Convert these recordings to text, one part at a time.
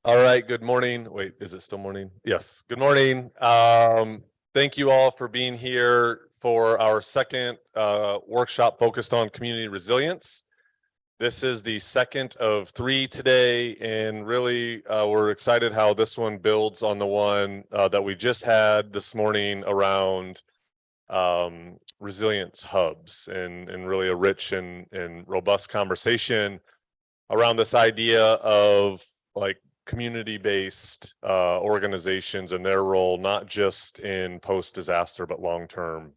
All right, good morning. Wait, is it still morning? Yes, good morning. Thank you all for being here for our second workshop focused on community resilience. This is the second of 3 today, and really we're excited how this one builds on the one that we just had this morning around resilience hubs, and really a rich and robust conversation around this idea of like community-based organizations and their role, not just in post-disaster, but long-term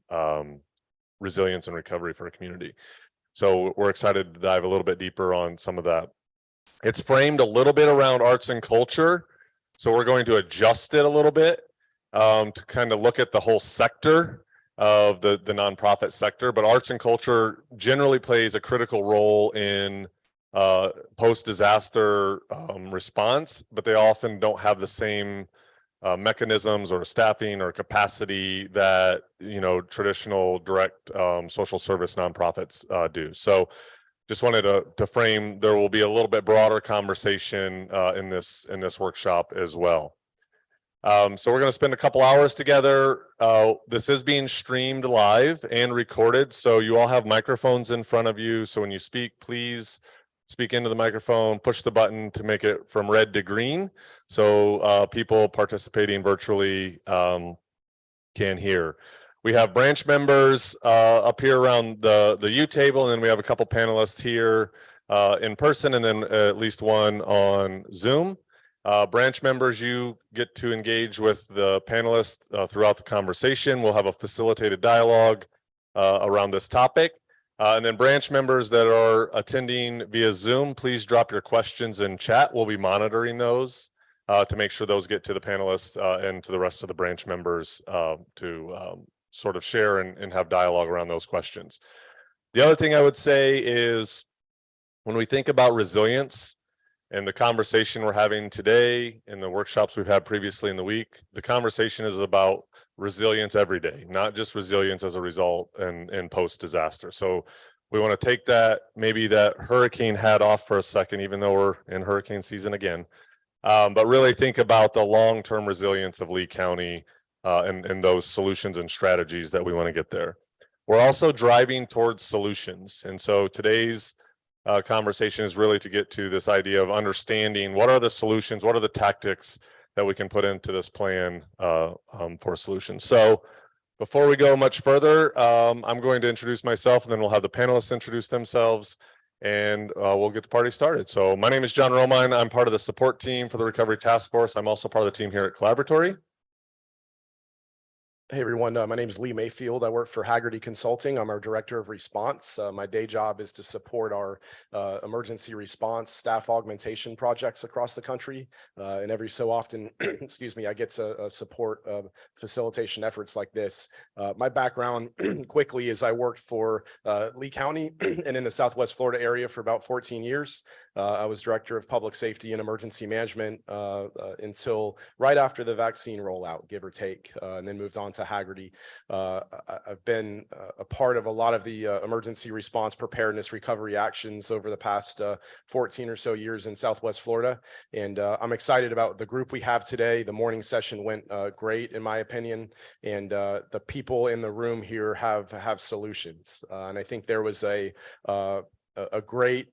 resilience and recovery for a community. So we're excited to dive a little bit deeper on some of that. It's framed a little bit around arts and culture, so we're going to adjust it a little bit to kind of look at the whole sector of the nonprofit sector. But arts and culture generally plays a critical role in post-disaster response, but they often don't have the same mechanisms or staffing or capacity that traditional direct social service nonprofits do. So just wanted to frame, there will be a little bit broader conversation in this workshop as well. So we're going to spend a couple hours together. This is being streamed live and recorded, so you all have microphones in front of you. So when you speak, please speak into the microphone, push the button to make it from red to green, so people participating virtually can hear. We have branch members up here around the U table, and then we have a couple panelists here in person, and then at least one on Zoom. Branch members, you get to engage with the panelists throughout the conversation. We'll have a facilitated dialogue around this topic. And then branch members that are attending via Zoom, please drop your questions in chat. We'll be monitoring those to make sure those get to the panelists and to the rest of the branch members to sort of share and have dialogue around those questions. The other thing I would say is when we think about resilience, And the conversation we're having today and the workshops we've had previously in the week, the conversation is about resilience every day, not just resilience as a result and post-disaster. So we want to take that, maybe that hurricane hat off for a second, even though we're in hurricane season again, but really think about the long-term resilience of Lee County and those solutions and strategies that we want to get there. We're also driving towards solutions. And so today's conversation is really to get to this idea of understanding what are the solutions, what are the tactics that we can put into this plan for solutions. So before we go much further, I'm going to introduce myself, and then we'll have the panelists introduce themselves, and we'll get the party started. So my name is John Romine. I'm part of the support team for the Recovery Task Force. I'm also part of the team here at Collaboratory. Hey everyone, my name is Lee Mayfield. I work for Haggerty Consulting. I'm our Director of Response. My day job is to support our emergency response staff augmentation projects across the country. And every so often, excuse me, I get to support facilitation efforts like this. My background quickly is I worked for Lee County and in the Southwest Florida area for about 14 years. I was Director of Public Safety and Emergency Management until right after the vaccine rollout, give or take, and then moved on to Haggerty. I've been a part of a lot of the emergency response preparedness recovery actions over the past 14 or so years in Southwest Florida. And I'm excited about the group we have today. The morning session went great, in my opinion. And the people in the room here have solutions. And I think there was a great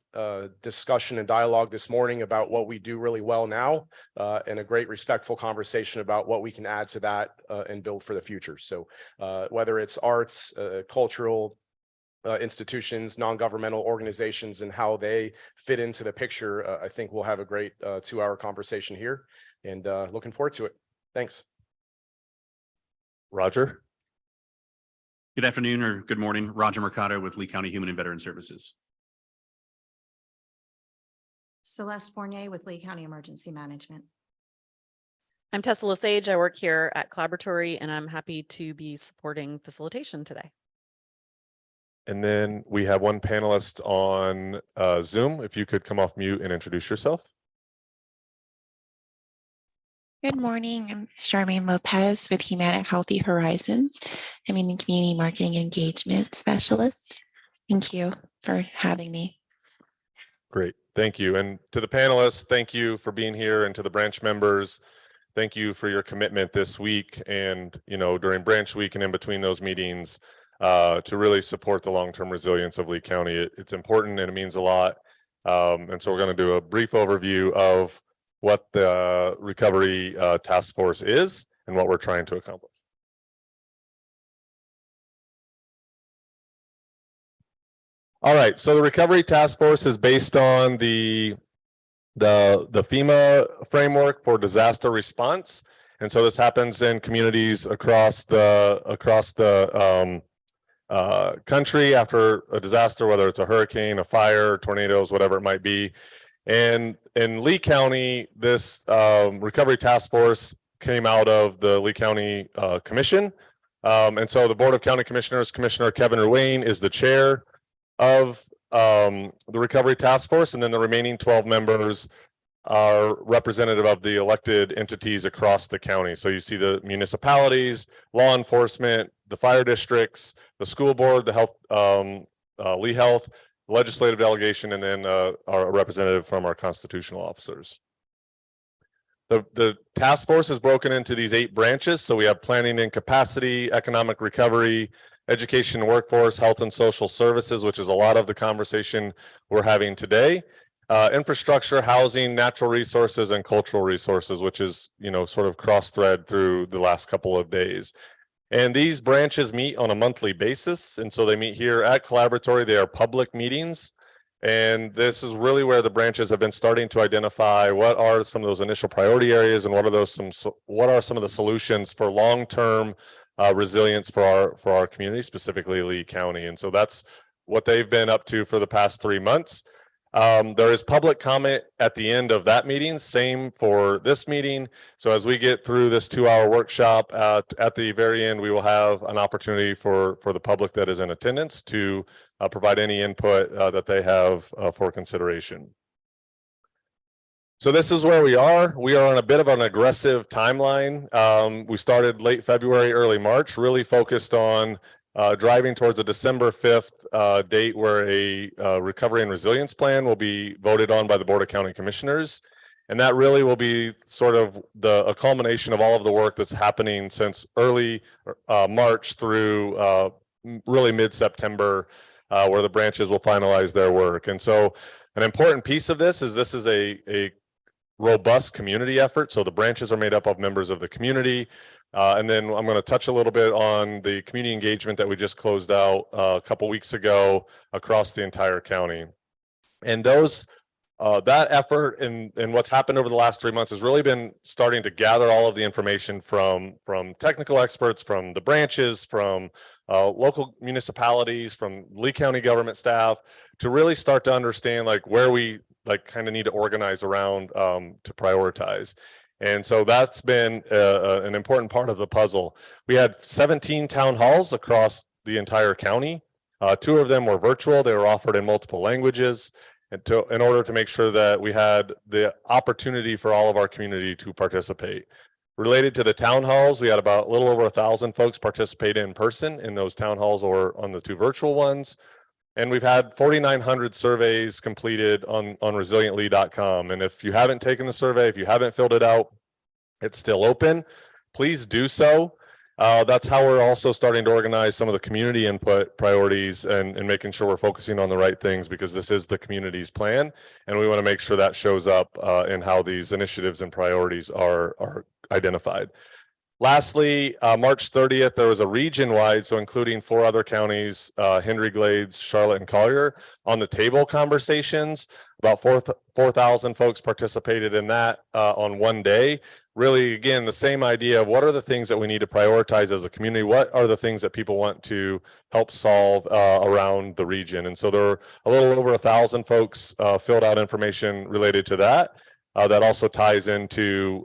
discussion and dialogue this morning about what we do really well now, and a great respectful conversation about what we can add to that and build for the future. So whether it's arts, cultural institutions, non-governmental organizations, and how they fit into the picture, I think we'll have a great 2-hour conversation here, and looking forward to it. Thanks. Roger. Good afternoon or good morning. Roger Mercado with Lee County Human and Veteran Services. Celeste Fournier with Lee County Emergency Management. I'm Tessa Lesage. I work here at Collaboratory, and I'm happy to be supporting facilitation today. And then we have one panelist on Zoom. If you could come off mute and introduce yourself. Good morning. I'm Charmaine Lopez with Humanic Healthy Horizons. I'm the Community Marketing Engagement Specialist. Thank you for having me. Great. Thank you. And to the panelists, thank you for being here, and to the branch members, thank you for your commitment this week and, during branch week and in between those meetings to really support the long-term resilience of Lee County. It's important and it means a lot. And so we're going to do a brief overview of what the Recovery Task Force is and what we're trying to accomplish. All right, so the Recovery Task Force is based on the FEMA framework for disaster response, and so this happens in communities across the country after a disaster, whether it's a hurricane, a fire, tornadoes, whatever it might be. And in Lee County, this Recovery Task Force came out of the Lee County Commission, and so the Board of County Commissioners, Commissioner Kevin Ruane is the chair of the Recovery Task Force, and then the remaining 12 members are representative of the elected entities across the county. So you see the municipalities, law enforcement, the fire districts, the school board, the health, Lee Health, legislative delegation, and then our representative from our constitutional officers. The task force is broken into these 8 branches. So we have planning and capacity, economic recovery, education and workforce, health and social services, which is a lot of the conversation we're having today, infrastructure, housing, natural resources, and cultural resources, which is, sort of cross-thread through the last couple of days. And these branches meet on a monthly basis. And so they meet here at Collaboratory. They are public meetings. And this is really where the branches have been starting to identify what are some of those initial priority areas and what are some of the solutions for long-term resilience for our community, specifically Lee County. And so that's what they've been up to for the past 3 months. There is public comment at the end of that meeting, same for this meeting. So as we get through this 2-hour workshop, at the very end, we will have an opportunity for the public that is in attendance to provide any input that they have for consideration. So this is where we are. We are on a bit of an aggressive timeline. We started late February, early March, really focused on driving towards a December 5th date where a recovery and resilience plan will be voted on by the Board of County Commissioners. And that really will be sort of a culmination of all of the work that's happening since early March through really mid-September, where the branches will finalize their work. And so an important piece of this is a robust community effort. So the branches are made up of members of the community. And then I'm going to touch a little bit on the community engagement that we just closed out a couple weeks ago across the entire county. And that effort and what's happened over the last 3 months has really been starting to gather all of the information from technical experts, from the branches, from local municipalities, from Lee County government staff, to really start to understand like where we kind of need to organize around to prioritize. And so that's been an important part of the puzzle. We had 17 town halls across the entire county. 2 of them were virtual. They were offered in multiple languages in order to make sure that we had the opportunity for all of our community to participate. Related to the town halls, we had about a little over 1,000 folks participate in person in those town halls or on the 2 virtual ones. And we've had 4,900 surveys completed on resiliently.com. And if you haven't taken the survey, if you haven't filled it out, it's still open. Please do so. That's how we're also starting to organize some of the community input priorities and making sure we're focusing on the right things, because this is the community's plan. And we want to make sure that shows up in how these initiatives and priorities are identified. Lastly, March 30th, there was a region-wide, so including 4 other counties, Hendry, Glades, Charlotte, and Collier, on the table conversations. About 4,000 folks participated in that on one day. Really, again, the same idea of what are the things that we need to prioritize as a community? What are the things that people want to help solve around the region? And so there were a little over 1,000 folks filled out information related to that. That also ties into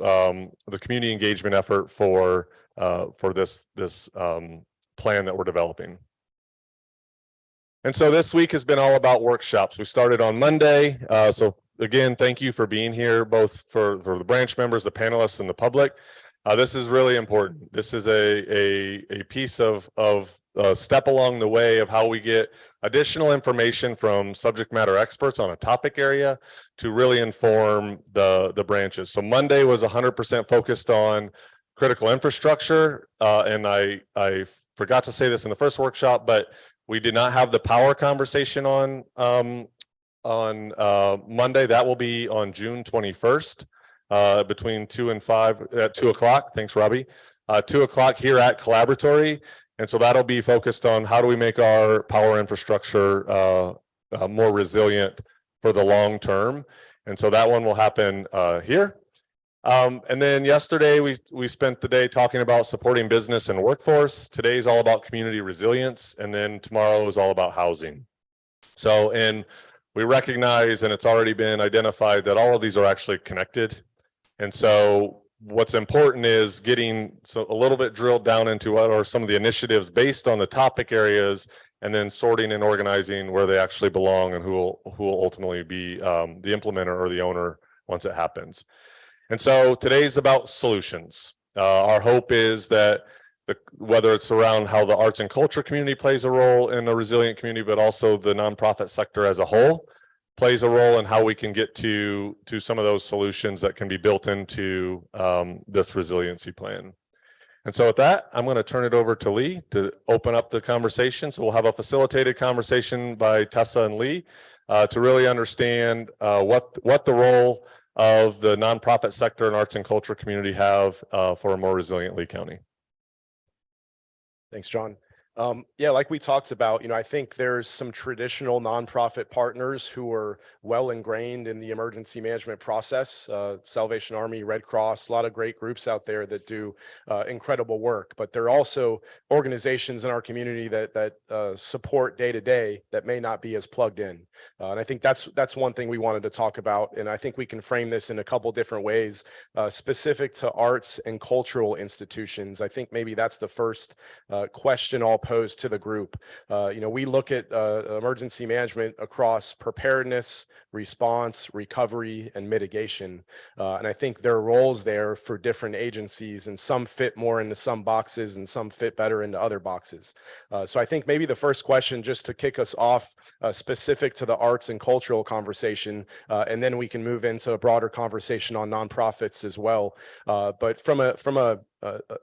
the community engagement effort for this plan that we're developing. And so this week has been all about workshops. We started on Monday. So again, thank you for being here, both for the branch members, the panelists, and the public. This is really important. This is a piece of a step along the way of how we get additional information from subject matter experts on a topic area to really inform the branches. So Monday was 100% focused on critical infrastructure. And I forgot to say this in the first workshop, but we did not have the power conversation on Monday. That will be on June 21st. Between 2 and 5 at 2 o'clock. Thanks, Robbie. 2 o'clock here at Collaboratory. And so that'll be focused on how do we make our power infrastructure more resilient for the long term. And so that one will happen here. And then yesterday we spent the day talking about supporting business and workforce. Today's all about community resilience. And then tomorrow is all about housing. So, and we recognize, and it's already been identified, that all of these are actually connected. And so what's important is getting a little bit drilled down into what are some of the initiatives based on the topic areas, and then sorting and organizing where they actually belong and who will ultimately be the implementer or the owner once it happens. And so today's about solutions. Our hope is that whether it's around how the arts and culture community plays a role in a resilient community, but also the nonprofit sector as a whole plays a role in how we can get to some of those solutions that can be built into this resiliency plan. And so with that, I'm going to turn it over to Lee to open up the conversation. So we'll have a facilitated conversation by Tessa and Lee to really understand what the role of the nonprofit sector and arts and culture community have for a more resilient Lee County. Thanks, John. Yeah, like we talked about, I think there's some traditional nonprofit partners who are well ingrained in the emergency management process, Salvation Army, Red Cross, a lot of great groups out there that do incredible work. But there are also organizations in our community that support day to day that may not be as plugged in. And I think that's one thing we wanted to talk about. And I think we can frame this in a couple different ways, specific to arts and cultural institutions. I think maybe that's the first question I'll pose to the group. We look at emergency management across preparedness, response, recovery, and mitigation. And I think there are roles there for different agencies, and some fit more into some boxes and some fit better into other boxes. So I think maybe the first question, just to kick us off, specific to the arts and cultural conversation, and then we can move into a broader conversation on nonprofits as well. But from a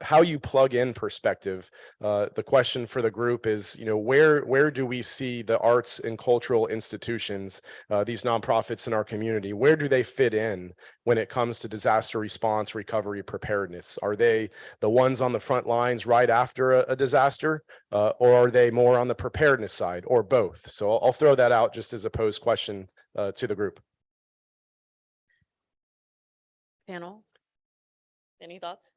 how you plug in perspective, the question for the group is, where do we see the arts and cultural institutions, these nonprofits in our community, where do they fit in when it comes to disaster response, recovery, preparedness? Are they the ones on the front lines right after a disaster, or are they more on the preparedness side, or both? So I'll throw that out just as a posed question to the group. Panel, any thoughts?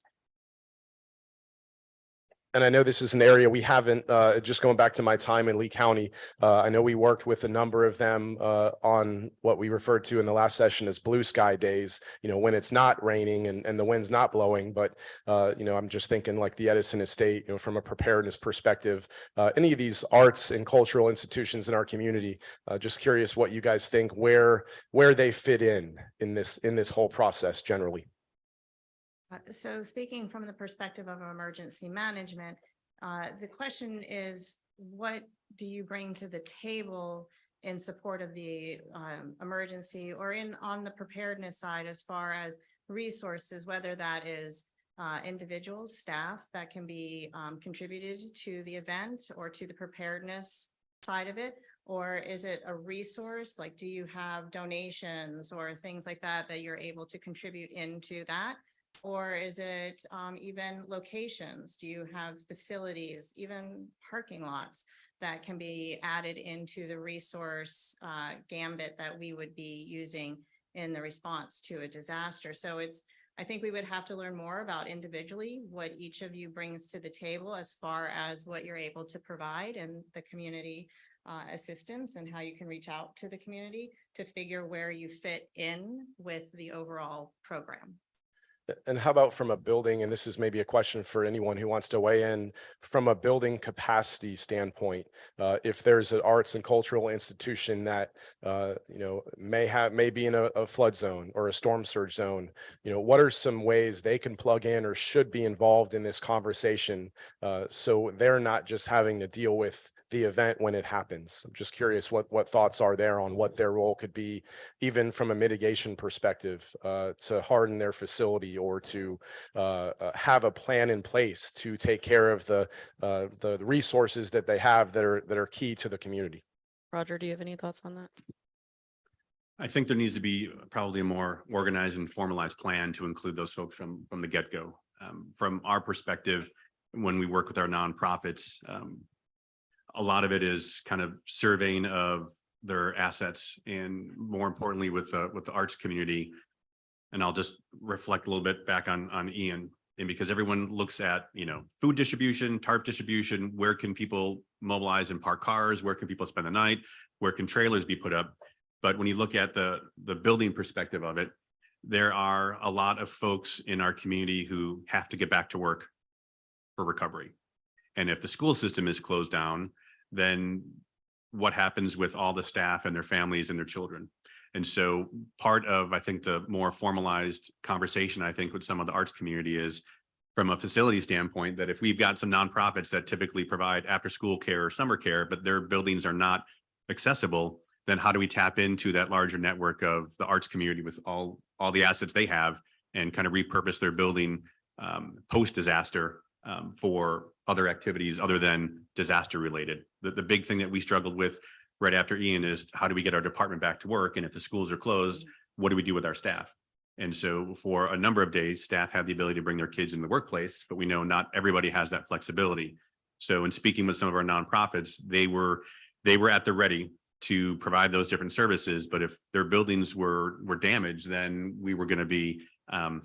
And I know this is an area we haven't, just going back to my time in Lee County, I know we worked with a number of them on what we referred to in the last session as blue sky days, when it's not raining and the wind's not blowing. But, I'm just thinking like the Edison Estate, from a preparedness perspective, any of these arts and cultural institutions in our community, just curious what you guys think, where they fit in this whole process generally. So speaking from the perspective of emergency management, the question is, what do you bring to the table in support of the emergency, or on the preparedness side, as far as resources, whether that is individuals, staff that can be contributed to the event or to the preparedness side of it? Or is it a resource? Like, do you have donations or things like that you're able to contribute into that? Or is it even locations? Do you have facilities, even parking lots, that can be added into the resource gambit that we would be using in the response to a disaster? So I think we would have to learn more about individually what each of you brings to the table as far as what you're able to provide and the community assistance, and how you can reach out to the community to figure where you fit in with the overall program. And how about from a building, and this is maybe a question for anyone who wants to weigh in, from a building capacity standpoint, if there's an arts and cultural institution that, may be in a flood zone or a storm surge zone, what are some ways they can plug in or should be involved in this conversation, so they're not just having to deal with the event when it happens? I'm just curious what thoughts are there on what their role could be, even from a mitigation perspective, to harden their facility or to have a plan in place to take care of the resources that they have that are key to the community. Roger, do you have any thoughts on that? I think there needs to be probably a more organized and formalized plan to include those folks from the get-go. From our perspective, when we work with our nonprofits, a lot of it is kind of surveying of their assets, and more importantly with the arts community. And I'll just reflect a little bit back on Ian, and because everyone looks at, food distribution, tarp distribution, where can people mobilize and park cars? Where can people spend the night? Where can trailers be put up? But when you look at the building perspective of it, there are a lot of folks in our community who have to get back to work for recovery. And if the school system is closed down, then what happens with all the staff and their families and their children? And so part of, I think, the more formalized conversation, I think, with some of the arts community is from a facility standpoint, that if we've got some nonprofits that typically provide after school care or summer care, but their buildings are not accessible, then how do we tap into that larger network of the arts community with all the assets they have and kind of repurpose their building post-disaster for other activities other than disaster related? The big thing that we struggled with right after Ian is, how do we get our department back to work? And if the schools are closed, what do we do with our staff? And so for a number of days, staff have the ability to bring their kids in the workplace, but we know not everybody has that flexibility. So in speaking with some of our nonprofits, they were at the ready to provide those different services. But if their buildings were damaged, then we were going to be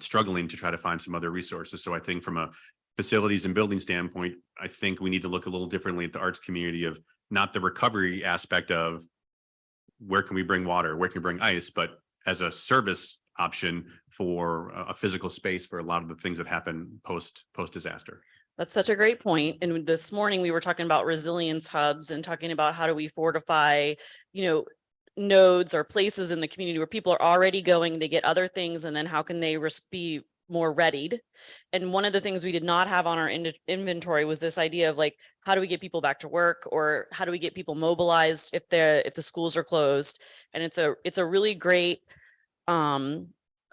struggling to try to find some other resources. So I think from a facilities and building standpoint, I think we need to look a little differently at the arts community, of not the recovery aspect of where can we bring water, where can we bring ice, but as a service option for a physical space for a lot of the things that happen post disaster. That's such a great point. And this morning we were talking about resilience hubs and talking about how do we fortify, nodes or places in the community where people are already going, they get other things, and then how can they be more readied? And one of the things we did not have on our inventory was this idea of like, how do we get people back to work, or how do we get people mobilized if the schools are closed? And it's a really great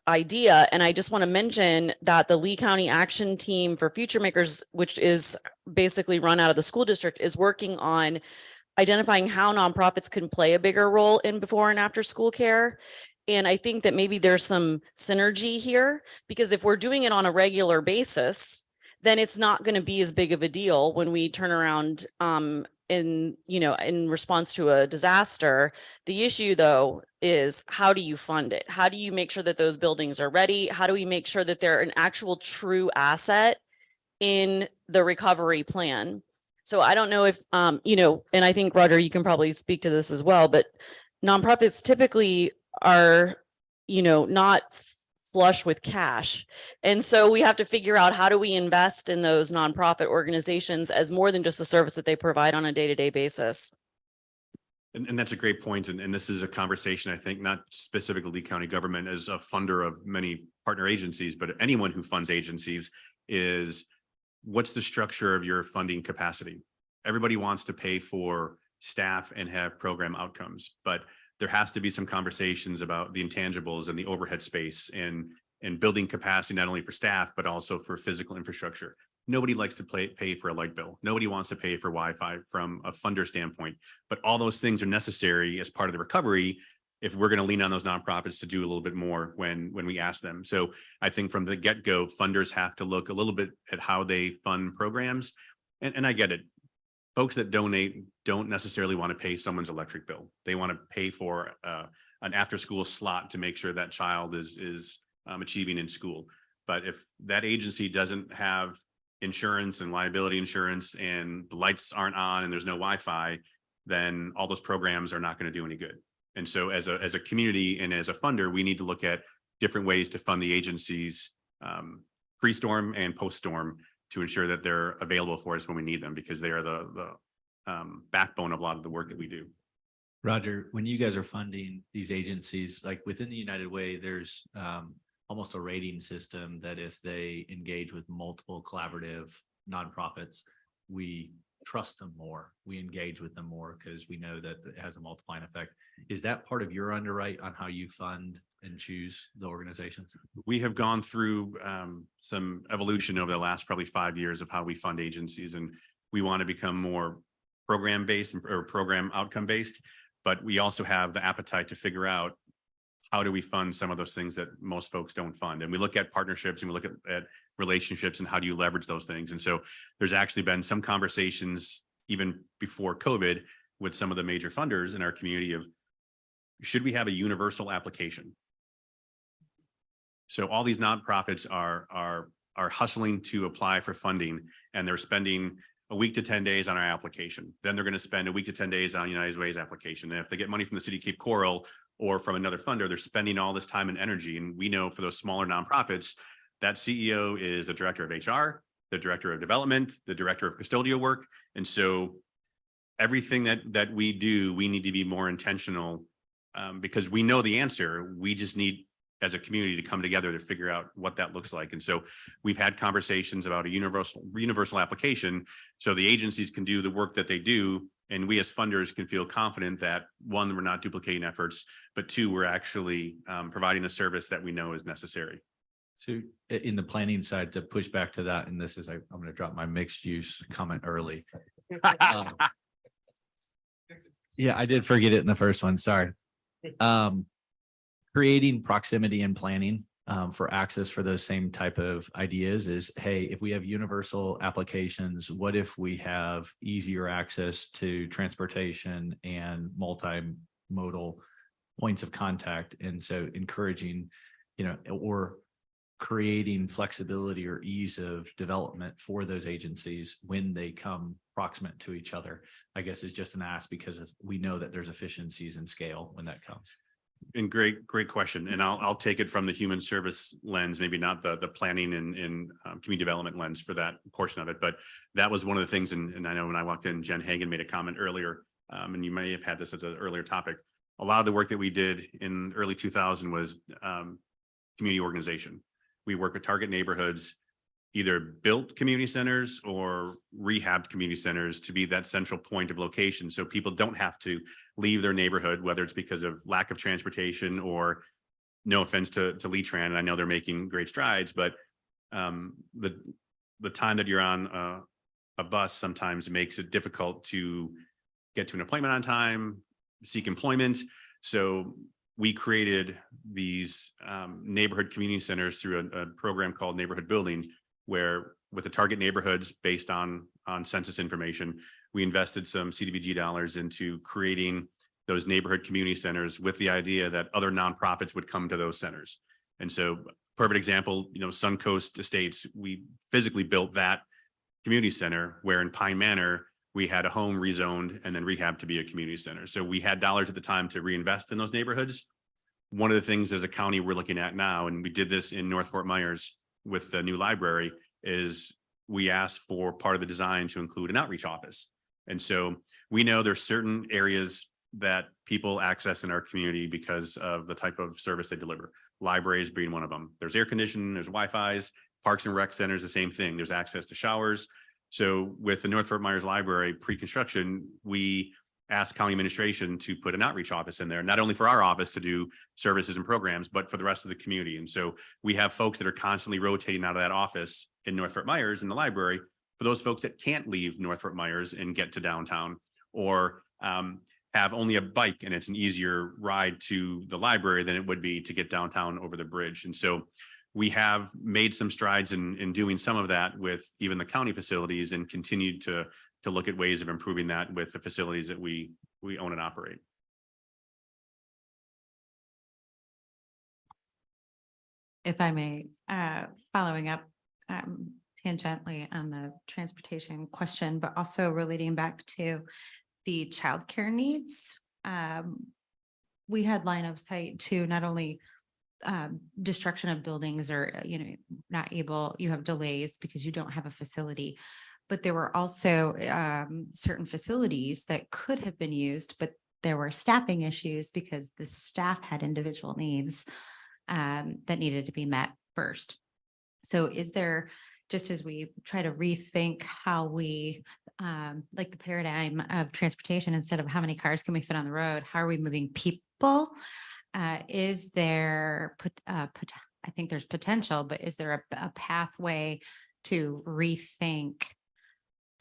idea. And I just want to mention that the Lee County Action Team for Future Makers, which is basically run out of the school district, is working on identifying how nonprofits can play a bigger role in before and after school care. And I think that maybe there's some synergy here, because if we're doing it on a regular basis, then it's not going to be as big of a deal when we turn around in response to a disaster. The issue though is, how do you fund it? How do you make sure that those buildings are ready? How do we make sure that they're an actual true asset in the recovery plan? So I don't know if, and I think Roger, you can probably speak to this as well, but nonprofits typically are, not flush with cash. And so we have to figure out, how do we invest in those nonprofit organizations as more than just the service that they provide on a day-to-day basis? And that's a great point. And this is a conversation, I think, not specifically Lee County government as a funder of many partner agencies, but anyone who funds agencies, is what's the structure of your funding capacity? Everybody wants to pay for staff and have program outcomes, but there has to be some conversations about the intangibles and the overhead space and building capacity, not only for staff, but also for physical infrastructure. Nobody likes to pay for a light bill. Nobody wants to pay for Wi-Fi from a funder standpoint, but all those things are necessary as part of the recovery if we're going to lean on those nonprofits to do a little bit more when we ask them. So I think from the get-go, funders have to look a little bit at how they fund programs. And I get it. Folks that donate don't necessarily want to pay someone's electric bill. They want to pay for an after-school slot to make sure that child is achieving in school. But if that agency doesn't have insurance and liability insurance, and the lights aren't on and there's no Wi-Fi, then all those programs are not going to do any good. And so as a community and as a funder, we need to look at different ways to fund the agencies pre-storm and post-storm, to ensure that they're available for us when we need them, because they are the backbone of a lot of the work that we do. Roger, when you guys are funding these agencies, like within the United Way, there's almost a rating system that if they engage with multiple collaborative nonprofits, we trust them more, we engage with them more, because we know that it has a multiplying effect. Is that part of your underwrite on how you fund and choose the organizations? We have gone through some evolution over the last probably 5 years of how we fund agencies, and we want to become more program based or program outcome based, but we also have the appetite to figure out, how do we fund some of those things that most folks don't fund? And we look at partnerships and we look at relationships and how do you leverage those things? And so there's actually been some conversations even before COVID with some of the major funders in our community of, should we have a universal application? So all these nonprofits are hustling to apply for funding, and they're spending a week to 10 days on our application. Then they're going to spend a week to 10 days on United Way's application. And if they get money from the city of Cape Coral or from another funder, they're spending all this time and energy. And we know for those smaller nonprofits, that CEO is the director of HR, the director of development, the director of custodial work. And so everything that we do, we need to be more intentional because we know the answer. We just need, as a community, to come together to figure out what that looks like. And so we've had conversations about a universal application, so the agencies can do the work that they do, and we as funders can feel confident that, one, we're not duplicating efforts, but two, we're actually providing a service that we know is necessary. So in the planning side, to push back to that, and this is, I'm going to drop my mixed use comment early. Yeah, I did forget it in the first one. Sorry. Creating proximity and planning for access for those same type of ideas is, hey, if we have universal applications, what if we have easier access to transportation and multimodal points of contact? And so encouraging, or creating flexibility or ease of development for those agencies when they come proximate to each other, I guess is just an ask, because we know that there's efficiencies in scale when that comes. And great question. And I'll take it from the human service lens, maybe not the planning and community development lens for that portion of it. But that was one of the things, and I know when I walked in, Jen Hagan made a comment earlier, and you may have had this as an earlier topic. A lot of the work that we did in early 2000 was community organization. We work with target neighborhoods, either built community centers or rehabbed community centers to be that central point of location. So people don't have to leave their neighborhood, whether it's because of lack of transportation or, no offense to Lee-Tran, and I know they're making great strides, but the time that you're on a bus sometimes makes it difficult to get to an appointment on time, seek employment. So we created these neighborhood community centers through a program called Neighborhood Building, where with the target neighborhoods based on census information, we invested some CDBG dollars into creating those neighborhood community centers with the idea that other nonprofits would come to those centers. And so perfect example, Suncoast Estates, we physically built that community center, where in Pine Manor, we had a home rezoned and then rehab to be a community center. So we had dollars at the time to reinvest in those neighborhoods. One of the things as a county we're looking at now, and we did this in North Fort Myers with the new library, is we asked for part of the design to include an outreach office. And so we know there's certain areas that people access in our community because of the type of service they deliver. Libraries being one of them. There's air conditioning, there's Wi-Fi's, parks and rec centers, the same thing. There's access to showers. So with the North Fort Myers Library pre-construction, we asked county administration to put an outreach office in there, not only for our office to do services and programs, but for the rest of the community. And so we have folks that are constantly rotating out of that office in North Fort Myers in the library for those folks that can't leave North Fort Myers and get to downtown, or have only a bike and it's an easier ride to the library than it would be to get downtown over the bridge. And so we have made some strides in doing some of that with even the county facilities, and continued to look at ways of improving that with the facilities that we own and operate. If I may, following up tangentially on the transportation question, but also relating back to the childcare needs. We had line of sight to not only destruction of buildings, or, not able, you have delays because you don't have a facility, but there were also certain facilities that could have been used, but there were staffing issues because the staff had individual needs that needed to be met first. So is there, just as we try to rethink how we, like the paradigm of transportation, instead of how many cars can we fit on the road, how are we moving people? Is there, I think there's potential, but is there a pathway to rethink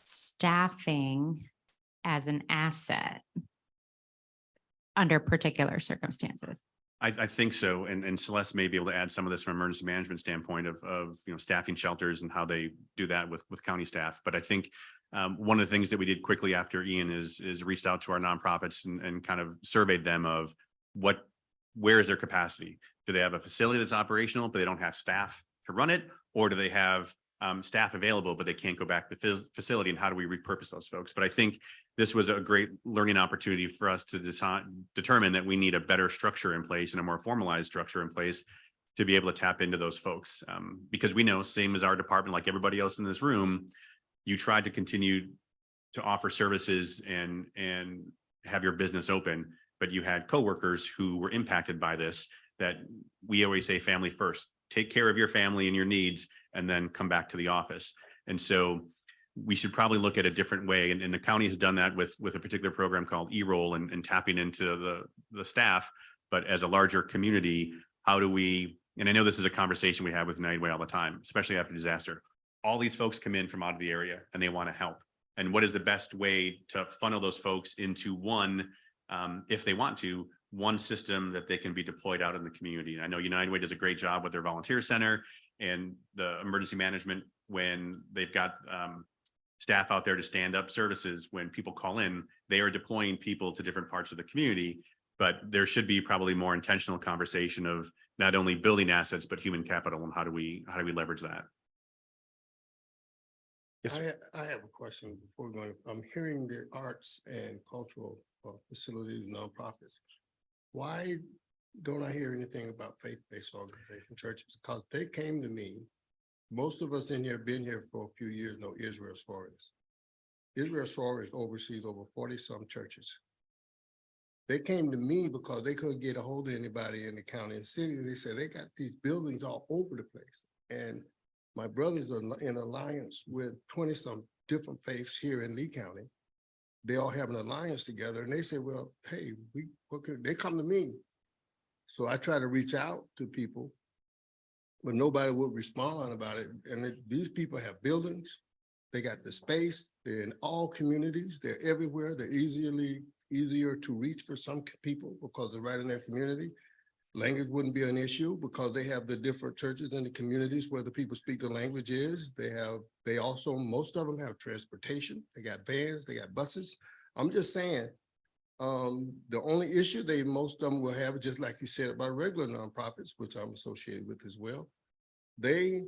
staffing as an asset under particular circumstances? I think so. And Celeste may be able to add some of this from an emergency management standpoint of staffing shelters and how they do that with county staff. But I think one of the things that we did quickly after Ian is reached out to our nonprofits and kind of surveyed them of where is their capacity? Do they have a facility that's operational, but they don't have staff to run it? Or do they have staff available, but they can't go back to the facility? And how do we repurpose those folks? But I think this was a great learning opportunity for us to determine that we need a better structure in place and a more formalized structure in place to be able to tap into those folks. Because we know, same as our department, like everybody else in this room, you tried to continue to offer services and have your business open, but you had coworkers who were impacted by this, that we always say family first. Take care of your family and your needs, and then come back to the office. And so we should probably look at a different way. And the county has done that with a particular program called E-Roll and tapping into the staff. But as a larger community, how do we, and I know this is a conversation we have with United Way all the time, especially after disaster. All these folks come in from out of the area and they want to help. And what is the best way to funnel those folks into one, if they want to, one system that they can be deployed out in the community? And I know United Way does a great job with their volunteer center and the emergency management when they've got staff out there to stand up services. When people call in, they are deploying people to different parts of the community, but there should be probably more intentional conversation of not only building assets, but human capital, and how do we leverage that? Yes, I have a question before we go. I'm hearing the arts and cultural facilities, nonprofits. Why don't I hear anything about faith-based organization churches? Because they came to me. Most of us in here been here for a few years, know Israel Suarez. Israel Suarez oversees over 40-some churches. They came to me because they couldn't get a hold of anybody in the county and city. They said they got these buildings all over the place. And my brothers are in alliance with 20-some different faiths here in Lee County. They all have an alliance together and they say, well, hey, they come to me. So I try to reach out to people, but nobody would respond about it. And these people have buildings. They got the space. They're in all communities. They're everywhere. They're easier to reach for some people because they're right in their community. Language wouldn't be an issue because they have the different churches in the communities where the people speak the language is. They also, most of them have transportation. They got vans, they got buses. I'm just saying, the only issue most of them will have, just like you said about regular nonprofits, which I'm associated with as well. They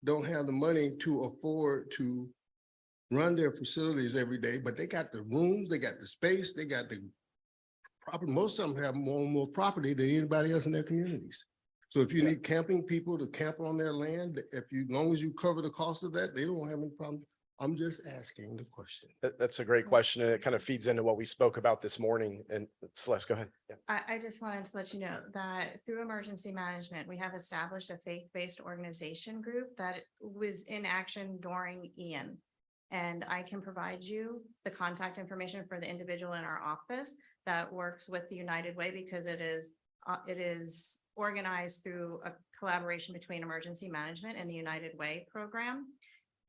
don't have the money to afford to run their facilities every day, but they got the rooms, they got the space, they got the property. Most of them have more property than anybody else in their communities. So if you need camping people to camp on their land, as long as you cover the cost of that, they don't have any problem. I'm just asking the question. That's a great question. And it kind of feeds into what we spoke about this morning. And Celeste, go ahead. Yeah. I just wanted to let you know that through emergency management, we have established a faith-based organization group that was in action during Ian. And I can provide you the contact information for the individual in our office that works with the United Way, because it is organized through a collaboration between emergency management and the United Way program.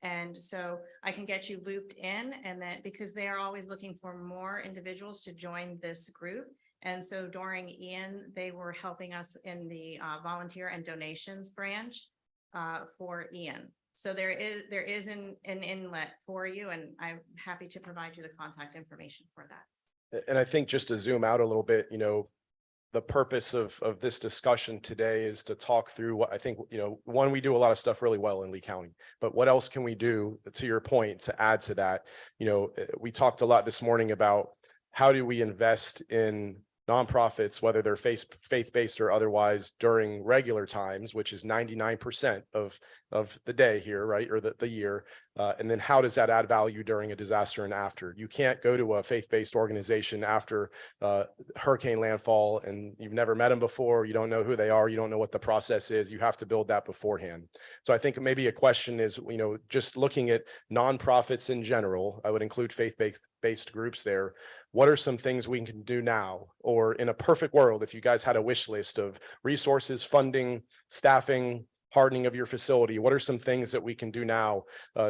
And so I can get you looped in, and then because they are always looking for more individuals to join this group. And so during Ian, they were helping us in the volunteer and donations branch for Ian. So there is an inlet for you, and I'm happy to provide you the contact information for that. And I think just to zoom out a little bit, the purpose of this discussion today is to talk through what I think, one, we do a lot of stuff really well in Lee County, but what else can we do, to your point, to add to that? We talked a lot this morning about how do we invest in nonprofits, whether they're faith-based or otherwise, during regular times, which is 99% of the day here, right? Or the year. And then how does that add value during a disaster and after? You can't go to a faith-based organization after hurricane landfall and you've never met them before. You don't know who they are. You don't know what the process is. You have to build that beforehand. So I think maybe a question is, just looking at nonprofits in general, I would include faith-based groups there. What are some things we can do now? Or in a perfect world, if you guys had a wish list of resources, funding, staffing, hardening of your facility, what are some things that we can do now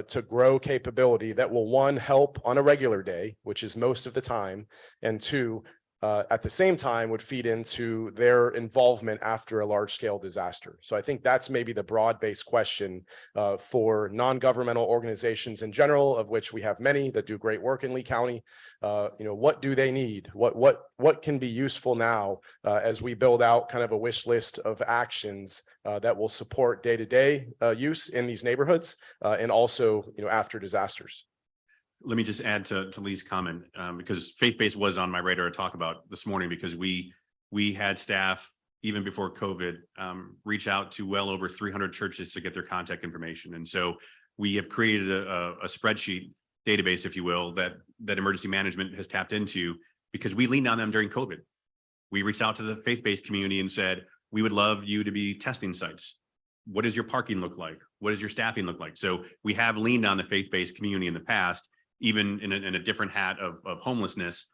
to grow capability that will, one, help on a regular day, which is most of the time, and two, at the same time would feed into their involvement after a large scale disaster. So I think that's maybe the broad-based question for non-governmental organizations in general, of which we have many that do great work in Lee County. What do they need? What can be useful now as we build out kind of a wish list of actions that will support day-to-day use in these neighborhoods and also, after disasters. Let me just add to Lee's comment, because faith-based was on my radar to talk about this morning, because we had staff even before COVID reach out to well over 300 churches to get their contact information. And so we have created a spreadsheet database, if you will, that emergency management has tapped into, because we leaned on them during COVID. We reached out to the faith-based community and said, we would love you to be testing sites. What does your parking look like? What does your staffing look like? So we have leaned on the faith-based community in the past, even in a different hat of homelessness.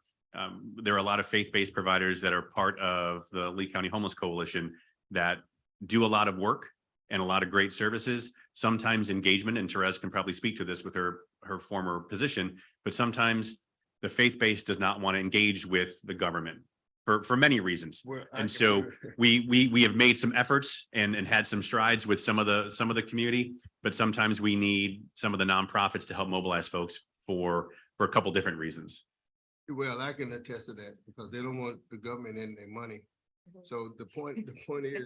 There are a lot of faith-based providers that are part of the Lee County Homeless Coalition that do a lot of work and a lot of great services. Sometimes engagement, and Therese can probably speak to this with her former position, but sometimes the faith-based does not want to engage with the government for many reasons. And so we have made some efforts and had some strides with some of the community, but sometimes we need some of the nonprofits to help mobilize folks for a couple different reasons. Well, I can attest to that because they don't want the government in their money. So the point is,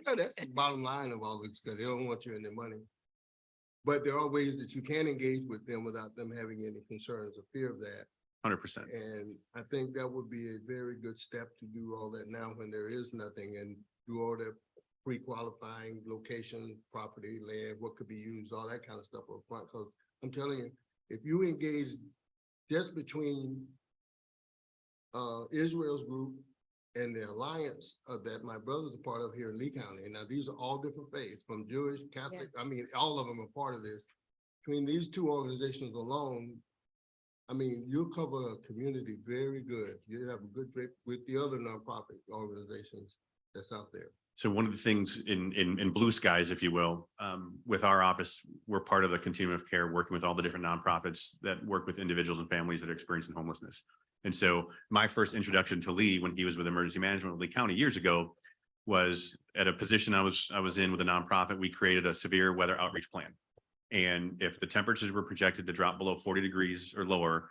that's the bottom line of all this, because they don't want you in their money. But there are ways that you can engage with them without them having any concerns or fear of that. 100%. And I think that would be a very good step to do all that now when there is nothing and do all that pre-qualifying location, property, land, what could be used, all that kind of stuff up front. Cause I'm telling you, if you engage just between Israel's group and the alliance that my brother's a part of here in Lee County. Now, these are all different faiths, from Jewish, Catholic, I mean, all of them are part of this. Between these two organizations alone, I mean, you'll cover a community very good. You have a good fit with the other nonprofit organizations that's out there. So one of the things in blue skies, if you will, with our office, we're part of the continuum of care, working with all the different nonprofits that work with individuals and families that are experiencing homelessness. And so my first introduction to Lee, when he was with emergency management of Lee County years ago, was at a position I was in with a nonprofit. We created a severe weather outreach plan. And if the temperatures were projected to drop below 40 degrees or lower,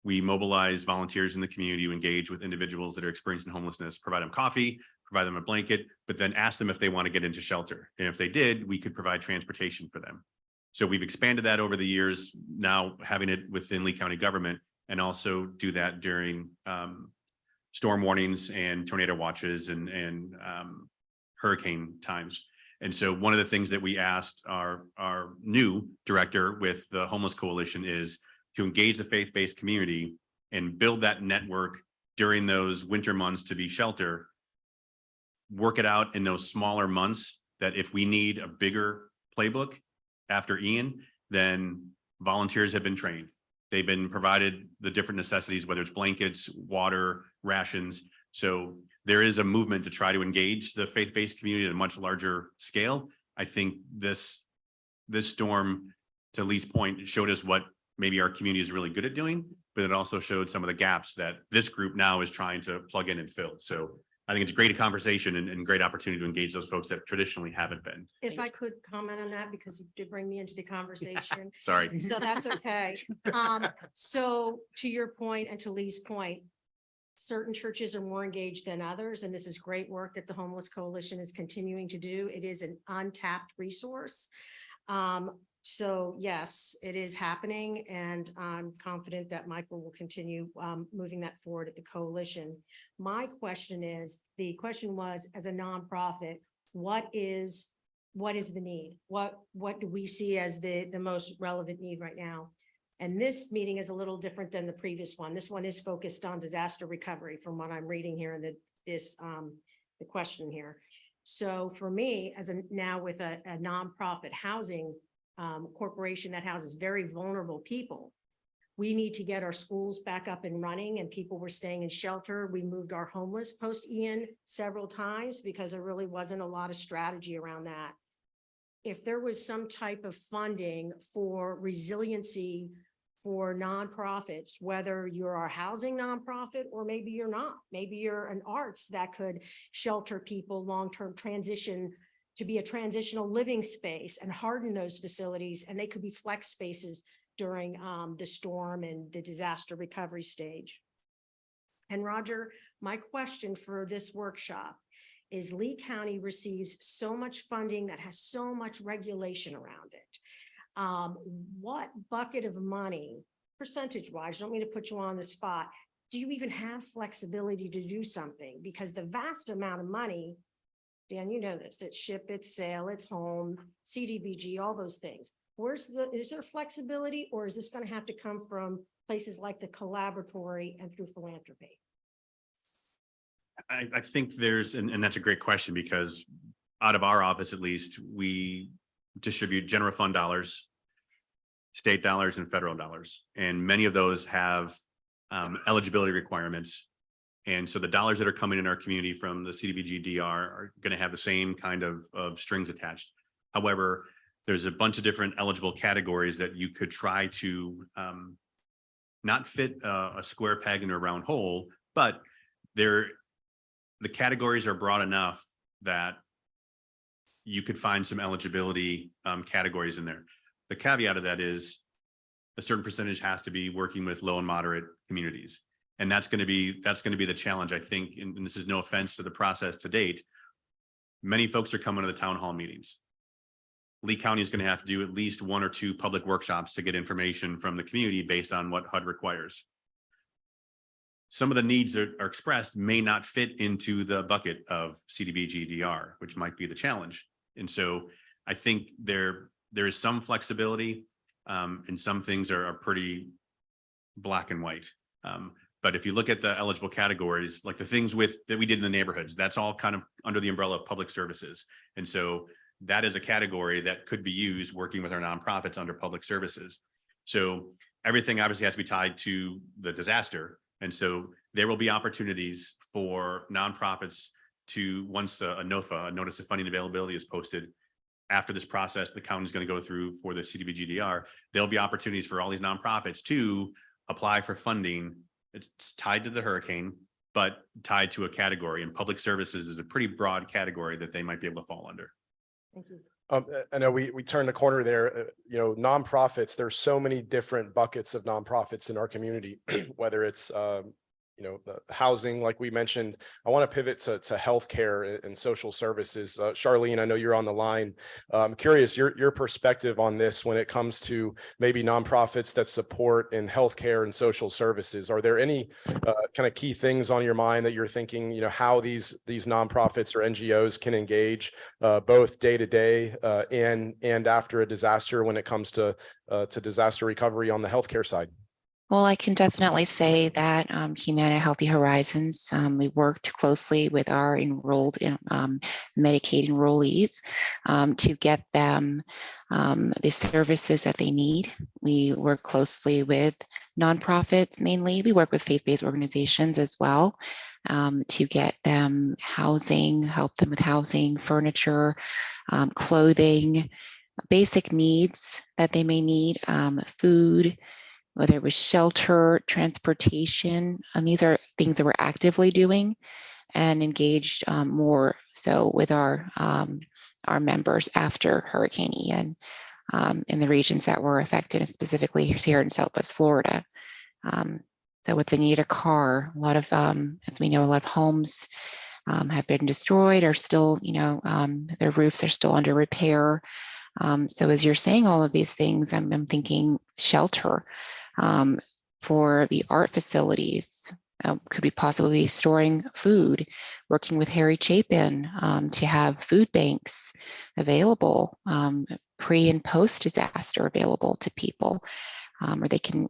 we mobilize volunteers in the community to engage with individuals that are experiencing homelessness, provide them coffee, provide them a blanket, but then ask them if they want to get into shelter. And if they did, we could provide transportation for them. So we've expanded that over the years, now having it within Lee County government, and also do that during storm warnings and tornado watches and hurricane times. And so one of the things that we asked our new director with the Homeless Coalition is to engage the faith-based community and build that network during those winter months to be shelter, work it out in those smaller months, that if we need a bigger playbook after Ian, then volunteers have been trained. They've been provided the different necessities, whether it's blankets, water, rations. So there is a movement to try to engage the faith-based community at a much larger scale. I think this storm, to Lee's point, showed us what maybe our community is really good at doing, but it also showed some of the gaps that this group now is trying to plug in and fill. So I think it's a great conversation and great opportunity to engage those folks that traditionally haven't been. If I could comment on that, because you did bring me into the conversation. Sorry. So that's okay. So to your point and to Lee's point, certain churches are more engaged than others, and this is great work that the Homeless Coalition is continuing to do. It is an untapped resource. So yes, it is happening, and I'm confident that Michael will continue moving that forward at the coalition. My question is, the question was, as a nonprofit, what is the need? What do we see as the most relevant need right now? And this meeting is a little different than the previous one. This one is focused on disaster recovery, from what I'm reading here in the question here. So for me, now with a nonprofit housing corporation that houses very vulnerable people, we need to get our schools back up and running, and people were staying in shelter. We moved our homeless post Ian several times because there really wasn't a lot of strategy around that. If there was some type of funding for resiliency for nonprofits, whether you're a housing nonprofit or maybe you're not, maybe you're an arts that could shelter people, long-term transition to be a transitional living space and harden those facilities, and they could be flex spaces during the storm and the disaster recovery stage. And Roger, my question for this workshop is, Lee County receives so much funding that has so much regulation around it. What bucket of money, percentage-wise, I don't mean to put you on the spot, do you even have flexibility to do something? Because the vast amount of money, Dan, you know this, it's ship, it's sail, it's home, CDBG, all those things. Is there flexibility, or is this going to have to come from places like the Collaboratory and through philanthropy? I think there's, and that's a great question, because out of our office, at least, we distribute general fund dollars, state dollars, and federal dollars. And many of those have eligibility requirements. And so the dollars that are coming in our community from the CDBG DR are going to have the same kind of strings attached. However, there's a bunch of different eligible categories that you could try to not fit a square peg in a round hole, but the categories are broad enough that you could find some eligibility categories in there. The caveat of that is a certain percentage has to be working with low and moderate communities. And that's going to be the challenge, I think, and this is no offense to the process to date. Many folks are coming to the town hall meetings. Lee County is going to have to do at least 1 or 2 public workshops to get information from the community based on what HUD requires. some of the needs that are expressed may not fit into the bucket of CDBG-DR, which might be the challenge. And so I think there is some flexibility, and some things are pretty black and white. But if you look at the eligible categories, like the things that we did in the neighborhoods, that's all kind of under the umbrella of public services. And so that is a category that could be used working with our nonprofits under public services. So everything obviously has to be tied to the disaster. And so there will be opportunities for nonprofits to, once a NOFA, a notice of funding availability, is posted, after this process the county is going to go through for the CDBG-DR, there'll be opportunities for all these nonprofits to apply for funding. It's tied to the hurricane, but tied to a category, and public services is a pretty broad category that they might be able to fall under. Thank you. I know we turned the corner there, nonprofits, there's so many different buckets of nonprofits in our community, whether it's, the housing, like we mentioned. I want to pivot to healthcare and social services. Charlene, I know you're on the line. I'm curious your perspective on this when it comes to maybe nonprofits that support in healthcare and social services. Are there any kind of key things on your mind that you're thinking, how these nonprofits or NGOs can engage both day to day and after a disaster when it comes to disaster recovery on the healthcare side? Well, I can definitely say that Humana Healthy Horizons, we worked closely with our enrolled Medicaid enrollees to get them the services that they need. We work closely with nonprofits mainly. We work with faith-based organizations as well to get them housing, help them with housing, furniture, clothing, basic needs that they may need, food, whether it was shelter, transportation. These are things that we're actively doing and engaged more so with our members after Hurricane Ian in the regions that were affected, and specifically here in Southwest Florida. So with the need of a car, a lot of, as we know, a lot of homes have been destroyed, or still, their roofs are still under repair. So as you're saying all of these things, I'm thinking shelter. For the art facilities, could we possibly be storing food, working with Harry Chapin to have food banks available, pre and post disaster available to people, or they can,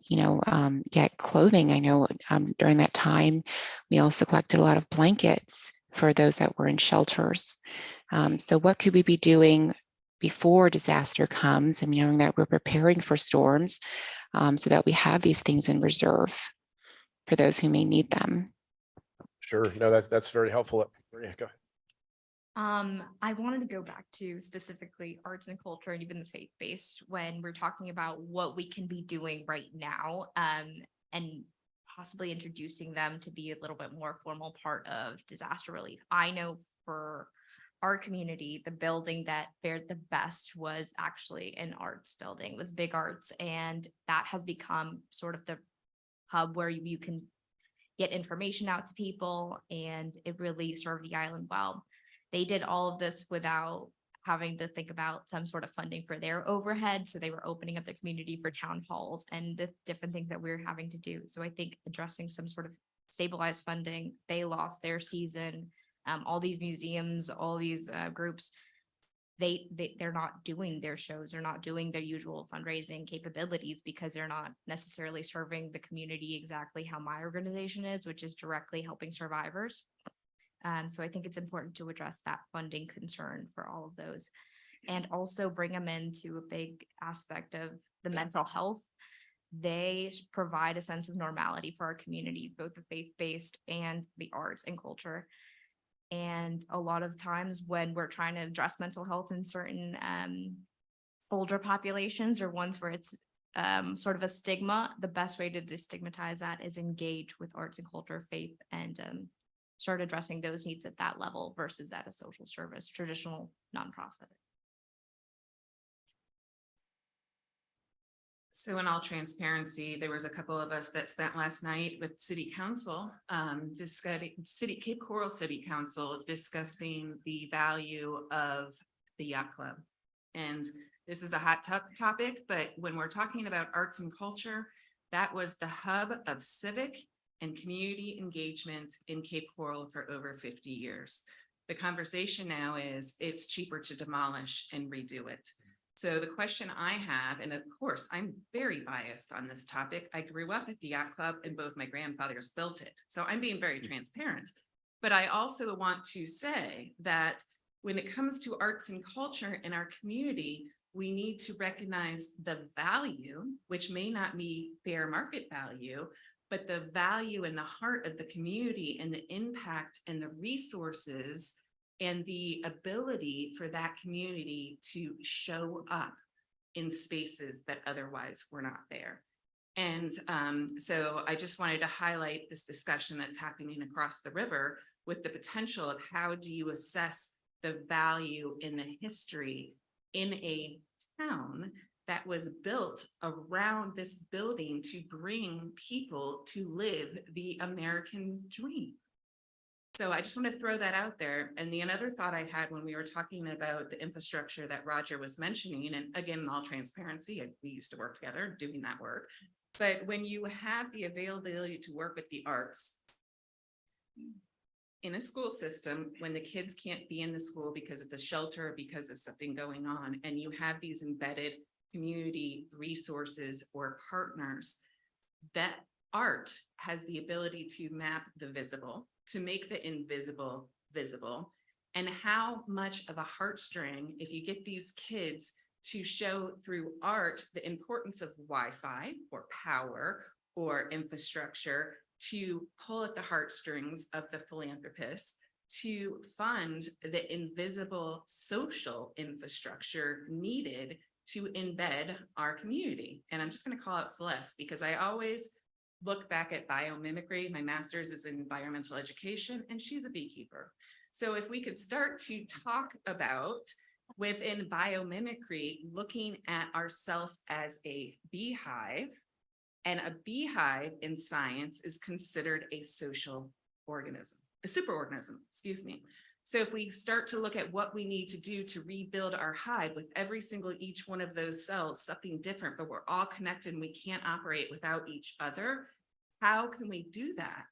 get clothing. I know during that time, we also collected a lot of blankets for those that were in shelters. So what could we be doing before disaster comes, and knowing that we're preparing for storms, so that we have these things in reserve for those who may need them? Sure. No, that's very helpful. Maria, go ahead. I wanted to go back to specifically arts and culture and even the faith-based when we're talking about what we can be doing right now, and possibly introducing them to be a little bit more formal part of disaster relief. I know for our community, the building that fared the best was actually an arts building, was Big Arts. And that has become sort of the hub where you can get information out to people, and it really served the island well. They did all of this without having to think about some sort of funding for their overhead. So they were opening up the community for town halls and the different things that we're having to do. So I think addressing some sort of stabilized funding, they lost their season. All these museums, all these groups, they're not doing their shows, they're not doing their usual fundraising capabilities because they're not necessarily serving the community exactly how my organization is, which is directly helping survivors. So I think it's important to address that funding concern for all of those, and also bring them into a big aspect of the mental health. They provide a sense of normality for our communities, both the faith-based and the arts and culture. And a lot of times when we're trying to address mental health in certain older populations, or ones where it's sort of a stigma, the best way to destigmatize that is engage with arts and culture, faith, and start addressing those needs at that level versus at a social service, traditional nonprofit. So in all transparency, there was a couple of us that spent last night with City Council, Cape Coral City Council, discussing the value of the yacht club. And this is a hot topic, but when we're talking about arts and culture, that was the hub of civic and community engagement in Cape Coral for over 50 years. The conversation now is it's cheaper to demolish and redo it. So the question I have, and of course, I'm very biased on this topic. I grew up at the yacht club and both my grandfathers built it. So I'm being very transparent. But I also want to say that when it comes to arts and culture in our community, we need to recognize the value, which may not be fair market value, but the value in the heart of the community and the impact and the resources and the ability for that community to show up in spaces that otherwise were not there. And so I just wanted to highlight this discussion that's happening across the river with the potential of how do you assess the value in the history in a town that was built around this building to bring people to live the American dream. So I just want to throw that out there. And the another thought I had when we were talking about the infrastructure that Roger was mentioning, and again, in all transparency, we used to work together doing that work. But when you have the availability to work with the arts in a school system, when the kids can't be in the school because it's a shelter, because of something going on, and you have these embedded community resources or partners, that art has the ability to map the visible, to make the invisible visible, and how much of a heartstring, if you get these kids to show through art the importance of Wi-Fi or power or infrastructure, to pull at the heartstrings of the philanthropists, to fund the invisible social infrastructure needed to embed our community. And I'm just going to call out Celeste because I always look back at biomimicry. My master's is in environmental education and she's a beekeeper. So if we could start to talk about within biomimicry, looking at ourselves as a beehive, and a beehive in science is considered a social organism, a superorganism, excuse me. So if we start to look at what we need to do to rebuild our hive with every single each one of those cells, something different, but we're all connected and we can't operate without each other. How can we do that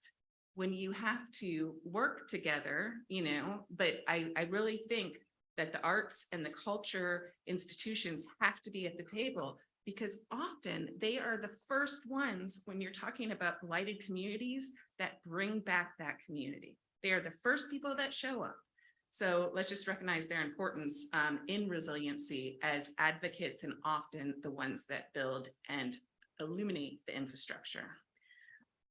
when you have to work together, you know? But I really think that the arts and the culture institutions have to be at the table, because often they are the first ones when you're talking about blighted communities that bring back that community. They are the first people that show up. So let's just recognize their importance in resiliency as advocates and often the ones that build and illuminate the infrastructure.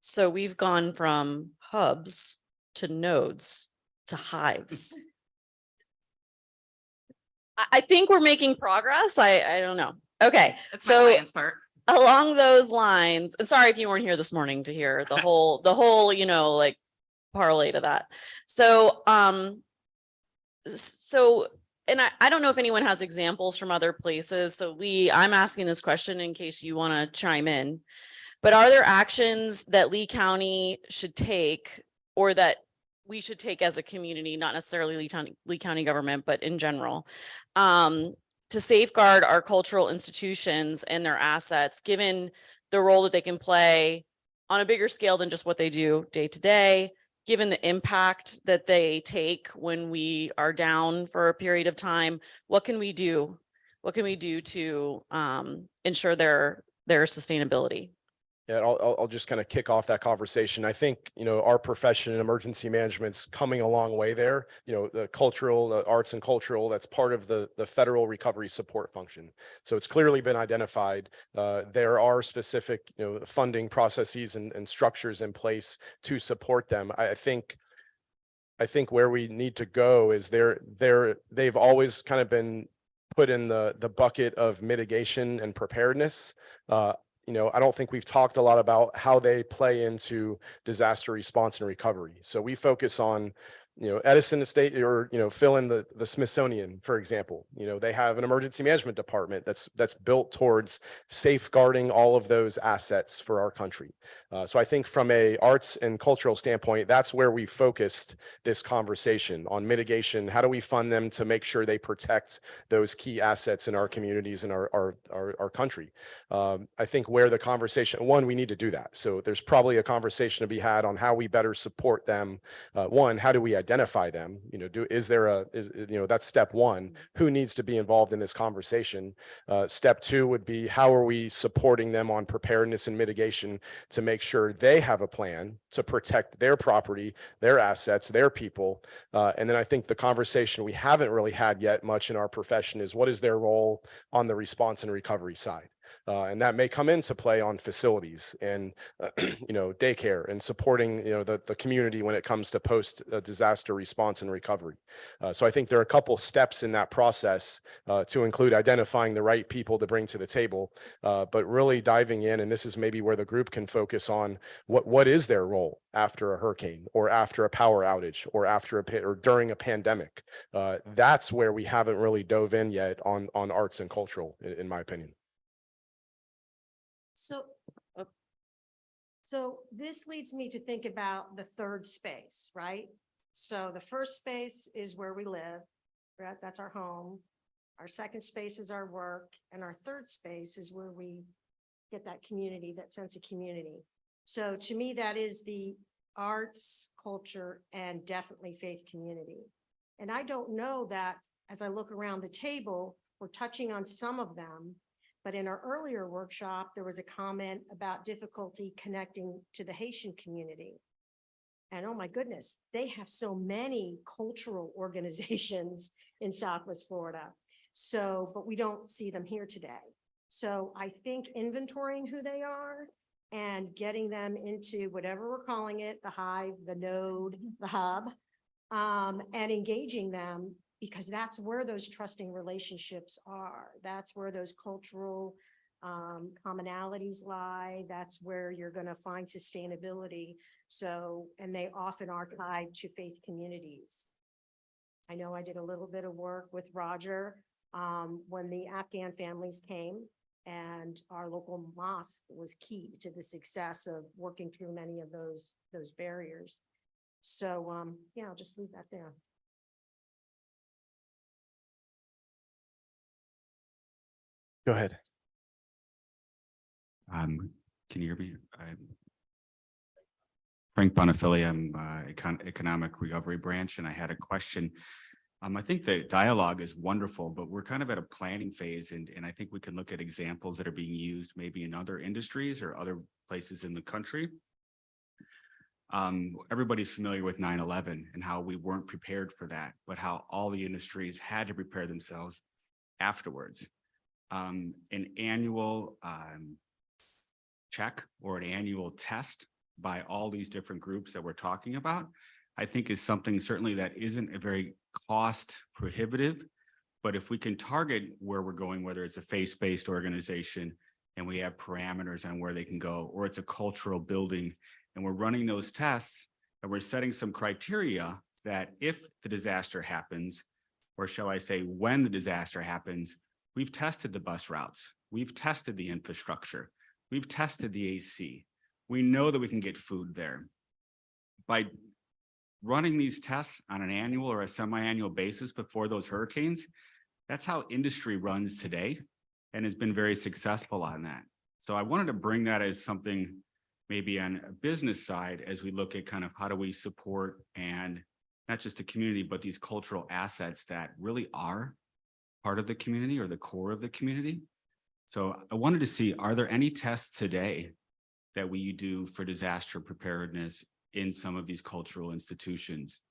So we've gone from hubs to nodes to hives. I think we're making progress. I don't know. Okay, That's my so science part. along those lines, and sorry if you weren't here this morning to hear the whole, you know, like parlay to that. So, and I don't know if anyone has examples from other places. So Lee, I'm asking this question in case you want to chime in, but are there actions that Lee County should take or that we should take as a community, not necessarily Lee County government, but in general, to safeguard our cultural institutions and their assets, given the role that they can play on a bigger scale than just what they do day to day, given the impact that they take when we are down for a period of time? What can we do? What can we do to ensure their sustainability? Yeah, I'll just kind of kick off that conversation. I think, you know, our profession in emergency management's coming a long way there. You know, the cultural, the arts and cultural, that's part of the federal recovery support function. So it's clearly been identified. There are specific, you know, funding processes and structures in place to support them. I think where we need to go is they've always kind of been put in the bucket of mitigation and preparedness. You know, I don't think we've talked a lot about how they play into disaster response and recovery. So we focus on Edison Estate, or, fill in the Smithsonian, for example, they have an emergency management department that's built towards safeguarding all of those assets for our country. So I think from a arts and cultural standpoint, that's where we focused this conversation on mitigation. How do we fund them to make sure they protect those key assets in our communities and our country? I think where the conversation, one, we need to do that. So there's probably a conversation to be had on how we better support them. One, how do we identify them? That's step one. Who needs to be involved in this conversation? Step two would be, how are we supporting them on preparedness and mitigation to make sure they have a plan to protect their property, their assets, their people? And then I think the conversation we haven't really had yet much in our profession is, what is their role on the response and recovery side? And that may come into play on facilities and, daycare, and supporting, the community when it comes to post disaster response and recovery. So I think there are a couple steps in that process to include identifying the right people to bring to the table, but really diving in. And this is maybe where the group can focus on what is their role after a hurricane, or after a power outage, or or during a pandemic. That's where we haven't really dove in yet on arts and cultural, in my opinion. So this leads me to think about the third space, right? So the first space is where we live, right? That's our home. Our second space is our work. And our third space is where we get that community, that sense of community. So to me, that is the arts, culture, and definitely faith community. And I don't know that, as I look around the table, we're touching on some of them. But in our earlier workshop, there was a comment about difficulty connecting to the Haitian community. And oh my goodness, they have so many cultural organizations in Southwest Florida. So, but we don't see them here today. So I think inventorying who they are and getting them into whatever we're calling it, the hive, the node, the hub, and engaging them, because that's where those trusting relationships are. That's where those cultural commonalities lie. That's where you're going to find sustainability. So, and they often are tied to faith communities. I know I did a little bit of work with Roger when the Afghan families came, and our local mosque was key to the success of working through many of those barriers. So, yeah, I'll just leave that there. Go ahead. Can you hear me? I'm Frank Bonafili. I'm Economic Recovery Branch, and I had a question. I think the dialogue is wonderful, but we're kind of at a planning phase, and I think we can look at examples that are being used maybe in other industries or other places in the country. Everybody's familiar with 9/11 and how we weren't prepared for that, but how all the industries had to prepare themselves afterwards. An annual check or an annual test by all these different groups that we're talking about, I think is something certainly that isn't a very cost prohibitive, but if we can target where we're going, whether it's a faith-based organization and we have parameters on where they can go, or it's a cultural building, and we're running those tests and we're setting some criteria that if the disaster happens, or shall I say, when the disaster happens, we've tested the bus routes. We've tested the infrastructure. We've tested the AC. We know that we can get food there. By running these tests on an annual or a semi-annual basis before those hurricanes, that's how industry runs today and has been very successful on that. So I wanted to bring that as something maybe on a business side as we look at kind of how do we support, and not just the community, but these cultural assets that really are part of the community or the core of the community. So I wanted to see, are there any tests today that we do for disaster preparedness in some of these cultural institutions?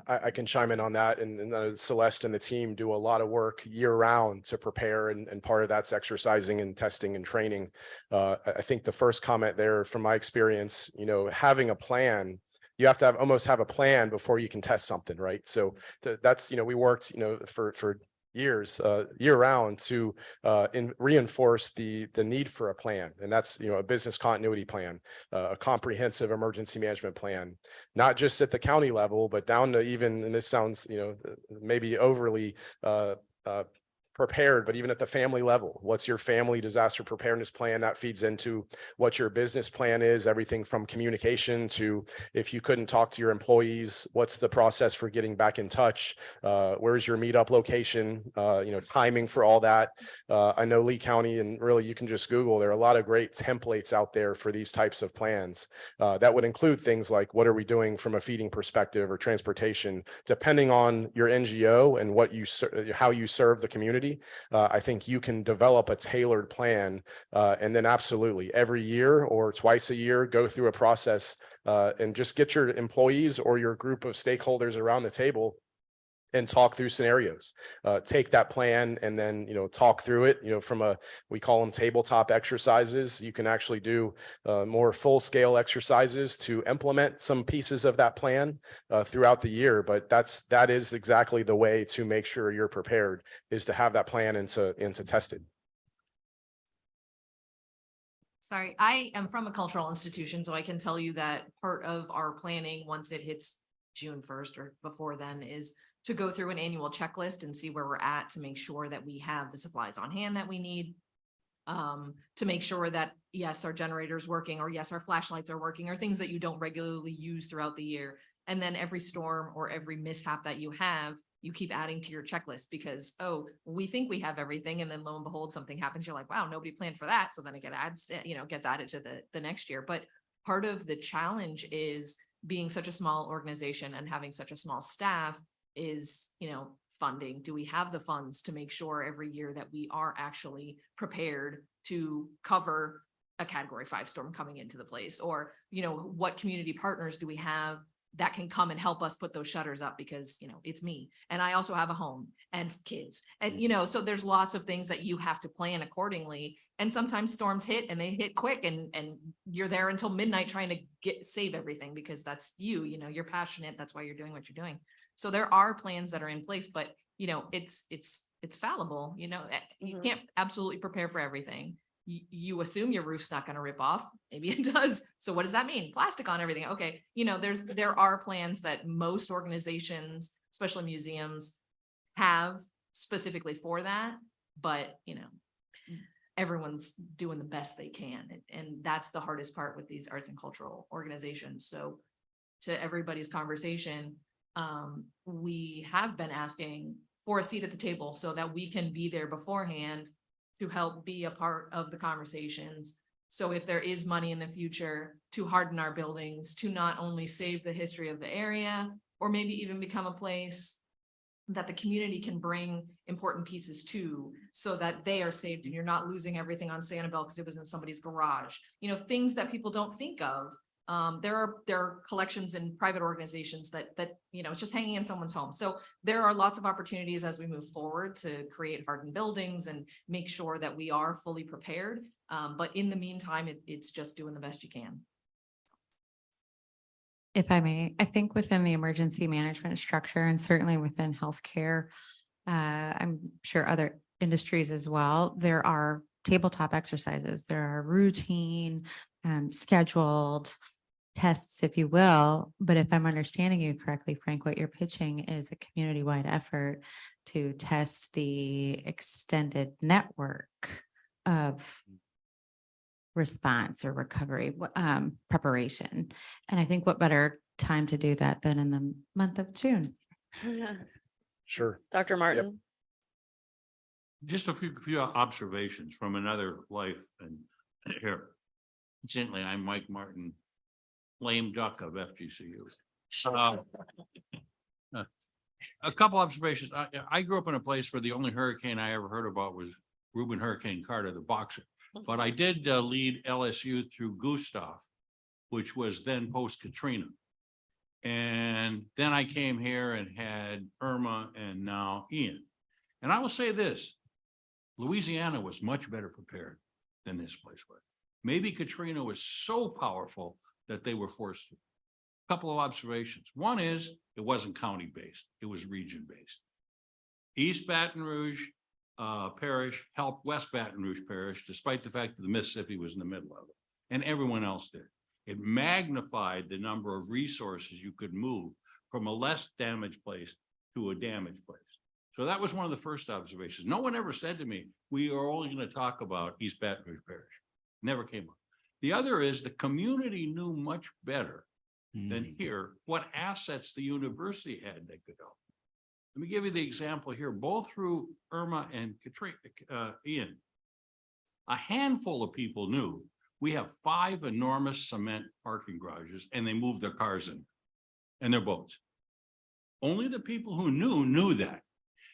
I can chime in on that, and Celeste and the team do a lot of work year round to prepare, and part of that's exercising and testing and training. I think the first comment there, from my experience, having a plan, you have to almost have a plan before you can test something, right? So that's, we worked, for years, year round to reinforce the need for a plan. And that's, a business continuity plan, a comprehensive emergency management plan, not just at the county level, but down to even, and this sounds, maybe overly prepared, but even at the family level, what's your family disaster preparedness plan? That feeds into what your business plan is, everything from communication to if you couldn't talk to your employees, what's the process for getting back in touch? Where's your meetup location? Timing for all that. I know Lee County, and really you can just Google, there are a lot of great templates out there for these types of plans. That would include things like, what are we doing from a feeding perspective or transportation, depending on your NGO and what you, how you serve the community. I think you can develop a tailored plan, and then absolutely every year or twice a year, go through a process and just get your employees or your group of stakeholders around the table and talk through scenarios. Take that plan and then, talk through it, from we call them tabletop exercises. You can actually do more full scale exercises to implement some pieces of that plan throughout the year. But that is exactly the way to make sure you're prepared, is to have that plan into tested. Sorry, I am from a cultural institution, so I can tell you that part of our planning, once it hits June 1st or before then, is to go through an annual checklist and see where we're at to make sure that we have the supplies on hand that we need. To make sure that, yes, our generator's working, or yes, our flashlights are working, or things that you don't regularly use throughout the year. And then every storm or every mishap that you have, you keep adding to your checklist because, oh, we think we have everything. And then lo and behold, something happens. You're like, wow, nobody planned for that. So then it gets added to the next year. But part of the challenge is being such a small organization and having such a small staff is, funding. Do we have the funds to make sure every year that we are actually prepared to cover a Category 5 storm coming into the place? Or, what community partners do we have that can come and help us put those shutters up? Because, it's me, and I also have a home and kids, and, so there's lots of things that you have to plan accordingly. And sometimes storms hit and they hit quick, and you're there until midnight trying to save everything, because that's you're passionate. That's why you're doing what you're doing. So there are plans that are in place, but it's fallible. You can't absolutely prepare for everything. You assume your roof's not going to rip off. Maybe it does. So what does that mean? Plastic on everything. Okay. There are plans that most organizations, especially museums, have specifically for that, but everyone's doing the best they can. And that's the hardest part with these arts and cultural organizations. So to everybody's conversation, we have been asking for a seat at the table so that we can be there beforehand to help be a part of the conversations. So if there is money in the future to harden our buildings, to not only save the history of the area, or maybe even become a place that the community can bring important pieces to, so that they are saved and you're not losing everything on Sanibel because it was in somebody's garage, things that people don't think of. There are collections in private organizations that it's just hanging in someone's home. So there are lots of opportunities as we move forward to create hardened buildings and make sure that we are fully prepared. But in the meantime, it's just doing the best you can. If I may, I think within the emergency management structure, and certainly within healthcare, I'm sure other industries as well, there are tabletop exercises. There are routine, scheduled tests, if you will. But if I'm understanding you correctly, Frank, what you're pitching is a community-wide effort to test the extended network of response or recovery preparation. And I think what better time to do that than in the month of June? Sure. Dr. Martin. Just a few observations from another life, and here, incidentally, I'm Mike Martin, lame duck of FGCU. A couple observations. I grew up in a place where the only hurricane I ever heard about was Reuben Hurricane Carter, the boxer. But I did lead LSU through Gustav, which was then post-Katrina. And then I came here and had Irma and now Ian. And I will say this, Louisiana was much better prepared than this place was. Maybe Katrina was so powerful that they were forced to. Couple of observations. One is it wasn't county-based, it was region-based. East Baton Rouge Parish helped West Baton Rouge Parish, despite the fact that the Mississippi was in the middle of it, and everyone else did. It magnified the number of resources you could move from a less damaged place to a damaged place. So that was one of the first observations. No one ever said to me, we are only going to talk about East Baton Rouge Parish. Never came up. The other is the community knew much better than here what assets the university had that could help. Let me give you the example here, both through Irma and Katrina, Ian. A handful of people knew we have 5 enormous cement parking garages and they move their cars in and their boats. Only the people who knew that.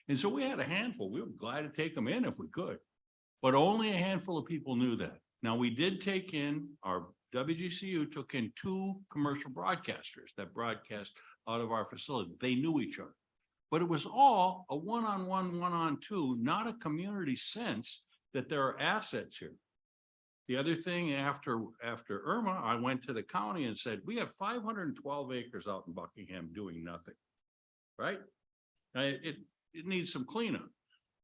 And so we had a handful. We were glad to take them in if we could, but only a handful of people knew that. Now we did take in, our WGCU took in 2 commercial broadcasters that broadcast out of our facility. They knew each other, but it was all a one-on-one, one-on-two, not a community sense that there are assets here. The other thing after Irma, I went to the county and said, we have 512 acres out in Buckingham doing nothing, right? It needs some cleanup.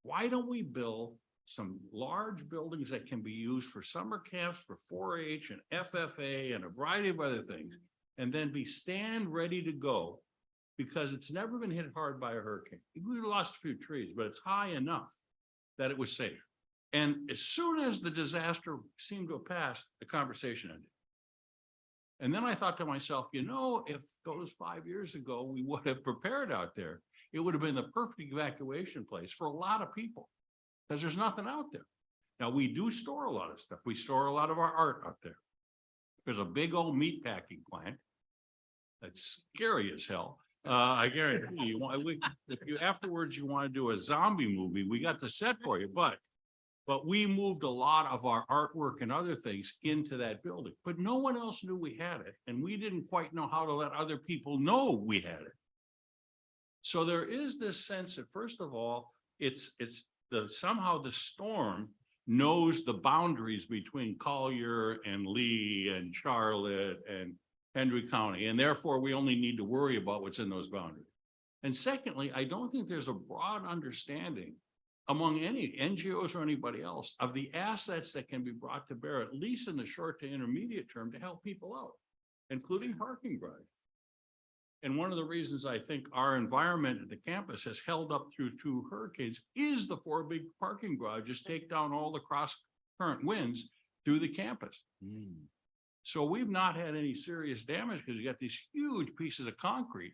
Why don't we build some large buildings that can be used for summer camps, for 4-H and FFA and a variety of other things, and then be stand ready to go, because it's never been hit hard by a hurricane. We lost a few trees, but it's high enough that it was safe. And as soon as the disaster seemed to have passed, the conversation ended. And then I thought to myself, you know, if those 5 years ago we would have prepared out there, it would have been the perfect evacuation place for a lot of people, because there's nothing out there. Now, we do store a lot of stuff. We store a lot of our art out there. There's a big old meat packing plant that's scary as hell. I guarantee you, if you afterwards you want to do a zombie movie, we got the set for you, but we moved a lot of our artwork and other things into that building, but no one else knew we had it. And we didn't quite know how to let other people know we had it. So there is this sense that, first of all, somehow the storm knows the boundaries between Collier and Lee and Charlotte and Hendry County, and therefore we only need to worry about what's in those boundaries. And secondly, I don't think there's a broad understanding among any NGOs or anybody else of the assets that can be brought to bear, at least in the short to intermediate term, to help people out, including parking garages. And one of the reasons I think our environment at the campus has held up through 2 hurricanes is the 4 big parking garages take down all the cross current winds through the campus. So we've not had any serious damage because you got these huge pieces of concrete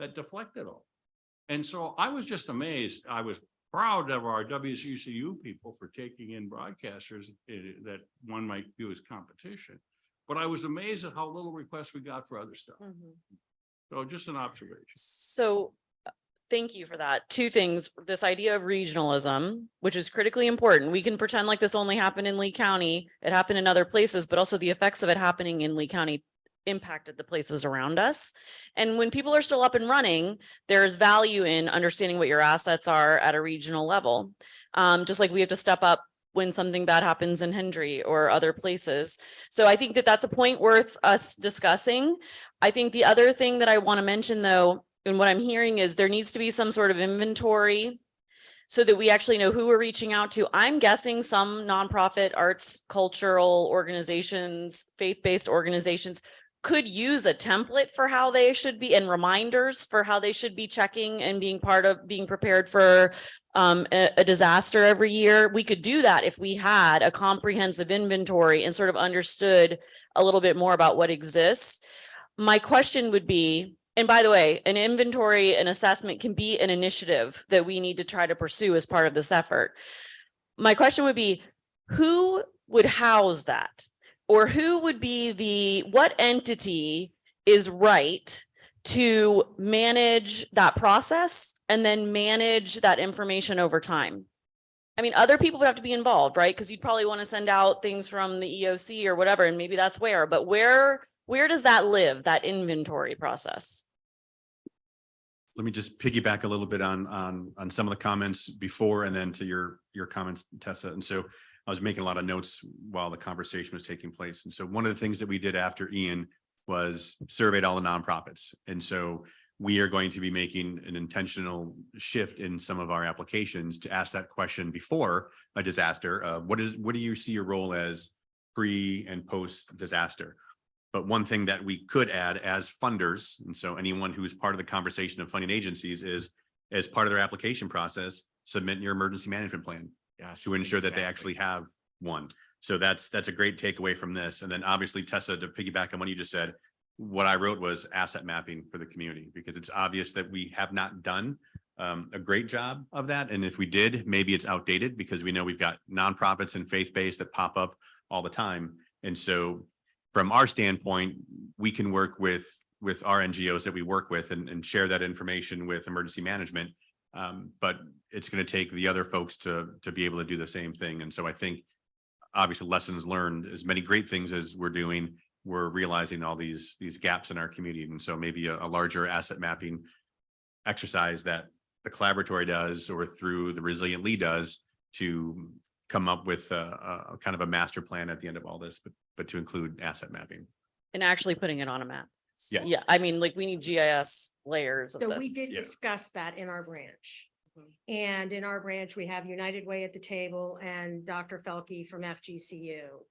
that deflected all. And so I was just amazed. I was proud of our WCCU people for taking in broadcasters that one might view as competition, but I was amazed at how little requests we got for other stuff. So just an observation. So thank you for that. 2 things. This idea of regionalism, which is critically important. We can pretend like this only happened in Lee County. It happened in other places, but also the effects of it happening in Lee County impacted the places around us. And when people are still up and running, there's value in understanding what your assets are at a regional level. Just like we have to step up when something bad happens in Hendry or other places. So I think that that's a point worth us discussing. I think the other thing that I want to mention, though, and what I'm hearing is there needs to be some sort of inventory so that we actually know who we're reaching out to. I'm guessing some nonprofit arts, cultural organizations, faith-based organizations could use a template for how they should be and reminders for how they should be checking and being part of being prepared for a disaster every year. We could do that if we had a comprehensive inventory and sort of understood a little bit more about what exists. My question would be, and by the way, an inventory and assessment can be an initiative that we need to try to pursue as part of this effort. My question would be, who would house that? Or who would be what entity is right to manage that process and then manage that information over time? I mean, other people would have to be involved, right? Because you'd probably want to send out things from the EOC or whatever, and maybe that's but where does that live, that inventory process? Let me just piggyback a little bit on some of the comments before and then to your comments, Tessa. And so I was making a lot of notes while the conversation was taking place. And so one of the things that we did after Ian was surveyed all the nonprofits. And so we are going to be making an intentional shift in some of our applications to ask that question before a disaster. What do you see your role as pre and post disaster? But one thing that we could add as funders, and so anyone who's part of the conversation of funding agencies, is as part of their application process, submit your emergency management plan to ensure that they actually have one. So that's a great takeaway from this. And then obviously, Tessa, to piggyback on what you just said, what I wrote was asset mapping for the community, because it's obvious that we have not done a great job of that. And if we did, maybe it's outdated, because we know we've got nonprofits and faith-based that pop up all the time. And so from our standpoint, we can work with our NGOs that we work with and share that information with emergency management. But it's going to take the other folks to be able to do the same thing. And so I think obviously lessons learned, as many great things as we're doing, we're realizing all these gaps in our community. And so maybe a larger asset mapping exercise that the collaboratory does, or through the Resilient Lead does, to come up with a kind of a master plan at the end of all this, but to include asset mapping. And actually putting it on a map. Yeah. Yeah, I mean, like, we need GIS layers of So we this. did Yeah. discuss that in our branch. And in our branch, we have United Way at the table and Dr. Felke from FGCU.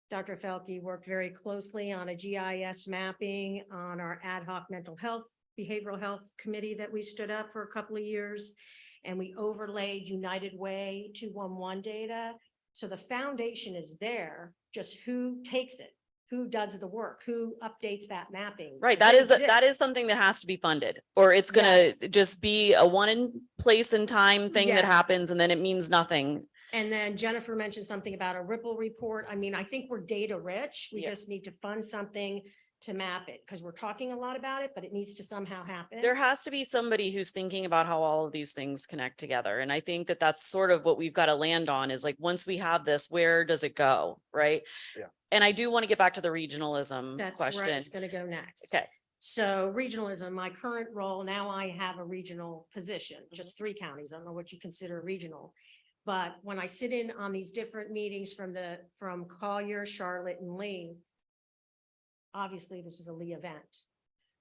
Dr. Felke worked very closely on a GIS mapping on our ad hoc mental health, behavioral health committee that we stood up for a couple of years. And we overlaid United Way 211 data. So the foundation is there, just who takes it, who does the work, who updates that mapping. Right, It that is exists. something that has to be funded, or it's gonna Yes. just be a one in place in time thing that Yes. happens, and then it means nothing. And then Jennifer mentioned something about a Ripple report. I mean, I think we're data rich. We Yeah. just need to fund something to map it, because we're talking a lot about it, but it needs to somehow happen. There has to be somebody who's thinking about how all of these things connect together. And I think that that's sort of what we've got to land on, is like, once we have this, where does it go? Right? Yeah. And I do want to get back to the regionalism That's where I question. was gonna go next. Okay, So regionalism, my current role, now I have a regional position, just 3 counties. I don't know what you consider regional. But when I sit in on these different meetings from Collier, Charlotte, and Lee, obviously this is a Lee event.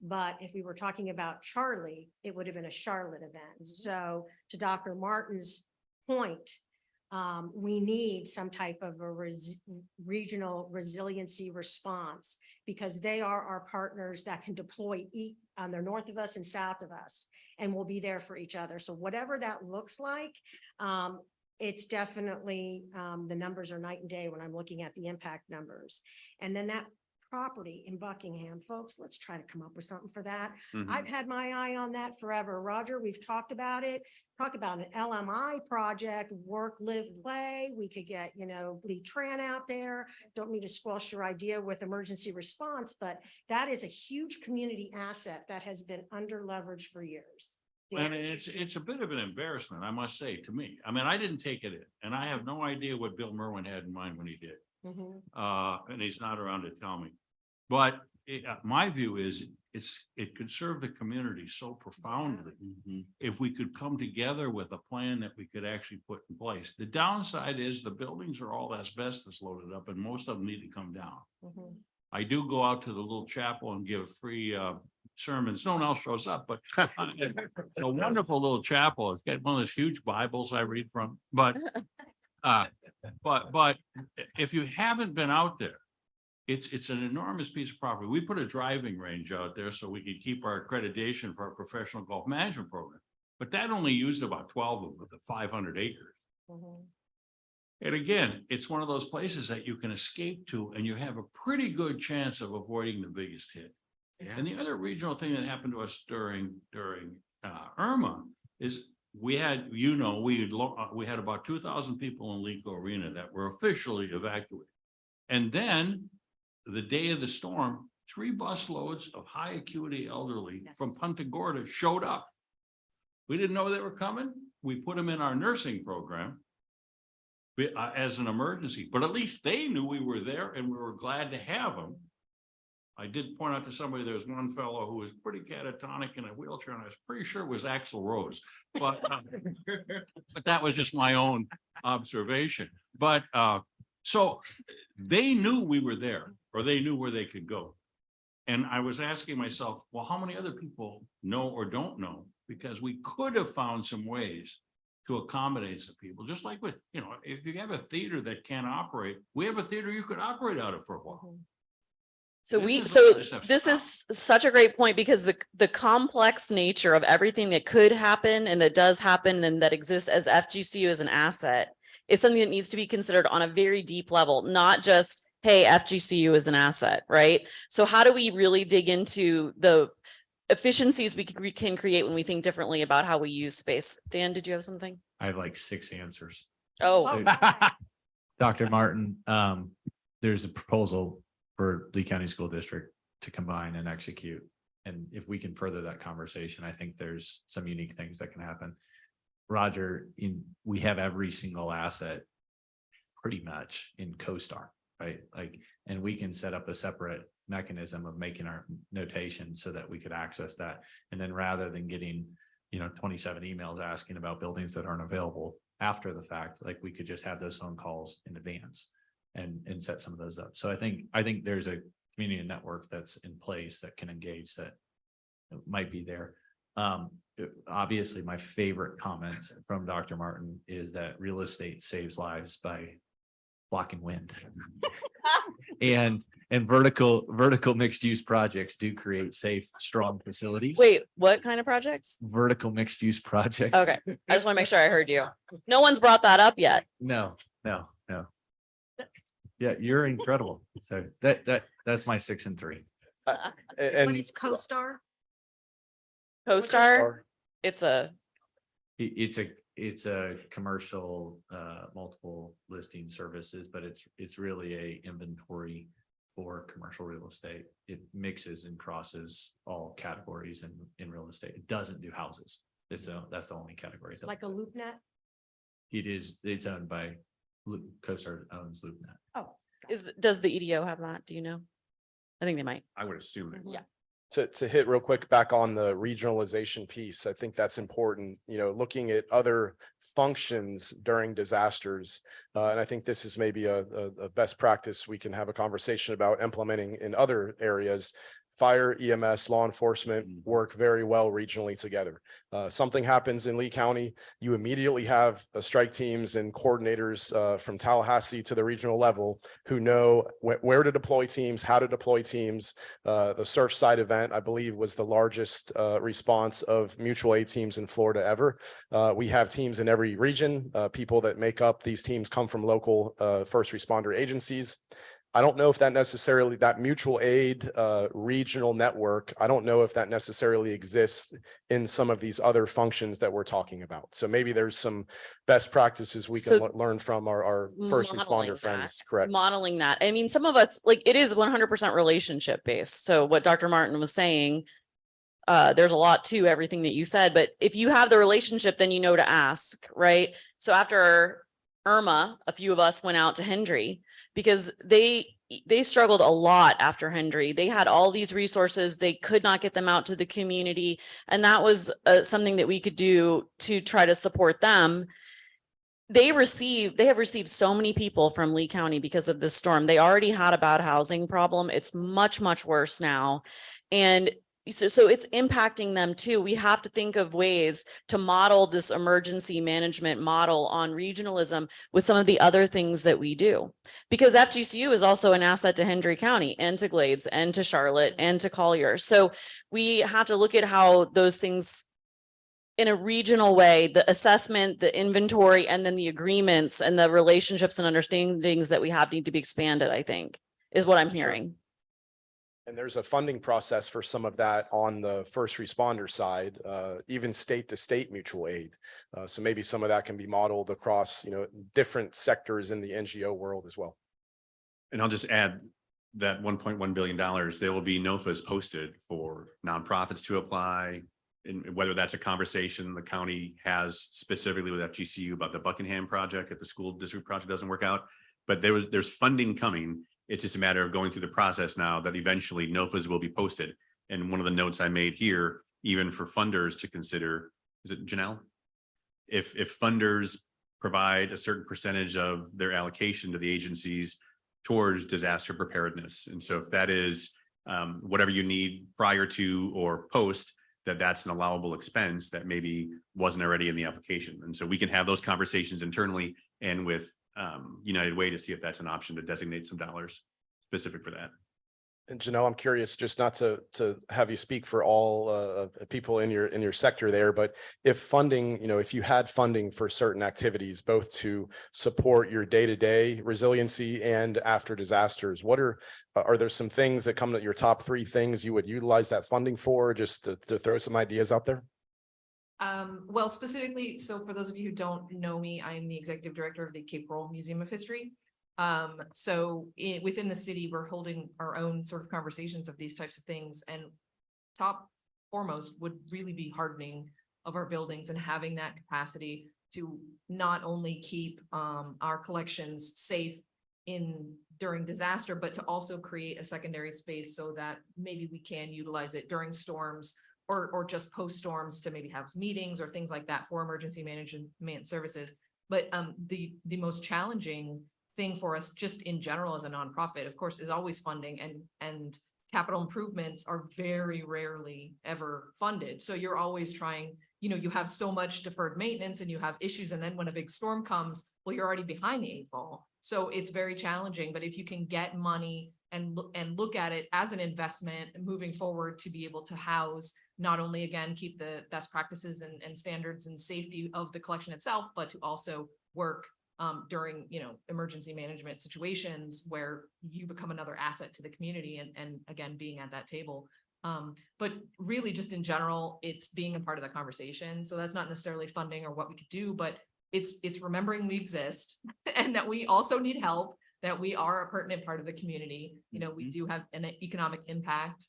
But if we were talking about Charlie, it would have been a Charlotte event. So to Dr. Martin's point, we need some type of a regional resiliency response, because they are our partners that can deploy they're north of us and south of us, and we'll be there for each other. So whatever that looks like, it's definitely, the numbers are night and day when I'm looking at the impact numbers. And then that property in Buckingham, folks, let's try to come up with something for that. Mhm. I've had my eye on that forever. Roger, we've talked about it. Talk about an LMI project, work, live, play. We could get, Lee Tran out there. Don't mean to squelch your idea with emergency response, but that is a huge community asset that has been under leveraged for years. And it's a bit of an embarrassment, I must say, to me. I mean, I didn't take it in, and I have no idea what Bill Merwin had in mind when he did. Mhm. And he's not around to tell me. But my view is it could serve the community so profoundly if we could come together with a plan that we could actually put in place. The downside is the buildings are all asbestos loaded up, and most of them need to come down. Mhm. I do go out to the little chapel and give free sermons. No one else shows up, but it's a wonderful little chapel. It's got one of those huge Bibles I read from, but if you haven't been out there, it's an enormous piece of property. We put a driving range out there so we could keep our accreditation for our professional golf management program. But that only used about 12 of the 500 acres. Mhm. And again, it's one of those places that you can escape to, and you have a pretty good chance of avoiding the biggest hit. And the other regional thing that happened to us during Irma is we had, we had about 2,000 people in Lico Arena that were officially evacuated. And then the day of the storm, 3 busloads of high acuity elderly from Punta Gorda showed up. We didn't know they were coming. We put them in our nursing program as an emergency, but at least they knew we were there and we were glad to have them. I did point out to somebody, there was one fellow who was pretty catatonic in a wheelchair, and I was pretty sure it was Axl Rose, but that was just my own observation. But so they knew we were there, or they knew where they could go. And I was asking myself, well, how many other people know or don't know? Because we could have found some ways to accommodate some people, just like with, you know, if you have a theater that can't operate, we have a theater you could operate out of for a while. So This is what this this is is such a great point because the complex nature of everything that could happen and that does happen and that exists as FGCU as an asset is something that needs to be considered on a very deep level, not just, hey, FGCU is an asset, right? So how do we really dig into the efficiencies we can create when we think differently about how we use space? Dan, did you have something? I have like 6 answers. Oh, So, Dr. Martin, there's a proposal for Lee County School District to combine and execute. And if we can further that conversation, I think there's some unique things that can happen. Roger, we have every single asset pretty much in CoStar, right? Like, and we can set up a separate mechanism of making our notation so that we could access that. And then rather than getting, 27 emails asking about buildings that aren't available after the fact, like we could just have those phone calls in advance and set some of those up. So I think there's a community network that's in place that can engage that might be there. Obviously, my favorite comment from Dr. Martin is that real estate saves lives by blocking wind. and vertical mixed use projects do create safe, strong facilities. wait, what kind of projects? Vertical mixed use projects. Okay, I just want to make sure I heard you. No one's brought that up yet. No. Yeah, you're incredible. So that's my 6 and 3. What And is CoStar? CoStar, it's a, It's a commercial multiple listing services, but it's really a inventory for commercial real estate. It mixes and crosses all categories in real estate. It doesn't do houses. That's the only category. Like a LoopNet? It's owned by CoStar owns LoopNet. Oh. does the EDO have that? Do you know? I think they might. I would assume they would. Yeah. to hit real quick back on the regionalization piece, I think that's important, looking at other functions during disasters. And I think this is maybe a best practice we can have a conversation about implementing in other areas. Fire, EMS, law enforcement work very well regionally together. Something happens in Lee County, you immediately have strike teams and coordinators from Tallahassee to the regional level who know where to deploy teams, how to deploy teams. The Surfside event, I believe, was the largest response of mutual aid teams in Florida ever. We have teams in every region. People that make up these teams come from local first responder agencies. I don't know if that mutual aid regional network, I don't know if that necessarily exists in some of these other functions that we're talking about. So maybe there's some best practices we can learn from our first Modeling responder friends. Correct. Modeling that. I mean, some of us, like, it is 100% relationship based. So what Dr. Martin was saying, there's a lot to everything that you said, but if you have the relationship, then you know to ask, right? So after Irma, a few of us went out to Hendry because they struggled a lot after Hendry. They had all these resources. They could not get them out to the community. And that was something that we could do to try to support them. They have received so many people from Lee County because of this storm. They already had a bad housing problem. It's much, much worse now. And so it's impacting them too. We have to think of ways to model this emergency management model on regionalism with some of the other things that we do. Because FGCU is also an asset to Hendry County and to Glades and to Charlotte and to Collier. So we have to look at how those things in a regional way, the assessment, the inventory, and then the agreements and the relationships and understandings that we have need to be expanded, I think, is what I'm hearing. And there's a funding process for some of that on the first responder side, even state to state mutual aid. So maybe some of that can be modeled across, different sectors in the NGO world as well. And I'll just add that $1.1 billion, there will be NOFAs posted for nonprofits to apply. And whether that's a conversation the county has specifically with FGCU about the Buckingham project, if the school district project doesn't work out, but there's funding coming. It's just a matter of going through the process now that eventually NOFAs will be posted. And one of the notes I made here, even for funders to consider, is it Janelle? If funders provide a certain percentage of their allocation to the agencies towards disaster preparedness. And so if that is whatever you need prior to or post, that's an allowable expense that maybe wasn't already in the application. And so we can have those conversations internally and with United Way to see if that's an option to designate some dollars specific for that. And Janelle, I'm curious, just not to have you speak for all people in your sector there, but if funding, if you had funding for certain activities, both to support your day-to-day resiliency and after disasters, are there some things that come to your top 3 things you would utilize that funding for, just to throw some ideas out there? Well, specifically, so for those of you who don't know me, I am the executive director of the Cape Coral Museum of History. Within the city, we're holding our own sort of conversations of these types of things, and top foremost would really be hardening of our buildings and having that capacity to not only keep our collections safe during disaster, but to also create a secondary space so that maybe we can utilize it during storms or just post storms to maybe have meetings or things like that for emergency management services. But the most challenging thing for us just in general as a nonprofit, of course, is always funding, and capital improvements are very rarely ever funded. So you're always trying, you have so much deferred maintenance and you have issues. And then when a big storm comes, well, you're already behind the 8 ball. So it's very challenging, but if you can get money and look at it as an investment moving forward to be able to house, not only again, keep the best practices and standards and safety of the collection itself, but to also work during, emergency management situations where you become another asset to the community and again, being at that table. But really just in general, it's being a part of the conversation. So that's not necessarily funding or what we could do, but it's remembering we exist and that we also need help, that we are a pertinent part of the community. We do have an economic impact.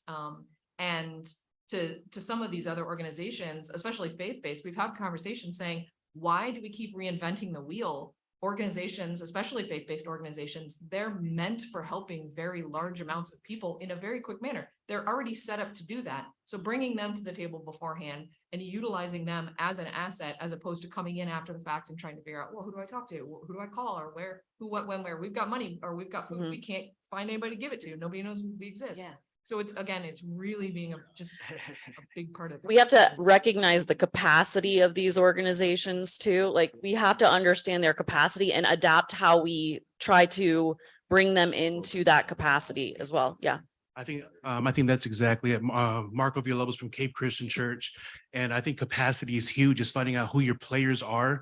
And to some of these other organizations, especially faith-based, we've had conversations saying, why do we keep reinventing the wheel? Organizations, especially faith-based organizations, they're meant for helping very large amounts of people in a very quick manner. They're already set up to do that. So bringing them to the table beforehand and utilizing them as an asset, as opposed to coming in after the fact and trying to figure out, well, who do I talk to? Who do I call? Or where, who, what, when, where? We've got money or we've got food. We can't find anybody to give it to. Nobody knows we exist. Yeah. So it's really being just a big part of it. We have to recognize the capacity of these organizations too. Like, we have to understand their capacity and adapt how we try to bring them into that capacity as well. Yeah. I think that's exactly it. Marco Villalobos from Cape Christian Church. And I think capacity is huge, just finding out who your players are.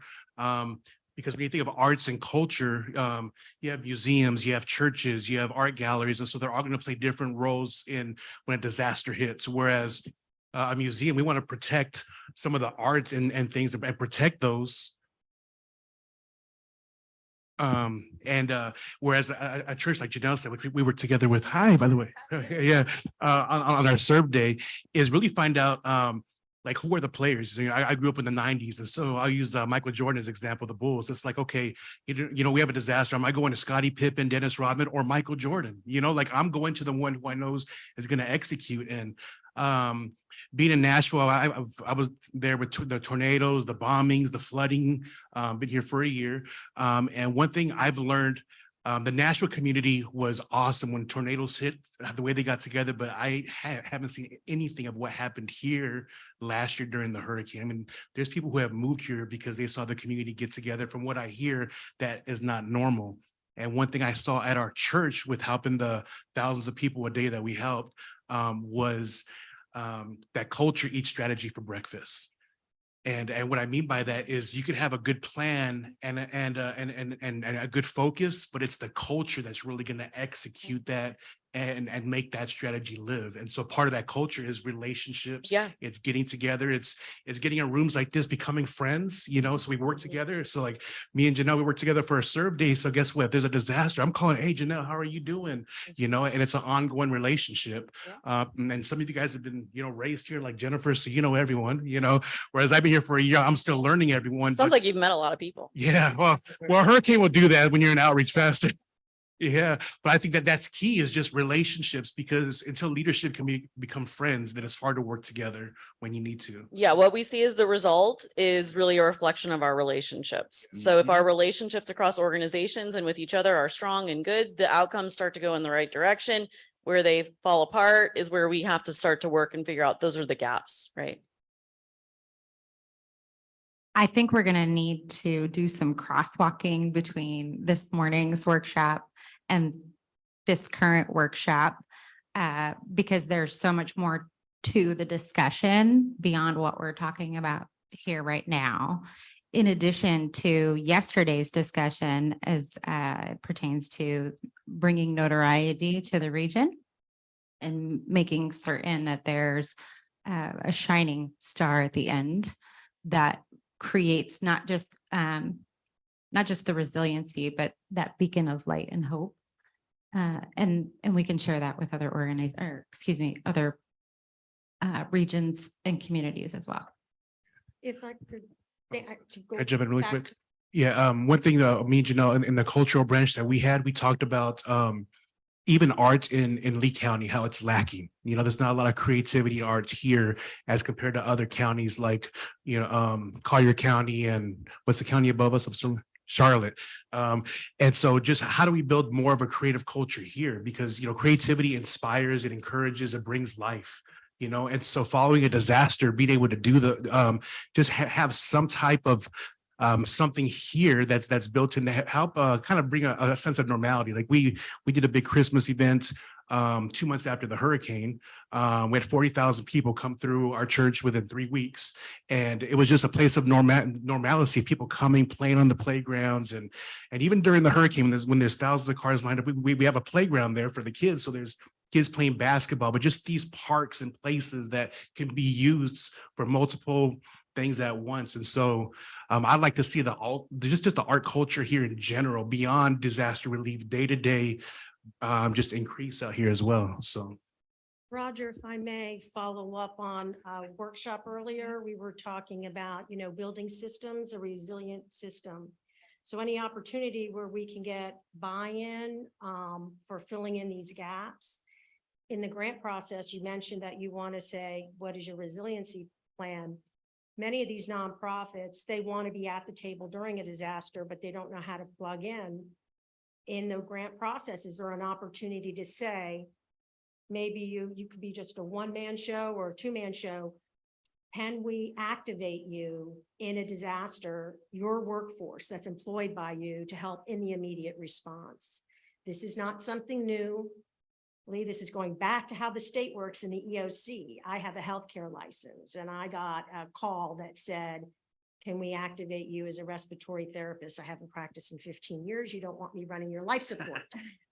Because when you think of arts and culture, you have museums, you have churches, you have art galleries, and so they're all going to play different roles when a disaster hits. Whereas a museum, we want to protect some of the art and things and protect those. Whereas a church like Janelle said, which we were together with, hi, by the way, yeah, on our serve day, is really find out like, who are the players? I grew up in the 90s. And so I'll use Michael Jordan as an example, the Bulls. It's like, okay, we have a disaster. Am I going to Scottie Pippen, Dennis Rodman, or Michael Jordan? Like, I'm going to the one who I know is going to execute. And being in Nashville, I was there with the tornadoes, the bombings, the flooding, been here for a year. And one thing I've learned, the Nashville community was awesome when tornadoes hit, the way they got together, but I haven't seen anything of what happened here last year during the hurricane. I mean, there's people who have moved here because they saw the community get together. From what I hear, that is not normal. And one thing I saw at our church with helping the thousands of people a day that we helped was that culture eats strategy for breakfast. And what I mean by that is you could have a good plan and a good focus, but it's the culture that's really going to execute that and make that strategy live. And so part of that culture is relationships. Yeah. It's getting together. It's getting in rooms like this, becoming friends, so we work together. So like me and Janelle, we work together for a serve day. So guess what? If there's a disaster, I'm calling, hey, Janelle, how are you doing? And it's an ongoing relationship. And some of you guys have been, raised here like Jennifer, so you know everyone, whereas I've been here for a year, I'm still learning everyone. Sounds like you've met a lot of people. Yeah, well, Hurricane will do that when you're an outreach pastor. Yeah, but I think that's key, is just relationships, because until leadership can become friends, then it's hard to work together when you need to. Yeah, what we see as the result is really a reflection of our relationships. So if our relationships across organizations and with each other are strong and good, the outcomes start to go in the right direction. Where they fall apart is where we have to start to work and figure out those are the gaps, right? I think we're gonna need to do some crosswalking between this morning's workshop and this current workshop. Because there's so much more to the discussion beyond what we're talking about here right now. In addition to yesterday's discussion as pertains to bringing notoriety to the region and making certain that there's a shining star at the end that creates not just the resiliency, but that beacon of light and hope. And we can share that with other other regions and communities as well. If I could. to go Can I jump in really back quick? Yeah, one thing, me and Janelle, in the cultural branch that we had, we talked about even art in Lee County, how it's lacking. You know, there's not a lot of creativity in arts here as compared to other counties like, Collier County and what's the county above us? Charlotte. And so just how do we build more of a creative culture here? Because, creativity inspires, it encourages, it brings life. And so following a disaster, being able to do have some type of something here that's built in to help kind of bring a sense of normality. Like we did a big Christmas event 2 months after the hurricane. We had 40,000 people come through our church within 3 weeks. And it was just a place of normalcy, people coming, playing on the playgrounds. And even during the hurricane, when there's thousands of cars lined up, we have a playground there for the kids. So there's kids playing basketball, but just these parks and places that can be used for multiple things at once. And so I'd like to see just the art culture here in general, beyond disaster relief, day to day, just increase out here as well. So. Roger, if I may follow up on a workshop earlier, we were talking about, building systems, a resilient system. So any opportunity where we can get buy-in for filling in these gaps. In the grant process, you mentioned that you want to say, what is your resiliency plan? Many of these nonprofits, they want to be at the table during a disaster, but they don't know how to plug in. In the grant process, is there an opportunity to say, maybe you could be just a one-man show or a two-man show. Can we activate you in a disaster, your workforce that's employed by you to help in the immediate response? This is not something new. Lee, this is going back to how the state works in the EOC. I have a healthcare license and I got a call that said, can we activate you as a respiratory therapist? I haven't practiced in 15 years. You don't want me running your life support,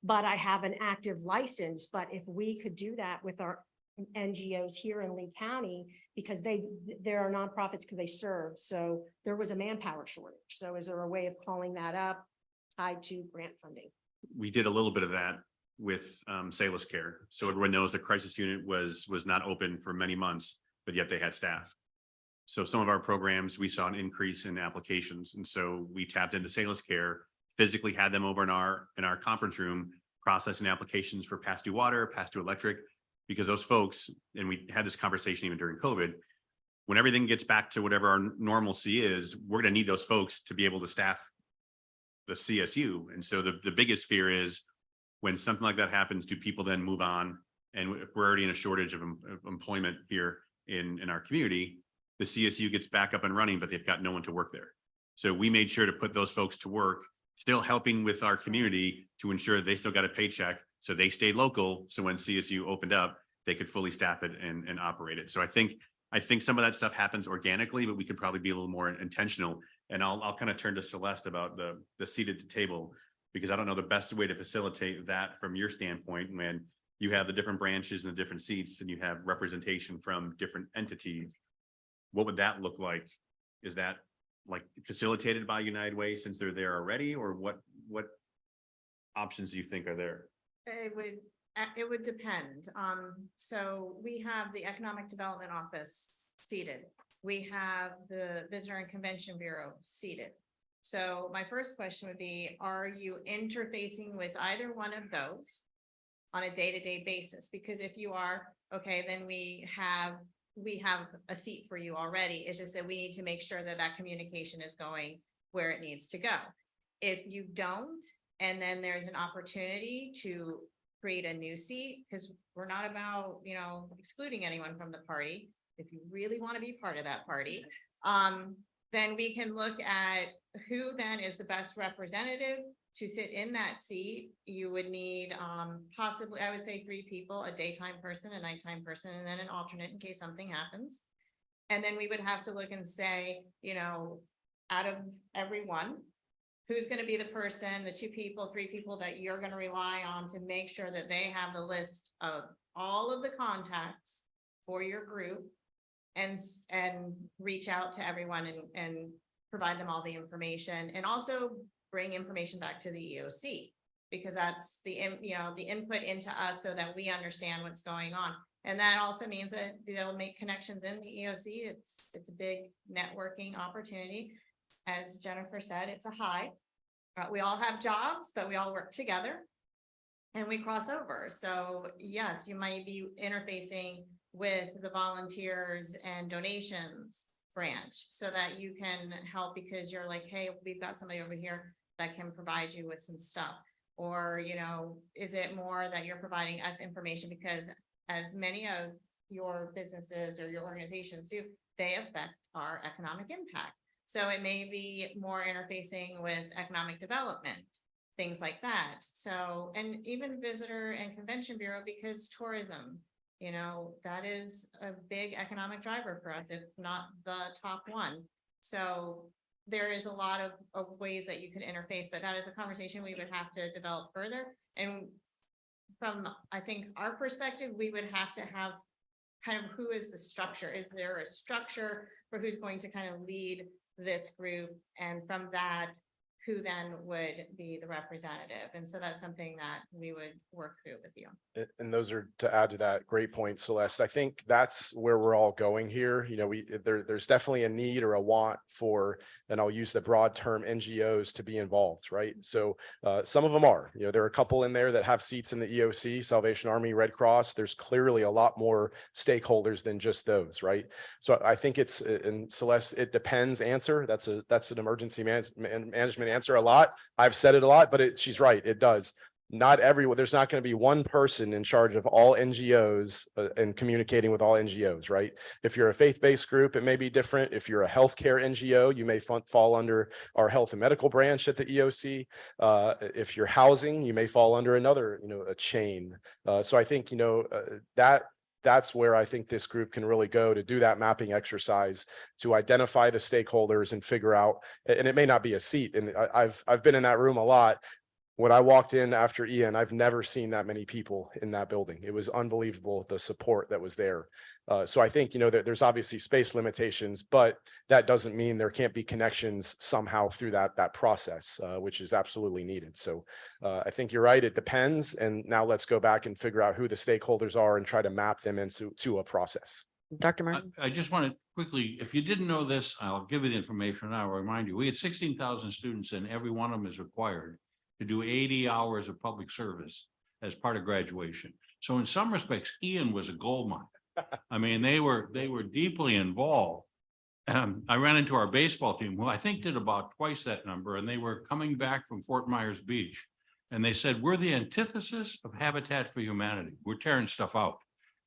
but I have an active license. But if we could do that with our NGOs here in Lee County, because there are nonprofits because they serve. So there was a manpower shortage. So is there a way of calling that up tied to grant funding? We did a little bit of that with Salus Care. So everyone knows the crisis unit was not open for many months, but yet they had staff. So some of our programs, we saw an increase in applications. And so we tapped into Salus Care, physically had them over in our conference room, processing applications for past due water, past due electric, because those folks, and we had this conversation even during COVID, when everything gets back to whatever our normalcy is, we're going to need those folks to be able to staff the CSU. And so the biggest fear is when something like that happens, do people then move on? And if we're already in a shortage of employment here in our community, the CSU gets back up and running, but they've got no one to work there. So we made sure to put those folks to work, still helping with our community to ensure they still got a paycheck. So they stayed local. So when CSU opened up, they could fully staff it and operate it. So I think some of that stuff happens organically, but we could probably be a little more intentional. And I'll kind of turn to Celeste about the seat at the table, because I don't know the best way to facilitate that from your standpoint when you have the different branches and the different seats and you have representation from different entities. What would that look like? Is that like facilitated by United Way since they're there already, or what options do you think are there? It would depend. So we have the Economic Development Office seated. We have the Visitor and Convention Bureau seated. So my first question would be, are you interfacing with either one of those on a day-to-day basis? Because if you are, okay, then we have a seat for you already. It's just that we need to make sure that that communication is going where it needs to go. If you don't, and then there's an opportunity to create a new seat, because we're not about, excluding anyone from the party. If you really want to be part of that party, then we can look at who then is the best representative to sit in that seat. You would need possibly, I would say 3 people, a daytime person, a nighttime person, and then an alternate in case something happens. And then we would have to look and say, out of everyone, who's going to be the person, the 2 people, 3 people that you're going to rely on to make sure that they have the list of all of the contacts for your group, and reach out to everyone and provide them all the information, and also bring information back to the EOC, because that's the input into us so that we understand what's going on. And that also means that they'll make connections in the EOC. It's a big networking opportunity. As Jennifer said, it's a high. We all have jobs, but we all work together and we cross over. So yes, you might be interfacing with the volunteers and donations branch so that you can help, because you're like, hey, we've got somebody over here that can provide you with some stuff. Or, is it more that you're providing us information because as many of your businesses or your organizations do, they affect our economic impact. So it may be more interfacing with economic development, things like that. So, and even visitor and convention bureau, because tourism, that is a big economic driver for us, if not the top one. So there is a lot of ways that you can interface, but that is a conversation we would have to develop further. And from, I think, our perspective, we would have to have kind of who is the structure? Is there a structure for who's going to kind of lead this group? And from that, who then would be the representative? And so that's something that we would work through with you. And those are, to add to that, great point, Celeste. I think that's where we're all going here. There's definitely a need or a want for, and I'll use the broad term, NGOs to be involved, right? So some of them are, there are a couple in there that have seats in the EOC, Salvation Army, Red Cross. There's clearly a lot more stakeholders than just those, right? So I think it's, and Celeste, it depends answer. That's an emergency management answer a lot. I've said it a lot, but she's right. It does. Not everyone, there's not going to be one person in charge of all NGOs and communicating with all NGOs, right? If you're a faith-based group, it may be different. If you're a healthcare NGO, you may fall under our health and medical branch at the EOC. If you're housing, you may fall under another, a chain. So I think, that's where I think this group can really go to do that mapping exercise, to identify the stakeholders and figure out, and it may not be a seat. And I've been in that room a lot. When I walked in after Ian, I've never seen that many people in that building. It was unbelievable, the support that was there. So I think, there's obviously space limitations, but that doesn't mean there can't be connections somehow through that process, which is absolutely needed. So I think you're right. It depends. And now let's go back and figure out who the stakeholders are and try to map them into a process. Dr. Martin? I just want to quickly, if you didn't know this, I'll give you the information. I'll remind you, we had 16,000 students and every one of them is required to do 80 hours of public service as part of graduation. So in some respects, Ian was a gold mine. I mean, they were deeply involved. I ran into our baseball team, who I think did about twice that number, and they were coming back from Fort Myers Beach. And they said, we're the antithesis of Habitat for Humanity. We're tearing stuff out.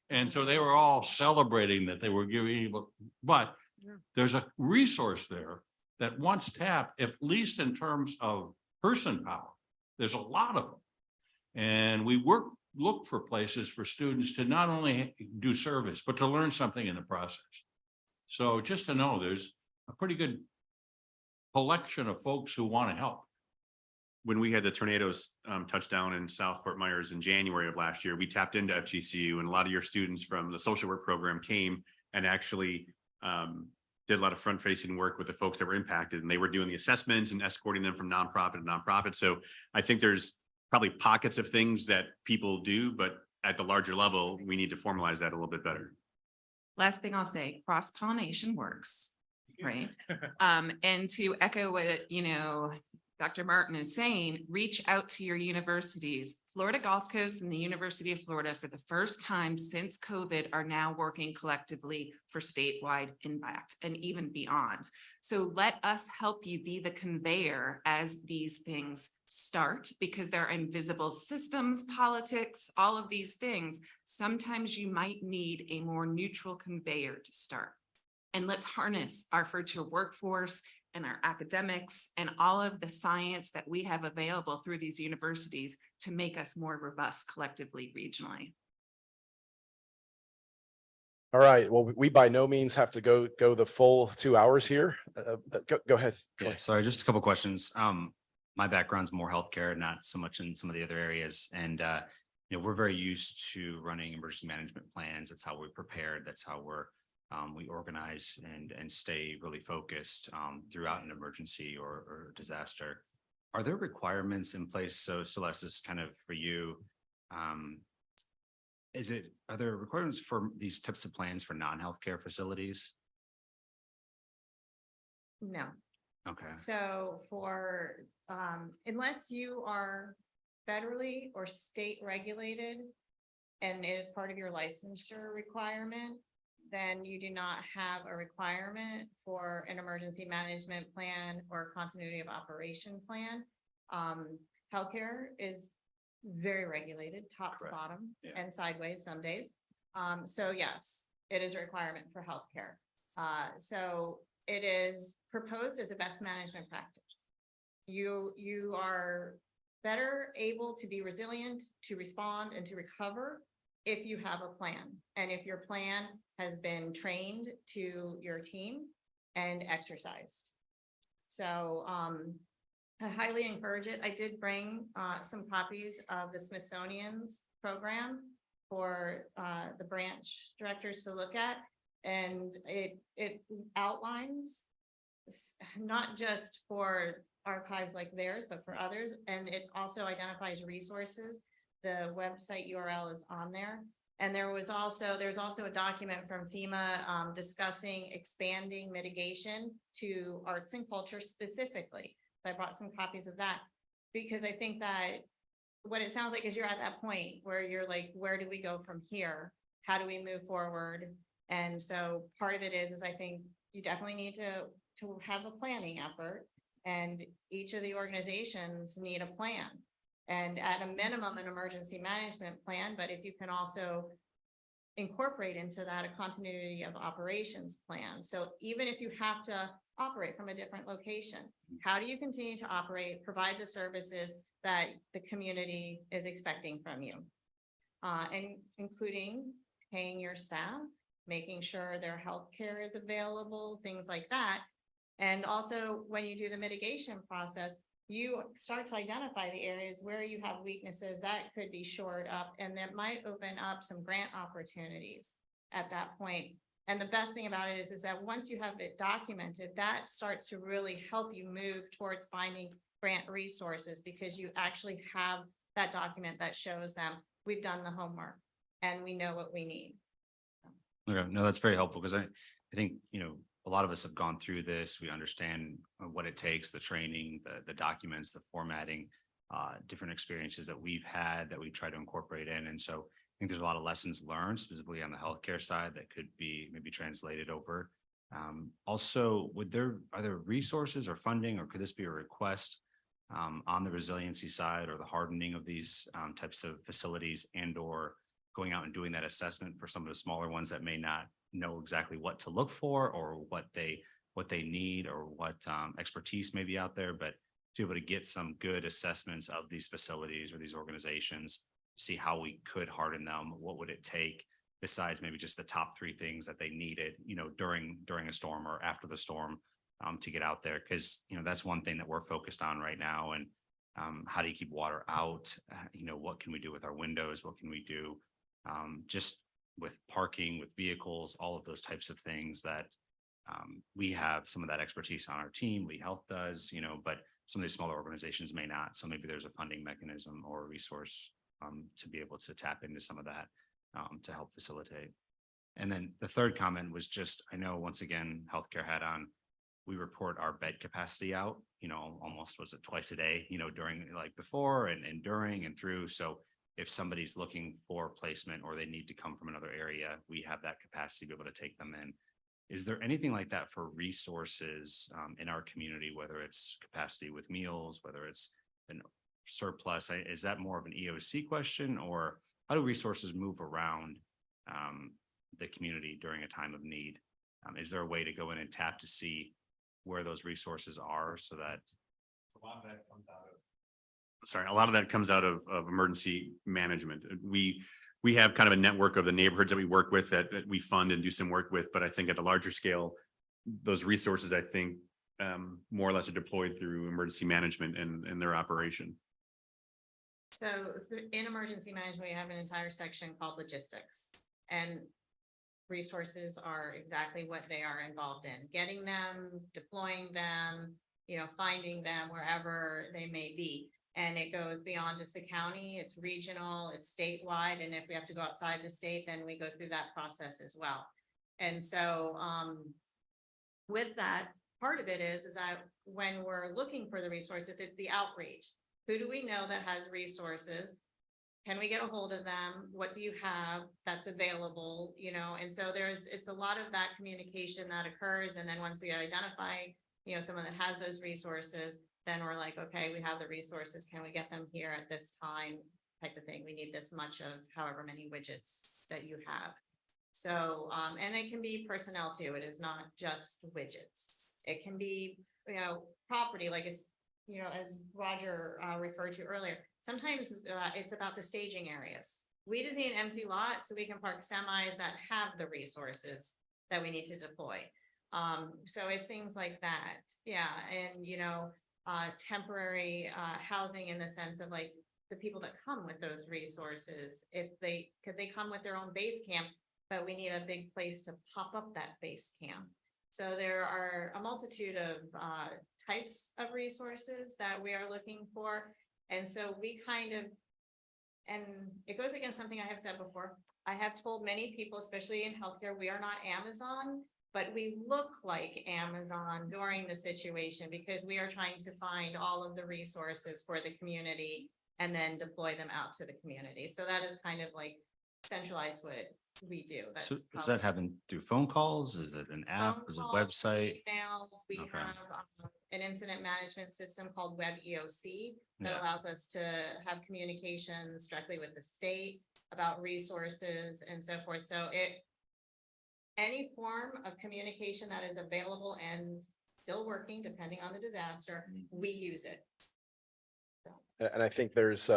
And so they were all celebrating that they were giving, but there's a resource there that once tapped, at least in terms of person power, there's a lot of them. And we look for places for students to not only do service, but to learn something in the process. So just to know, there's a pretty good collection of folks who want to help. When we had the tornadoes touchdown in South Fort Myers in January of last year, we tapped into FGCU, and a lot of your students from the social work program came and actually did a lot of front-facing work with the folks that were impacted, and they were doing the assessments and escorting them from nonprofit to nonprofit. So I think there's probably pockets of things that people do, but at the larger level, we need to formalize that a little bit better. Last thing I'll say, cross-pollination works, right? And to echo what, Dr. Martin is saying, reach out to your universities. Florida Gulf Coast and the University of Florida, for the first time since COVID, are now working collectively for statewide impact and even beyond. So let us help you be the conveyor as these things start, because there are invisible systems, politics, all of these things. Sometimes you might need a more neutral conveyor to start. And let's harness our future workforce and our academics and all of the science that we have available through these universities to make us more robust collectively regionally. All right, well, we by no means have to go the full 2 hours here. Go ahead. Yeah, sorry, just a couple questions. My background's more healthcare, not so much in some of the other areas. And we're very used to running emergency management plans. That's how we're prepared. That's how we organize and stay really focused throughout an emergency or disaster. Are there requirements in place? So Celeste, this is kind of for you. Are there requirements for these types of plans for non-healthcare facilities? No. Okay. So for, unless you are federally or state regulated and it is part of your licensure requirement, then you do not have a requirement for an emergency management plan or continuity of operation plan. Healthcare is very regulated, top to Correct. bottom Yeah. and sideways some days. So yes, it is a requirement for healthcare. So it is proposed as a best management practice. You are better able to be resilient, to respond and to recover if you have a plan, and if your plan has been trained to your team and exercised. So I highly encourage it. I did bring some copies of the Smithsonian's program for the branch directors to look at. And it outlines not just for archives like theirs, but for others. And it also identifies resources. The website URL is on there. And there's also a document from FEMA discussing expanding mitigation to arts and culture specifically. So I brought some copies of that because I think that what it sounds like is you're at that point where you're like, where do we go from here? How do we move forward? And so part of it is I think you definitely need to have a planning effort, and each of the organizations need a plan. And at a minimum, an emergency management plan, but if you can also incorporate into that a continuity of operations plan. So even if you have to operate from a different location, how do you continue to operate, provide the services that the community is expecting from you? And including paying your staff, making sure their health care is available, things like that. And also when you do the mitigation process, you start to identify the areas where you have weaknesses that could be shored up, and that might open up some grant opportunities at that point. And the best thing about it is that once you have it documented, that starts to really help you move towards finding grant resources, because you actually have that document that shows them we've done the homework and we know what we need. Okay, no, that's very helpful, because I think, a lot of us have gone through this. We understand what it takes, the training, the documents, the formatting, different experiences that we've had that we try to incorporate in. And so I think there's a lot of lessons learned specifically on the healthcare side that could be maybe translated over. Also, are there resources or funding, or could this be a request on the resiliency side or the hardening of these types of facilities, and or going out and doing that assessment for some of the smaller ones that may not know exactly what to look for, or what they need, or what expertise may be out there, but to be able to get some good assessments of these facilities or these organizations, see how we could harden them. What would it take besides maybe just the top 3 things that they needed, during a storm or after the storm, to get out there? Because, that's one thing that we're focused on right now. And how do you keep water out? What can we do with our windows? What can we do just with parking, with vehicles, all of those types of things that we have some of that expertise on our team. Lee Health does, but some of these smaller organizations may not. So maybe there's a funding mechanism or a resource to be able to tap into some of that to help facilitate. And then the third comment was just, I know once again, healthcare hat on, we report our bed capacity out, almost was it twice a day, during like before and during and through. So if somebody's looking for placement or they need to come from another area, we have that capacity to be able to take them in. Is there anything like that for resources in our community, whether it's capacity with meals, whether it's an surplus? Is that more of an EOC question, or how do resources move around the community during a time of need? Is there a way to go in and tap to see where those resources are so that a lot of that comes out of Sorry, a lot of that comes out of emergency management. We have kind of a network of the neighborhoods that we work with that we fund and do some work with, but I think at a larger scale, those resources, I think, more or less are deployed through emergency management and their operation. So in emergency management, we have an entire section called logistics, and resources are exactly what they are involved in: getting them, deploying them, finding them wherever they may be. And it goes beyond just the county, it's regional, it's statewide. And if we have to go outside the state, then we go through that process as well. And so with that, part of it is that when we're looking for the resources, it's the outreach. Who do we know that has resources? Can we get a hold of them? What do you have that's available? And so it's a lot of that communication that occurs. And then once we identify, someone that has those resources, then we're like, okay, we have the resources. Can we get them here at this time type of thing? We need this much of however many widgets that you have. So, and it can be personnel too. It is not just widgets. It can be, property, like, as Roger referred to earlier. Sometimes it's about the staging areas. We just need an empty lot so we can park semis that have the resources that we need to deploy. So it's things like that. Yeah. And, temporary housing in the sense of like the people that come with those resources, could they come with their own base camps, but we need a big place to pop up that base camp. So there are a multitude of types of resources that we are looking for. And so we and it goes against something I have said before. I have told many people, especially in healthcare, we are not Amazon, but we look like Amazon during the situation because we are trying to find all of the resources for the community and then deploy them out to the community. So that is kind of like centralized what we do. So does that happen through phone calls? Is it an app? Is it a website? Emails. We Okay. have an incident management system called Web EOC that Yeah. allows us to have communications directly with the state about resources and so forth. So any form of communication that is available and still working, depending on the disaster, we use it. And I think there's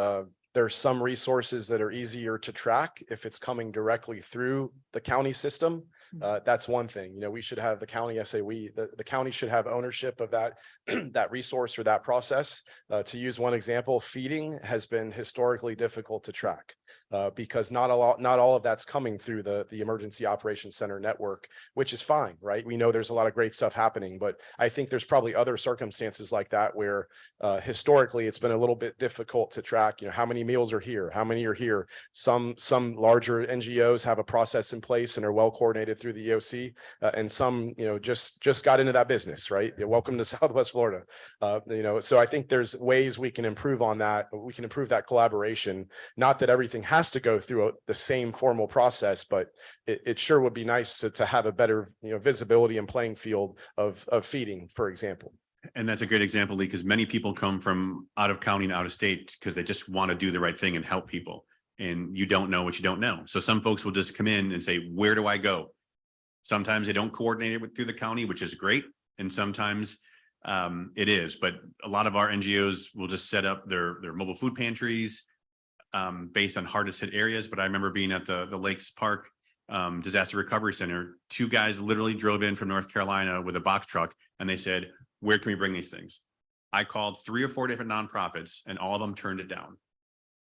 some resources that are easier to track if it's coming directly through the county system. That's one thing. We should have the county, I say the county should have ownership of that that resource or that process. To use one example, feeding has been historically difficult to track because not all of that's coming through the Emergency Operations Center network, which is fine, right? We know there's a lot of great stuff happening, but I think there's probably other circumstances like that where historically it's been a little bit difficult to track, how many meals are here, how many are here. Some larger NGOs have a process in place and are well coordinated through the EOC, and some, just got into that business, right? Welcome to Southwest Florida. So I think there's ways we can improve on that. We can improve that collaboration. Not that everything has to go through the same formal process, but it sure would be nice to have a better, visibility and playing field of feeding, for example. And that's a great example, Lee, because many people come from out of county and out of state because they just want to do the right thing and help people. And you don't know what you don't know. So some folks will just come in and say, where do I go? Sometimes they don't coordinate it through the county, which is great. And sometimes it is, but a lot of our NGOs will just set up their mobile food pantries based on hardest hit areas. But I remember being at the Lakes Park Disaster Recovery Center. 2 guys literally drove in from North Carolina with a box truck and they said, where can we bring these things? I called 3 or 4 different nonprofits and all of them turned it down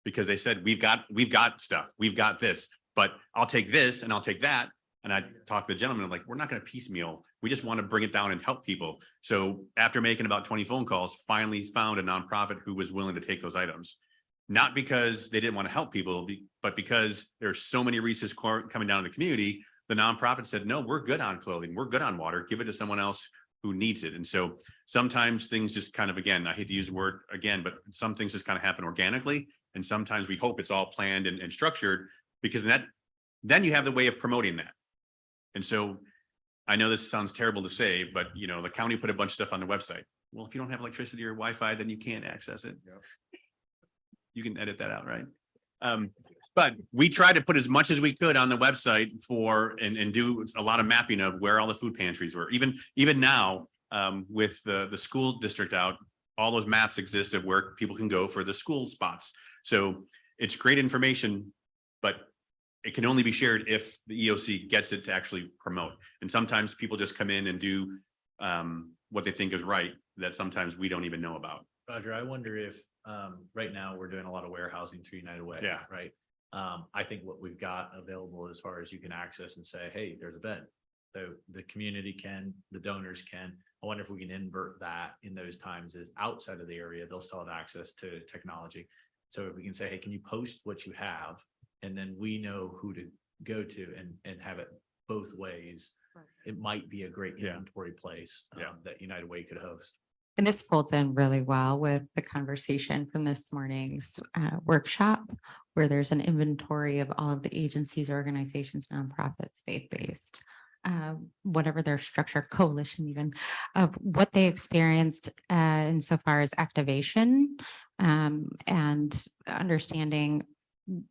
because they said, we've got stuff, we've got this, but I'll take this and I'll take that. And I talked to the gentleman, I'm like, we're not going to piecemeal. We just want to bring it down and help people. So after making about 20 phone calls, finally found a nonprofit who was willing to take those items. Not because they didn't want to help people, but because there's so many resources coming down in the community. The nonprofit said, no, we're good on clothing. We're good on water. Give it to someone else who needs it. And so sometimes things just kind of, again, I hate to use the word again, but some things just kind of happen organically. And sometimes we hope it's all planned and structured, because then you have the way of promoting that. And so I know this sounds terrible to say, but you know, the county put a bunch of stuff on the website. Well, if you don't have electricity or Wi-Fi, then you can't access it. You can edit that out, right? But we tried to put as much as we could on the website and do a lot of mapping of where all the food pantries were. Even now, with the school district out, all those maps exist of where people can go for the school spots. So it's great information, but it can only be shared if the EOC gets it to actually promote. And sometimes people just come in and do what they think is right, that sometimes we don't even know about. Roger, I wonder if, right now we're doing a lot of warehousing through United Way. Yeah. Right. I think what we've got available as far as you can access and say, hey, there's a bed. So the community can, the donors can. I wonder if we can invert that in those times is outside of the area, they'll still have access to technology. So if we can say, hey, can you post what you have? And then we know who to go to and have it both ways. It might be a great inventory place that United Way could host. And this folds in really well with the conversation from this morning's workshop, where there's an inventory of all of the agencies, organizations, nonprofits, faith-based, whatever their structure, coalition even, of what they experienced insofar as activation and understanding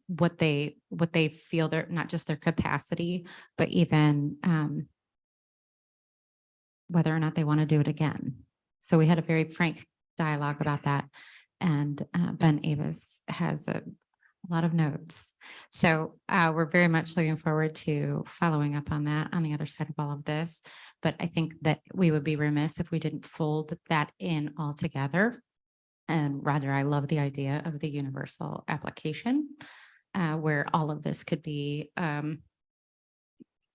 what they feel their, not just their capacity, but even whether or not they want to do it again. So we had a very frank dialogue about that. And Ben Avis has a lot of notes. So we're very much looking forward to following up on that on the other side of all of this. But I think that we would be remiss if we didn't fold that in all together. And Roger, I love the idea of the universal application where all of this could be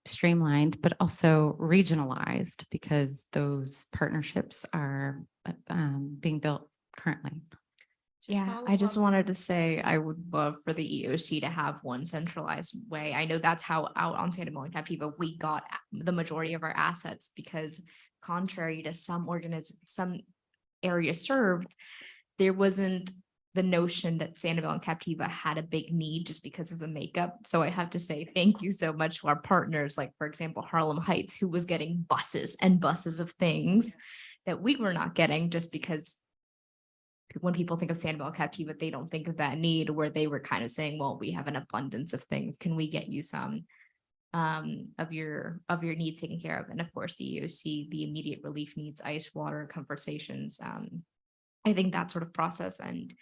streamlined, but also regionalized, because those partnerships are being built currently. Yeah, I just wanted to say I would love for the EOC to have one centralized way. I know that's how out on Sanibel and Captiva we got the majority of our assets, because contrary to some areas served, there wasn't the notion that Sanibel and Captiva had a big need just because of the makeup. So I have to say thank you so much to our partners, like for example, Harlem Heights, who was getting buses and buses of things that we were not getting, just because when people think of Sanibel and Captiva, they don't think of that need, where they were kind of saying, well, we have an abundance of things. Can we get you some of your needs taken care of? And of course, the EOC, the immediate relief needs, ice, water, comfort stations. I think that sort of process and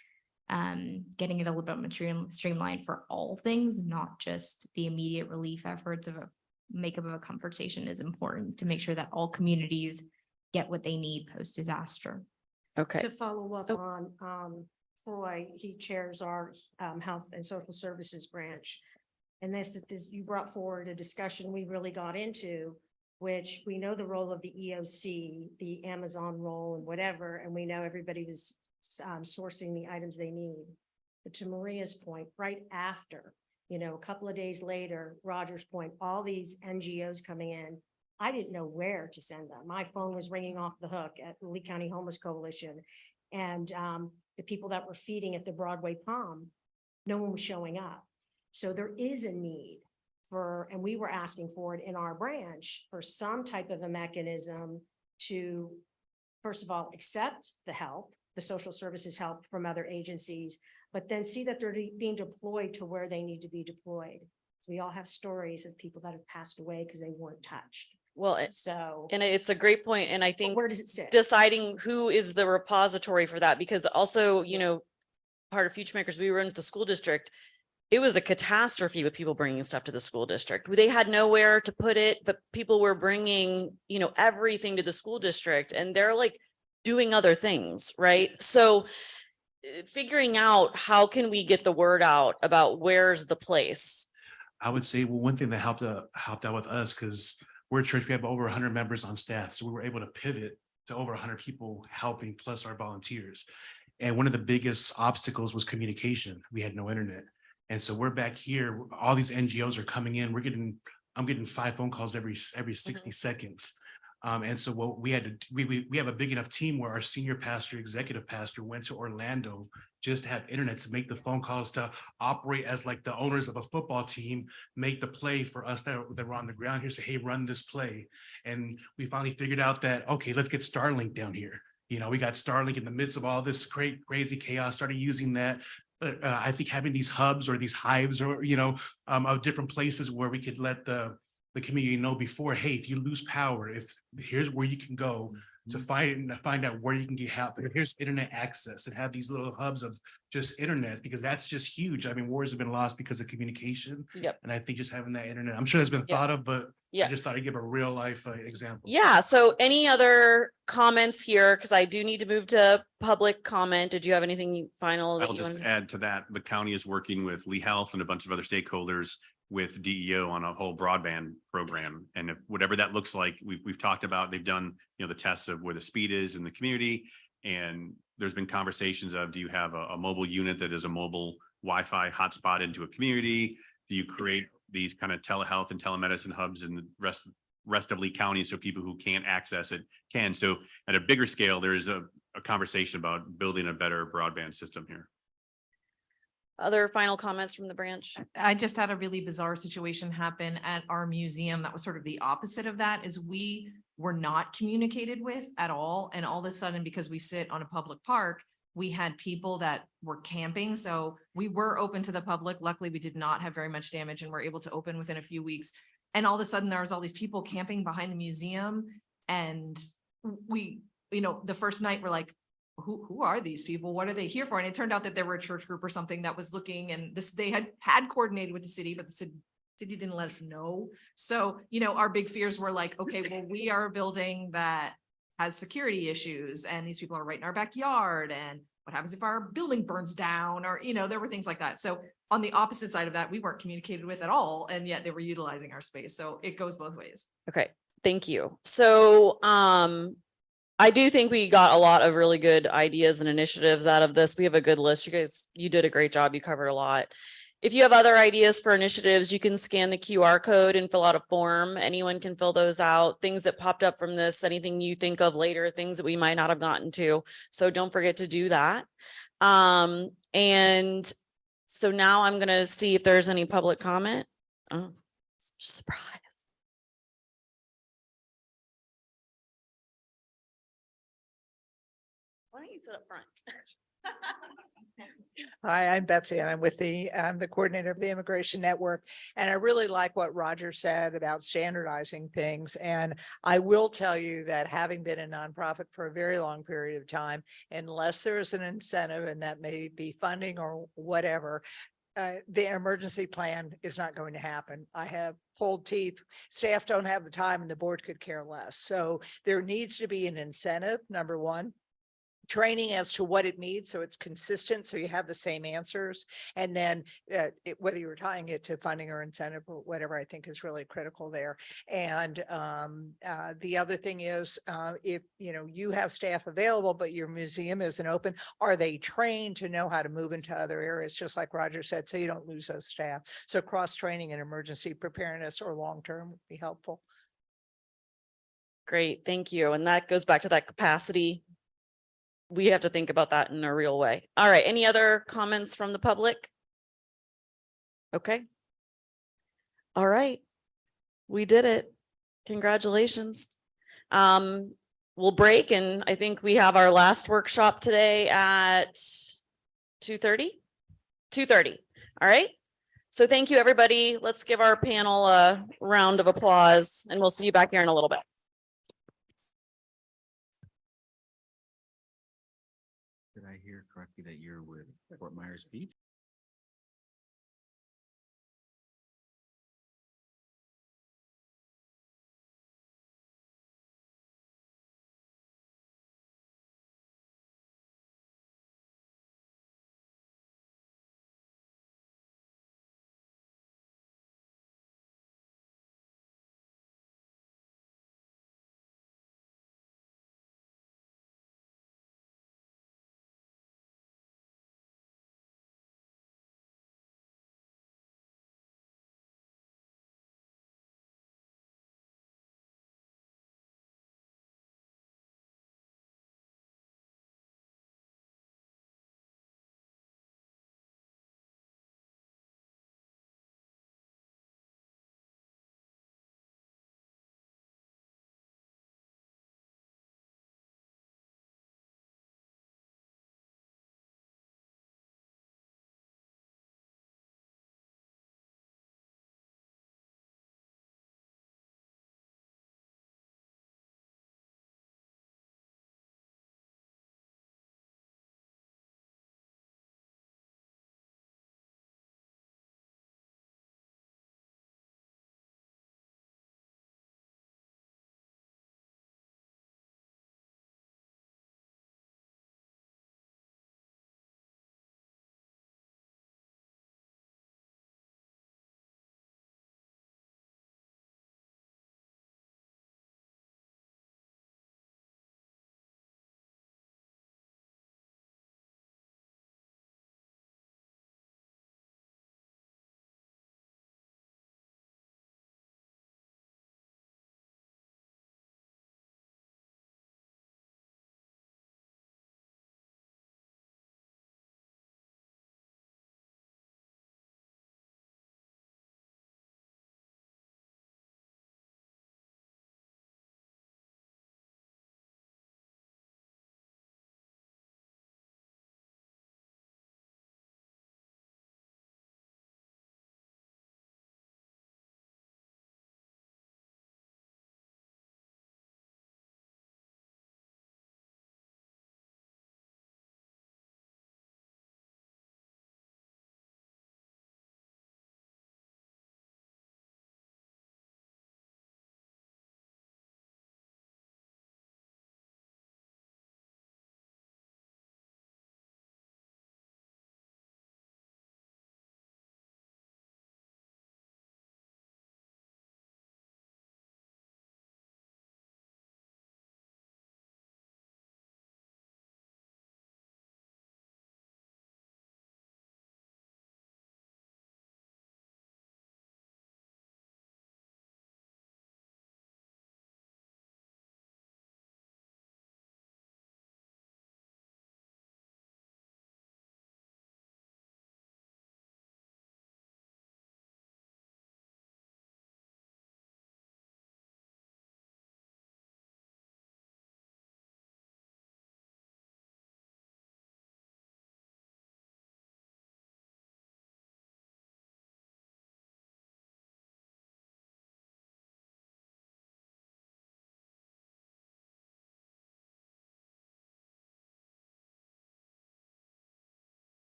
getting it a little bit more streamlined for all things, not just the immediate relief efforts of a makeup of a comfort station, is important to make sure that all communities get what they need post-disaster. Okay. To follow up on, Troy, he chairs our Health and Social Services branch. And this, you brought forward a discussion we really got into, which we know the role of the EOC, the Amazon role and whatever, and we know everybody was sourcing the items they need. But to Maria's point, right after, a couple of days later, Roger's point, all these NGOs coming in, I didn't know where to send them. My phone was ringing off the hook at Lee County Homeless Coalition. And the people that were feeding at the Broadway Palm, no one was showing up. So there is a need for, and we were asking for it in our branch, for some type of a mechanism to, first of all, accept the help, the social services help from other agencies, but then see that they're being deployed to where they need to be deployed. We all have stories of people that have passed away because they weren't touched. Well, and it's a great point. And I think where does it sit? Deciding who is the repository for that, because also, part of Future Makers, we were in the school district. It was a catastrophe with people bringing stuff to the school district. They had nowhere to put it, but people were bringing, everything to the school district, and they're like doing other things, right? So figuring out how can we get the word out about where's the place. I would say, well, one thing that helped out with us, because we're a church, we have over 100 members on staff. So we were able to pivot to over 100 people helping, plus our volunteers. And one of the biggest obstacles was communication. We had no internet. And so we're back here, all these NGOs are coming in. I'm getting 5 phone calls every 60 seconds And so what we had to, we have a big enough team where our senior pastor, executive pastor went to Orlando just to have internet to make the phone calls, to operate as like the owners of a football team, make the play for us that were on the ground here, say, hey, run this play. And we finally figured out that, okay, let's get Starlink down here. You know, we got Starlink in the midst of all this crazy chaos, started using that. I think having these hubs or these hives or, you know, of different places where we could let the community know before, hey, if you lose power, if here's where you can go to find out where you can get help. Here's internet access, and have these little hubs of just internet, because that's just huge. I mean, wars have been lost because of communication. Yep. And I think just having that internet, I'm sure that's been Yep. thought of, but I Yeah. just thought I'd give a real life example. Yeah. So any other comments here? Because I do need to move to public comment. Did you have anything final? that I'll you just wanted- add to that, the county is working with Lee Health and a bunch of other stakeholders with DEO on a whole broadband program. And if whatever that looks like, we've talked about, they've done, you know, the tests of where the speed is in the community. And there's been conversations of, do you have a mobile unit that is a mobile Wi-Fi hotspot into a community? Do you create these kind of telehealth and telemedicine hubs in the rest of Lee County so people who can't access it can? So at a bigger scale, there is a conversation about building a better broadband system here. Other final comments from the branch? I just had a really bizarre situation happen at our museum. That was sort of the opposite of that, is we were not communicated with at all. And all of a sudden, because we sit on a public park, we had people that were camping. So we were open to the public. Luckily, we did not have very much damage and were able to open within a few weeks. And all of a sudden, there was all these people camping behind the museum. And we, you know, the first night we're like, who are these people? What are they here for? And it turned out that they were a church group or something that was looking, and this, they had coordinated with the city, but the city didn't let us know. So, you know, our big fears were like, okay, well, we are a building that has security issues and these people are right in our backyard. And what happens if our building burns down? Or, you know, there were things like that. So on the opposite side of that, we weren't communicated with at all. And yet they were utilizing our space. So it goes both ways. Okay, thank you. So, I do think we got a lot of really good ideas and initiatives out of this. We have a good list. You guys, you did a great job. You covered a lot. If you have other ideas for initiatives, you can scan the QR code and fill out a form. Anyone can fill those out. Things that popped up from this, anything you think of later, things that we might not have gotten to. So don't forget to do that. And so now I'm going to see if there's any public comment. Oh, surprise. Why don't you sit up front? Hi, I'm Betsy and I'm with I'm the coordinator of the Immigration Network. And I really like what Roger said about standardizing things. And I will tell you that having been a nonprofit for a very long period of time, unless there's an incentive, and that may be funding or whatever, the emergency plan is not going to happen. I have pulled teeth. Staff don't have the time and the board could care less. So there needs to be an incentive, number one. Training as to what it means, so it's consistent, so you have the same answers. And then whether you're tying it to funding or incentive or whatever, I think is really critical there. And the other thing is, if you know you have staff available, but your museum isn't open, are they trained to know how to move into other areas, just like Roger said, so you don't lose those staff? So cross training and emergency preparedness or long-term would be helpful. Great, thank you. And that goes back to that capacity. We have to think about that in a real way. All right, any other comments from the public? Okay. All right, we did it. Congratulations. We'll break, and I think we have our last workshop today at 2:30. 2:30. All right. So thank you, everybody. Let's give our panel a round of applause, and we'll see you back here in a little bit. Did I hear correctly that you're with Fort Myers Beach?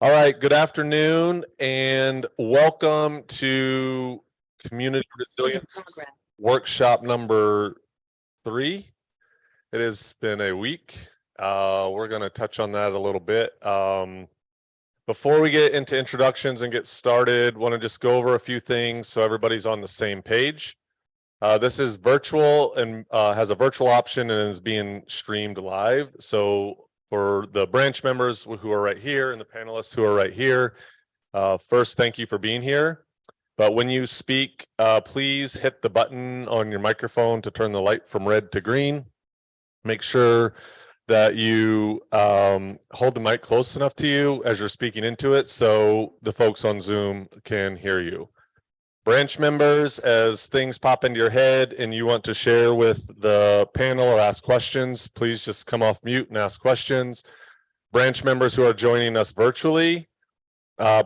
All right, good afternoon and welcome to Community Resilience Workshop number 3. It has been a week. We're going to touch on that a little bit. Before we get into introductions and get started, want to just go over a few things so everybody's on the same page. This is virtual and has a virtual option and is being streamed live. So for the branch members who are right here and the panelists who are right here, first, thank you for being here. But when you speak, please hit the button on your microphone to turn the light from red to green. Make sure that you hold the mic close enough to you as you're speaking into it so the folks on Zoom can hear you. Branch members, as things pop into your head and you want to share with the panel or ask questions, please just come off mute and ask questions. Branch members who are joining us virtually,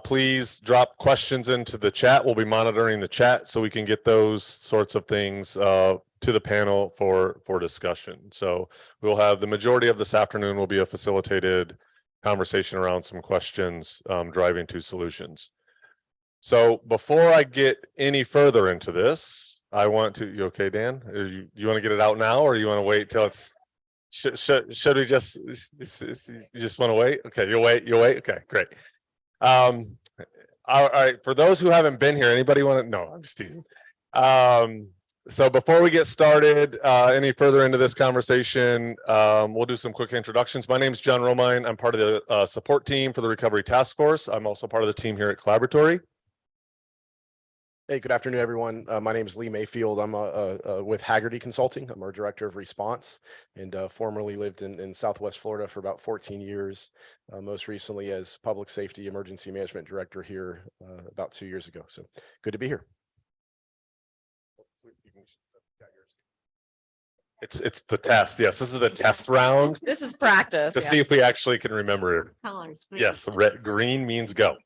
please drop questions into the chat. We'll be monitoring the chat so we can get those sorts of things to the panel for discussion. So we'll have the majority of this afternoon will be a facilitated conversation around some questions driving to solutions. So before I get any further into this, I want to, you okay, Dan? You want to get it out now or you want to wait till it's, should we just, you just want to wait? Okay, you'll wait, okay, great. All right, for those who haven't been here, anybody want to, no, I'm just teasing. So before we get started any further into this conversation, we'll do some quick introductions. My name is John Romine. I'm part of the support team for the Recovery Task Force. I'm also part of the team here at Collaboratory. Hey, good afternoon, everyone. My name is Lee Mayfield. I'm with Haggerty Consulting. I'm our director of response and formerly lived in Southwest Florida for about 14 years. Most recently as public safety emergency management director here about 2 years ago. So good to be here. It's the test. Yes, this is the test round. This is practice. To see if we actually can remember it. Colors, please. Yes, red, green means go.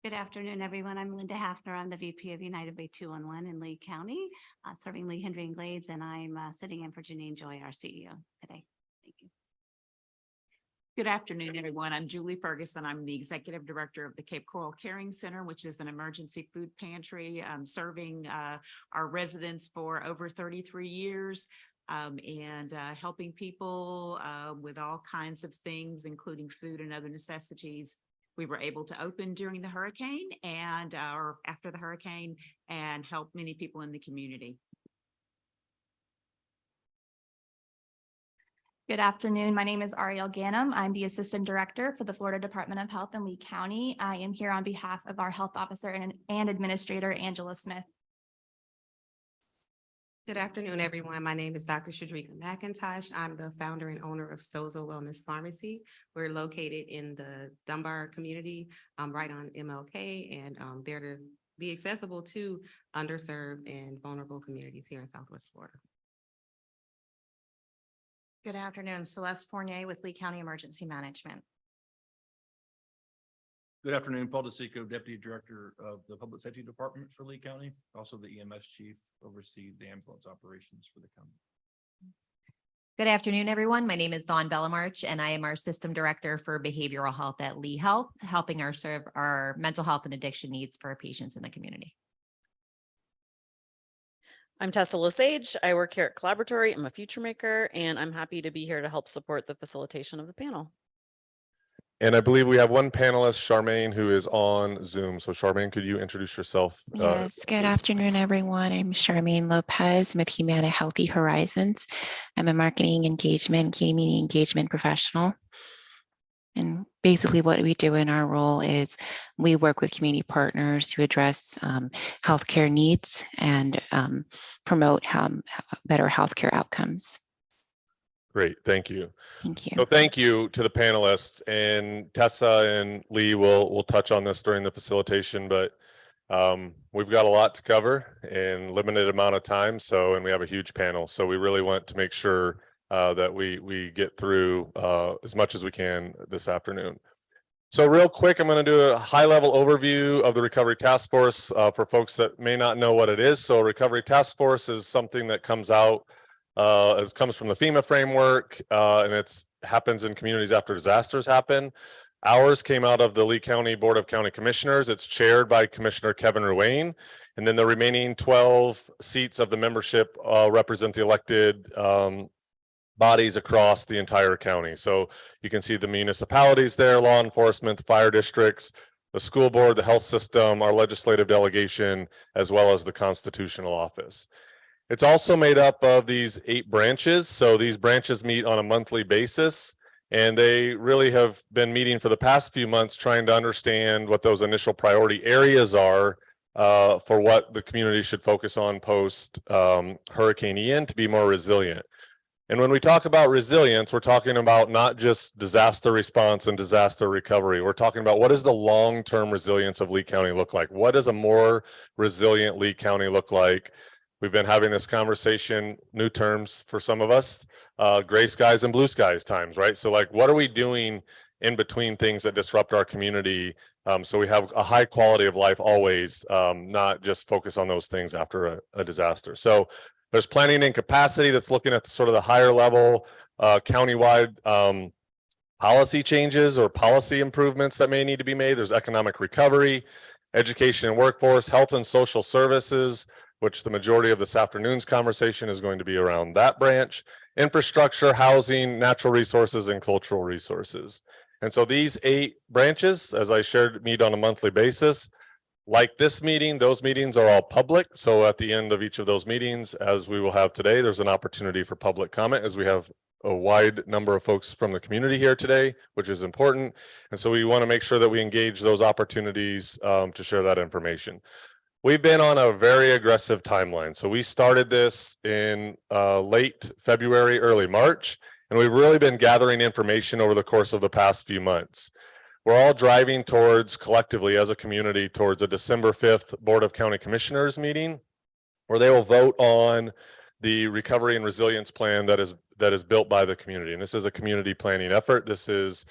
Good afternoon, everyone. I'm Linda Hafner. I'm the VP of United Way 211 in Lee County, serving Lee, Hendry, and Glades, and I'm sitting in for Janine Joy, our CEO today. Thank you. Good afternoon, everyone. I'm Julie Ferguson. I'm the Executive Director of the Cape Coral Caring Center, which is an emergency food pantry serving our residents for over 33 years. And helping people with all kinds of things, including food and other necessities. We were able to open during the hurricane and after the hurricane and help many people in the community. Good afternoon. My name is Ariel Ganem. I'm the Assistant Director for the Florida Department of Health in Lee County. I am here on behalf of our Health Officer and Administrator, Angela Smith. Good afternoon, everyone. My name is Dr. Shadrika McIntosh. I'm the founder and owner of Sozo Wellness Pharmacy. We're located in the Dunbar community, right on MLK, and there to be accessible to underserved and vulnerable communities here in Southwest Florida. Good afternoon, Celeste Fournier with Lee County Emergency Management. Good afternoon, Paul DeSico, Deputy Director of the Public Safety Department for Lee County, also the EMS Chief, oversee the ambulance operations for the county. Good afternoon, everyone. My name is Dawn Bellamarch, and I am our System Director for Behavioral Health at Lee Health, helping serve our mental health and addiction needs for our patients in the community. I'm Tessa Lesage. I work here at Collaboratory. I'm a future maker, and I'm happy to be here to help support the facilitation of the panel. And I believe we have one panelist, Charmaine, who is on Zoom. So Charmaine, could you introduce yourself? Yes, good afternoon, everyone. I'm Charmaine Lopez with Humana Healthy Horizons. I'm a marketing engagement, community engagement professional. And basically what we do in our role is we work with community partners to address healthcare needs and promote better healthcare outcomes. Great, thank you. Thank you. So thank you to the panelists, and Tessa and Lee will touch on this during the facilitation, but we've got a lot to cover in limited amount of time. So, and we have a huge panel. So we really want to make sure that we get through as much as we can this afternoon. So real quick, I'm going to do a high level overview of the Recovery Task Force for folks that may not know what it is. So Recovery Task Force is something that comes out comes from the FEMA framework, and it's happens in communities after disasters happen. Ours came out of the Lee County Board of County Commissioners. It's chaired by Commissioner Kevin Ruane. And then the remaining 12 seats of the membership represent the elected bodies across the entire county. So you can see the municipalities there, law enforcement, the fire districts, the school board, the health system, our legislative delegation, as well as the constitutional office. It's also made up of these 8 branches. So these branches meet on a monthly basis, and they really have been meeting for the past few months trying to understand what those initial priority areas are for what the community should focus on post Hurricane Ian to be more resilient. And when we talk about resilience, we're talking about not just disaster response and disaster recovery. We're talking about what does the long-term resilience of Lee County look like? What does a more resilient Lee County look like? We've been having this conversation, new terms for some of us, gray skies and blue skies times, right? So like, what are we doing in between things that disrupt our community? So we have a high quality of life always, not just focus on those things after a disaster. So there's planning and capacity that's looking at sort of the higher level countywide policy changes or policy improvements that may need to be made. There's economic recovery, education and workforce, health and social services, which the majority of this afternoon's conversation is going to be around that branch, infrastructure, housing, natural resources, and cultural resources. And so these 8 branches, as I shared, meet on a monthly basis. Like this meeting, those meetings are all public. So at the end of each of those meetings, as we will have today, there's an opportunity for public comment, as we have a wide number of folks from the community here today, which is important. And so we want to make sure that we engage those opportunities to share that information. We've been on a very aggressive timeline. So we started this in late February, early March, and we've really been gathering information over the course of the past few months. We're all driving towards, collectively as a community, towards a December 5th Board of County Commissioners meeting, where they will vote on the recovery and resilience plan that is built by the community. And this is a community planning effort. This is,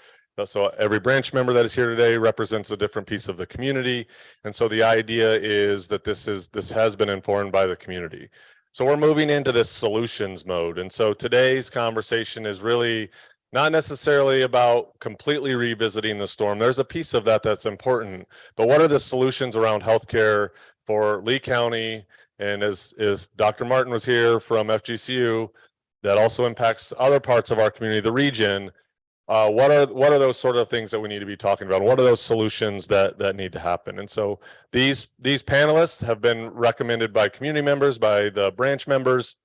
so every branch member that is here today represents a different piece of the community. And so the idea is that this has been informed by the community. So we're moving into this solutions mode. And so today's conversation is really not necessarily about completely revisiting the storm. There's a piece of that that's important, but what are the solutions around healthcare for Lee County? And as Dr. Martin was here from FGCU, that also impacts other parts of our community, the region. What are those sort of things that we need to be talking about? What are those solutions that need to happen? And so these panelists have been recommended by community members, by the branch members,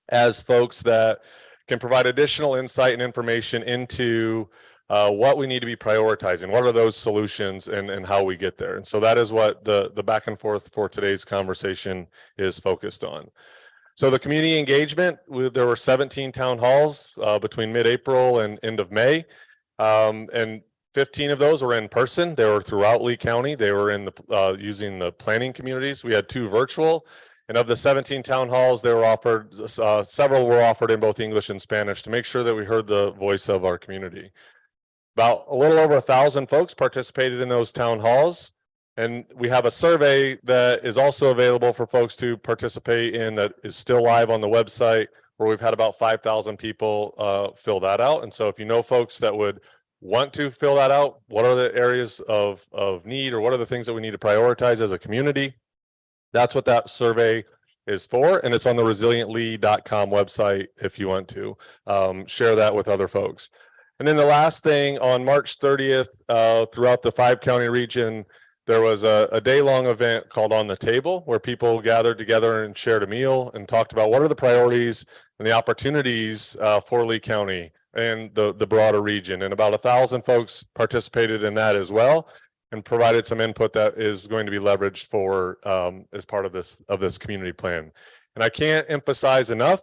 as folks that can provide additional insight and information into what we need to be prioritizing. What are those solutions and how we get there? And so that is what the back and forth for today's conversation is focused on. So the community engagement, there were 17 town halls between mid-April and end of May. And 15 of those were in person. They were throughout Lee County. They were in the using the planning communities. We had 2 virtual. And of the 17 town halls, they were offered, several were offered in both English and Spanish to make sure that we heard the voice of our community. About a little over 1,000 folks participated in those town halls. And we have a survey that is also available for folks to participate in that is still live on the website, where we've had about 5,000 people fill that out. And so if you know folks that would want to fill that out, what are the areas of need, or what are the things that we need to prioritize as a community? That's what that survey is for. And it's on the resilientlee.com website if you want to share that with other folks. And then the last thing, on March 30th, throughout the 5-county region, there was a day-long event called On the Table, where people gathered together and shared a meal and talked about what are the priorities and the opportunities for Lee County and the broader region. And about 1,000 folks participated in that as well, and provided some input that is going to be leveraged for as part of this community plan. And I can't emphasize enough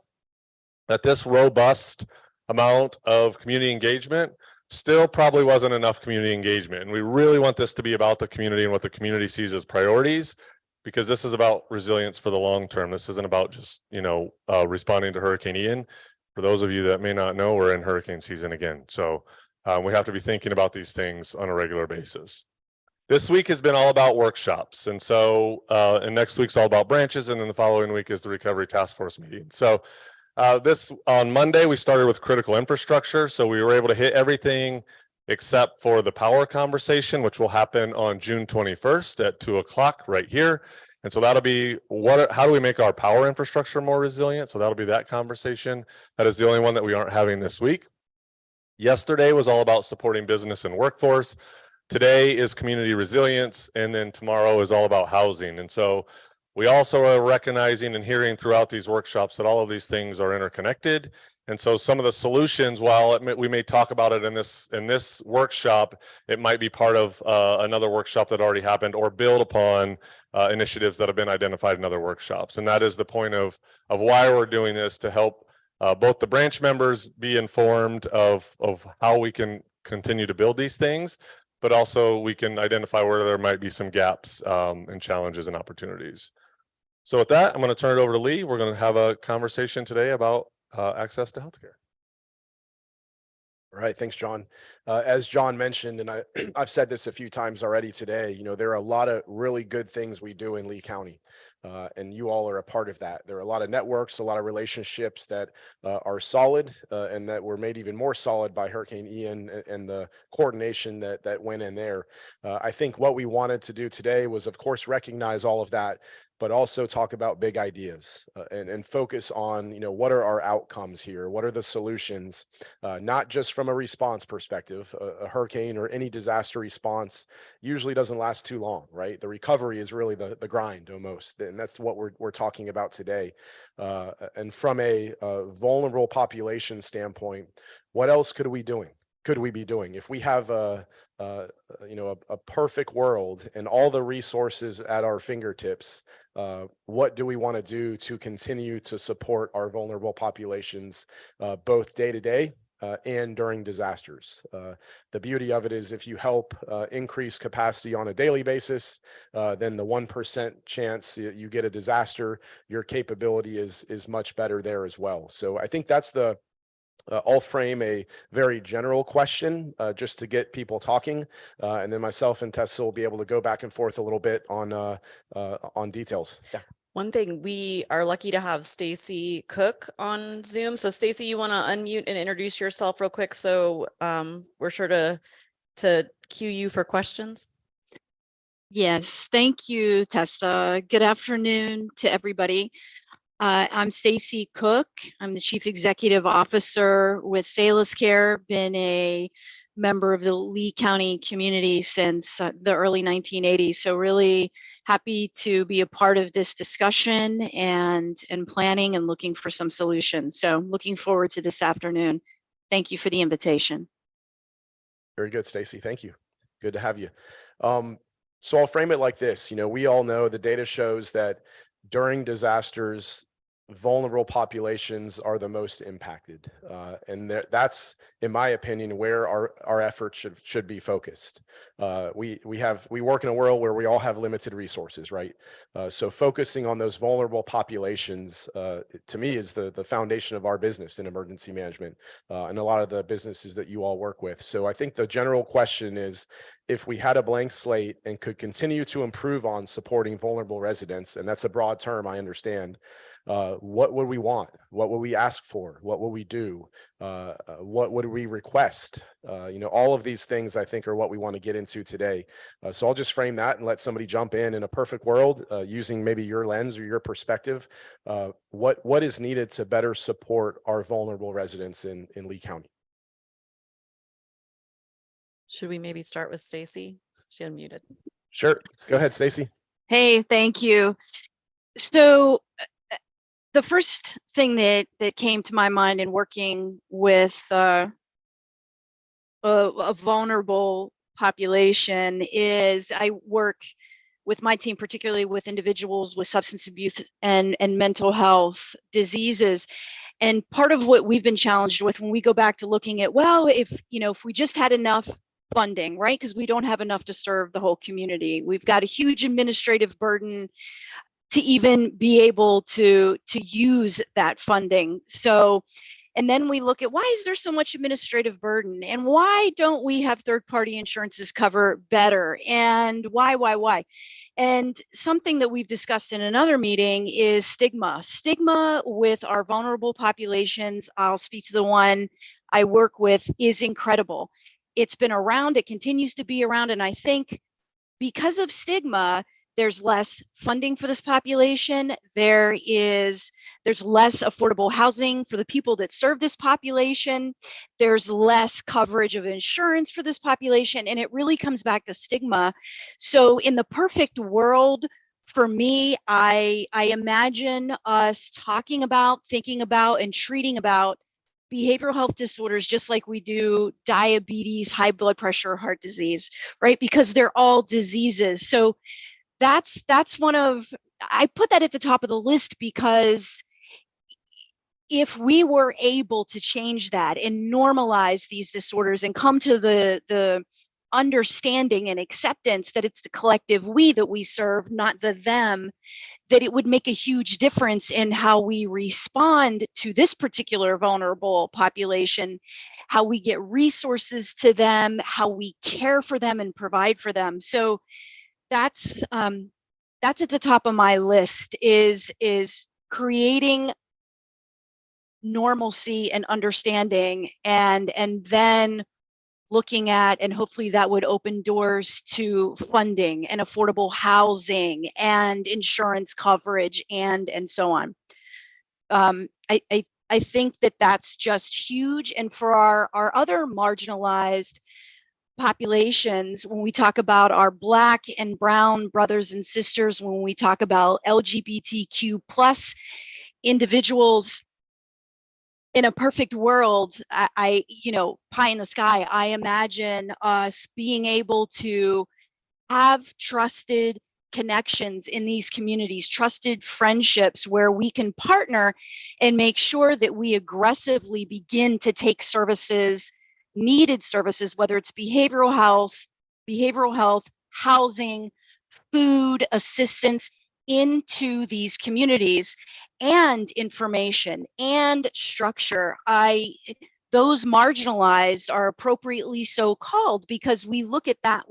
that this robust amount of community engagement still probably wasn't enough community engagement. And we really want this to be about the community and what the community sees as priorities, because this is about resilience for the long term. This isn't about just, responding to Hurricane Ian. For those of you that may not know, we're in hurricane season again. So we have to be thinking about these things on a regular basis. This week has been all about workshops. And so, and next week's all about branches. And then the following week is the Recovery Task Force meeting. So on Monday, we started with critical infrastructure. So we were able to hit everything except for the power conversation, which will happen on June 21st at 2 o'clock right here. And so that'll be how do we make our power infrastructure more resilient? So that'll be that conversation. That is the only one that we aren't having this week. Yesterday was all about supporting business and workforce. Today is community resilience, and then tomorrow is all about housing. And so we also are recognizing and hearing throughout these workshops that all of these things are interconnected. And so some of the solutions, while we may talk about it in this workshop, it might be part of another workshop that already happened, or build upon initiatives that have been identified in other workshops. And that is the point of why we're doing this, to help both the branch members be informed of how we can continue to build these things, but also we can identify where there might be some gaps and challenges and opportunities. So with that, I'm going to turn it over to Lee. We're going to have a conversation today about access to healthcare. All right, thanks, John. As John mentioned, and I've said this a few times already today, there are a lot of really good things we do in Lee County, and you all are a part of that. There are a lot of networks, a lot of relationships that are solid, and that were made even more solid by Hurricane Ian and the coordination that went in there. I think what we wanted to do today was, of course, recognize all of that, but also talk about big ideas and focus on, what are our outcomes here? What are the solutions? Not just from a response perspective. A hurricane or any disaster response usually doesn't last too long, right? The recovery is really the grind almost. And that's what we're talking about today. And from a vulnerable population standpoint, what else could we be doing? If we have a perfect world and all the resources at our fingertips, what do we want to do to continue to support our vulnerable populations, both day to day and during disasters? The beauty of it is, if you help increase capacity on a daily basis, then the 1% chance you get a disaster, your capability is much better there as well. So I think that's I'll frame a very general question just to get people talking, and then myself and Tessa will be able to go back and forth a little bit on details. Yeah. One thing, we are lucky to have Stacy Cook on Zoom. So Stacy, you want to unmute and introduce yourself real quick, so we're sure to cue you for questions. Yes, thank you, Tessa. Good afternoon to everybody. I'm Stacy Cook. I'm the Chief Executive Officer with Salus Care, been a member of the Lee County community since the early 1980s. So really happy to be a part of this discussion and planning and looking for some solutions. So looking forward to this afternoon. Thank you for the invitation. Very good, Stacy. Thank you. Good to have you. So I'll frame it like this. We all know the data shows that during disasters, vulnerable populations are the most impacted. And that's, in my opinion, where our efforts should be focused. We work in a world where we all have limited resources, right? So focusing on those vulnerable populations, to me, is the foundation of our business in emergency management, and a lot of the businesses that you all work with. So I think the general question is, if we had a blank slate and could continue to improve on supporting vulnerable residents, and that's a broad term, I understand, what would we want? What would we ask for? What would we do? What would we request? All of these things, I think, are what we want to get into today. So I'll just frame that and let somebody jump in a perfect world, using maybe your lens or your perspective. What is needed to better support our vulnerable residents in Lee County? Should we maybe start with Stacy? She unmuted. Sure. Go ahead, Stacy. Hey, thank you. So the first thing that came to my mind in working with a vulnerable population is I work with my team, particularly with individuals with substance abuse and mental health diseases. And part of what we've been challenged with when we go back to looking at, well, if we just had enough funding, right? Because we don't have enough to serve the whole community. We've got a huge administrative burden to even be able to use that funding. So, and then we look at, why is there so much administrative burden? And why don't we have third-party insurances cover better? And why? And something that we've discussed in another meeting is stigma. Stigma with our vulnerable populations, I'll speak to the one I work with, is incredible. it's been around, it continues to be around. And I think because of stigma, there's less funding for this population. There's less affordable housing for the people that serve this population. There's less coverage of insurance for this population. And it really comes back to stigma. So in the perfect world, for me, I imagine us talking about, thinking about, and treating about behavioral health disorders just like we do diabetes, high blood pressure, heart disease, right? Because they're all diseases. So that's one of, I put that at the top of the list because if we were able to change that and normalize these disorders and come to the understanding and acceptance that it's the collective we that we serve, not the them, that it would make a huge difference in how we respond to this particular vulnerable population, how we get resources to them, how we care for them and provide for them. So that's at the top of my list is creating normalcy and understanding, and then looking at, and hopefully that would open doors to funding and affordable housing and insurance coverage and so on. I think that that's just huge. And for our other marginalized populations, when we talk about our Black and Brown brothers and sisters, when we talk about LGBTQ plus individuals, in a perfect world, I pie in the sky, I imagine us being able to have trusted connections in these communities, trusted friendships where we can partner and make sure that we aggressively begin to take services, needed services, whether it's behavioral health, housing, food assistance into these communities, and information and structure. Those marginalized are appropriately so called because we look at that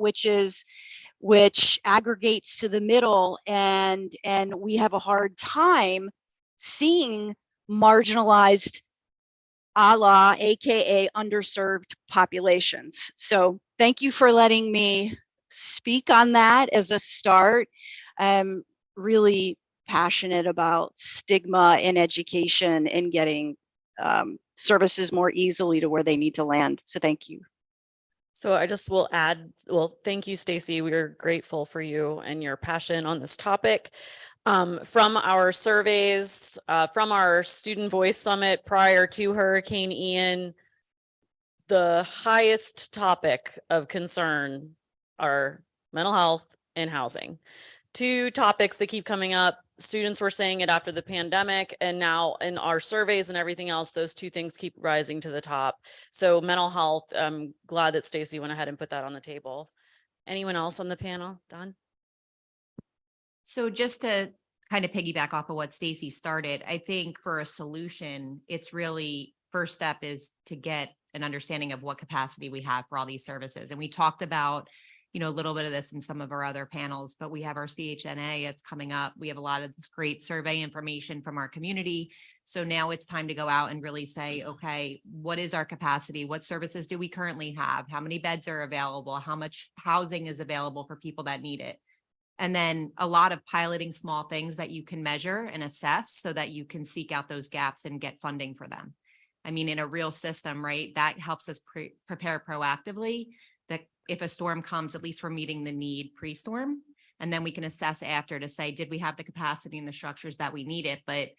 which aggregates to the middle, and we have a hard time seeing marginalized, aka underserved populations. So thank you for letting me speak on that as a start. I'm really passionate about stigma in education and getting services more easily to where they need to land. So thank you. So I just will add, well, thank you, Stacy. We are grateful for you and your passion on this topic. From our surveys, from our Student Voice Summit prior to Hurricane Ian, the highest topic of concern are mental health and housing. Two topics that keep coming up. Students were saying it after the pandemic, and now in our surveys and everything else, those two things keep rising to the top. So mental health, I'm glad that Stacy went ahead and put that on the table. Anyone else on the panel? Don? So just to kind of piggyback off of what Stacy started, I think for a solution, it's really first step is to get an understanding of what capacity we have for all these services. And we talked about a little bit of this in some of our other panels, but we have our CHNA, it's coming up. We have a lot of this great survey information from our community. So now it's time to go out and really say, okay, what is our capacity? What services do we currently have? How many beds are available? How much housing is available for people that need it? And then a lot of piloting small things that you can measure and assess so that you can seek out those gaps and get funding for them. I mean, in a real system, right, that helps us prepare proactively. That if a storm comes, at least we're meeting the need pre-storm, and then we can assess after to say, did we have the capacity and the structures that we needed? But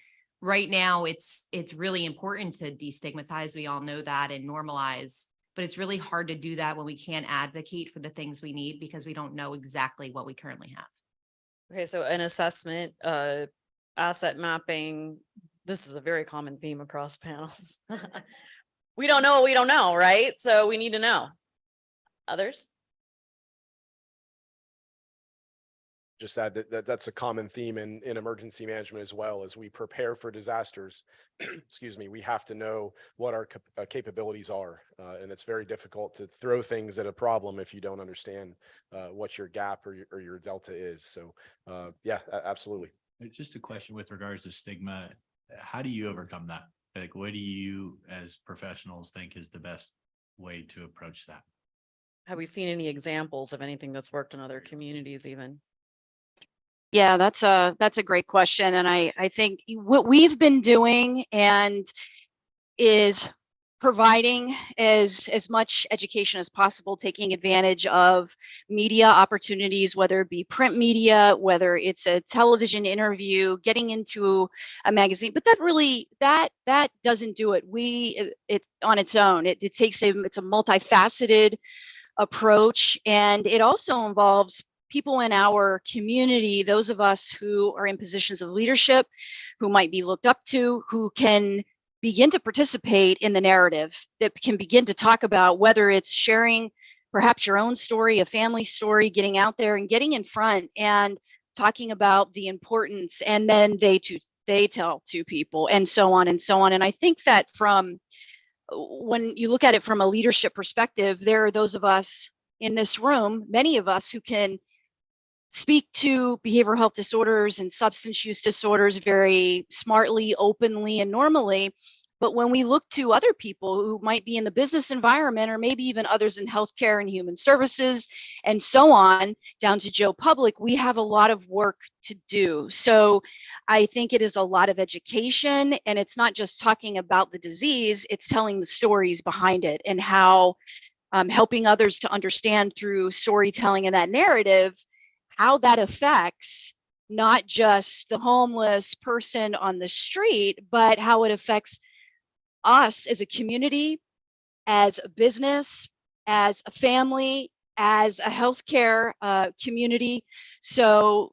right now it's really important to destigmatize. We all know that, and normalize, but it's really hard to do that when we can't advocate for the things we need because we don't know exactly what we currently have. Okay, so an assessment, asset mapping, this is a very common theme across panels. We don't know what we don't know, right? So we need to know. Others? Just add that's a common theme in emergency management as well. As we prepare for disasters, excuse me, we have to know what our capabilities are. And it's very difficult to throw things at a problem if you don't understand what your gap or your delta is. So yeah, absolutely. Just a question with regards to stigma. How do you overcome that? Like, what do you as professionals think is the best way to approach that? have we seen any examples of anything that's worked in other communities even? Yeah, that's a great question. And I think what we've been doing and is providing as much education as possible, taking advantage of media opportunities, whether it be print media, whether it's a television interview, getting into a magazine. But that really that doesn't do it. It on its own. It's a multifaceted approach, and it also involves people in our community, those of us who are in positions of leadership, who might be looked up to, who can begin to participate in the narrative, that can begin to talk about whether it's sharing perhaps your own story, a family story, getting out there and getting in front and talking about the importance, and then they tell to people, and so on and so on. And I think that when you look at it from a leadership perspective, there are those of us in this room, many of us, who can speak to behavioral health disorders and substance use disorders very smartly, openly, and normally. But when we look to other people who might be in the business environment, or maybe even others in healthcare and human services and so on, down to Joe Public, we have a lot of work to do. So I think it is a lot of education, and it's not just talking about the disease, it's telling the stories behind it, and how helping others to understand through storytelling and that narrative, how that affects not just the homeless person on the street, but how it affects us as a community, as a business, as a family, as a healthcare community. So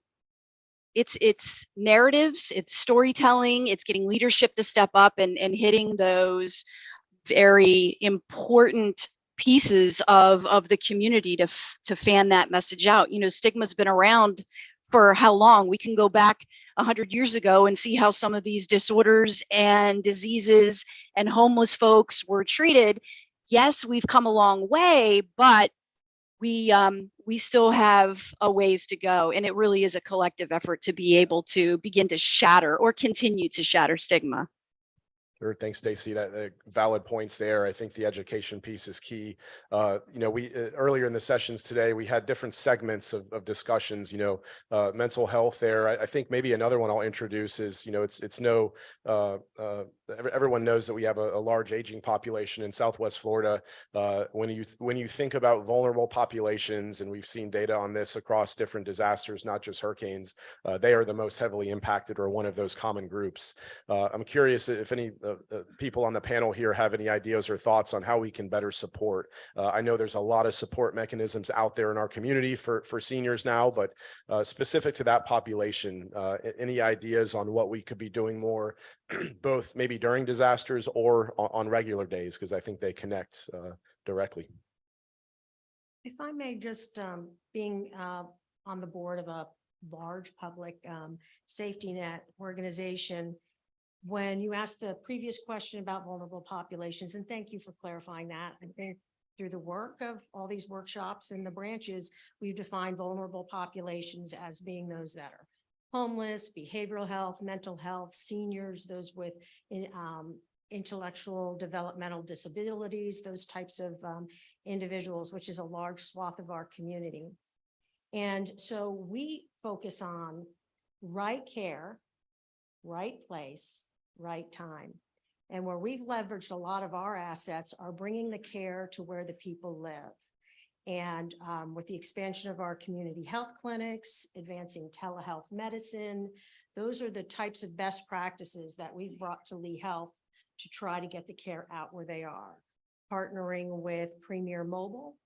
it's narratives, it's storytelling, it's getting leadership to step up and hitting those very important pieces of the community to fan that message out. You know, stigma's been around for how long? We can go back 100 years ago and see how some of these disorders and diseases and homeless folks were treated. Yes, we've come a long way, but we still have a ways to go, and it really is a collective effort to be able to begin to shatter or continue to shatter stigma. Sure. Thanks, Stacy. That valid points there. I think the education piece is key. You know, we earlier in the sessions today, we had different segments of discussions, you know, mental health there. I think maybe another one I'll introduce is, you know, everyone knows that we have a large aging population in Southwest Florida. When you think about vulnerable populations, and we've seen data on this across different disasters, not just hurricanes, they are the most heavily impacted, or one of those common groups. I'm curious if any people on the panel here have any ideas or thoughts on how we can better support. I know there's a lot of support mechanisms out there in our community for seniors now, but specific to that population, any ideas on what we could be doing more, both maybe during disasters or on regular days, because I think they connect directly. If I may, just being on the board of a large public safety net organization, when you asked the previous question about vulnerable populations, and thank you for clarifying that. I think through the work of all these workshops in the branches, we've defined vulnerable populations as being those that are homeless, behavioral health, mental health, seniors, those with intellectual developmental disabilities, those types of individuals, which is a large swath of our community. And so we focus on right care, right place, right time. And where we've leveraged a lot of our assets are bringing the care to where the people live. And with the expansion of our community health clinics, advancing telehealth medicine, those are the types of best practices that we've brought to Lee Health to try to get the care out where they are. Partnering with Premier Mobile,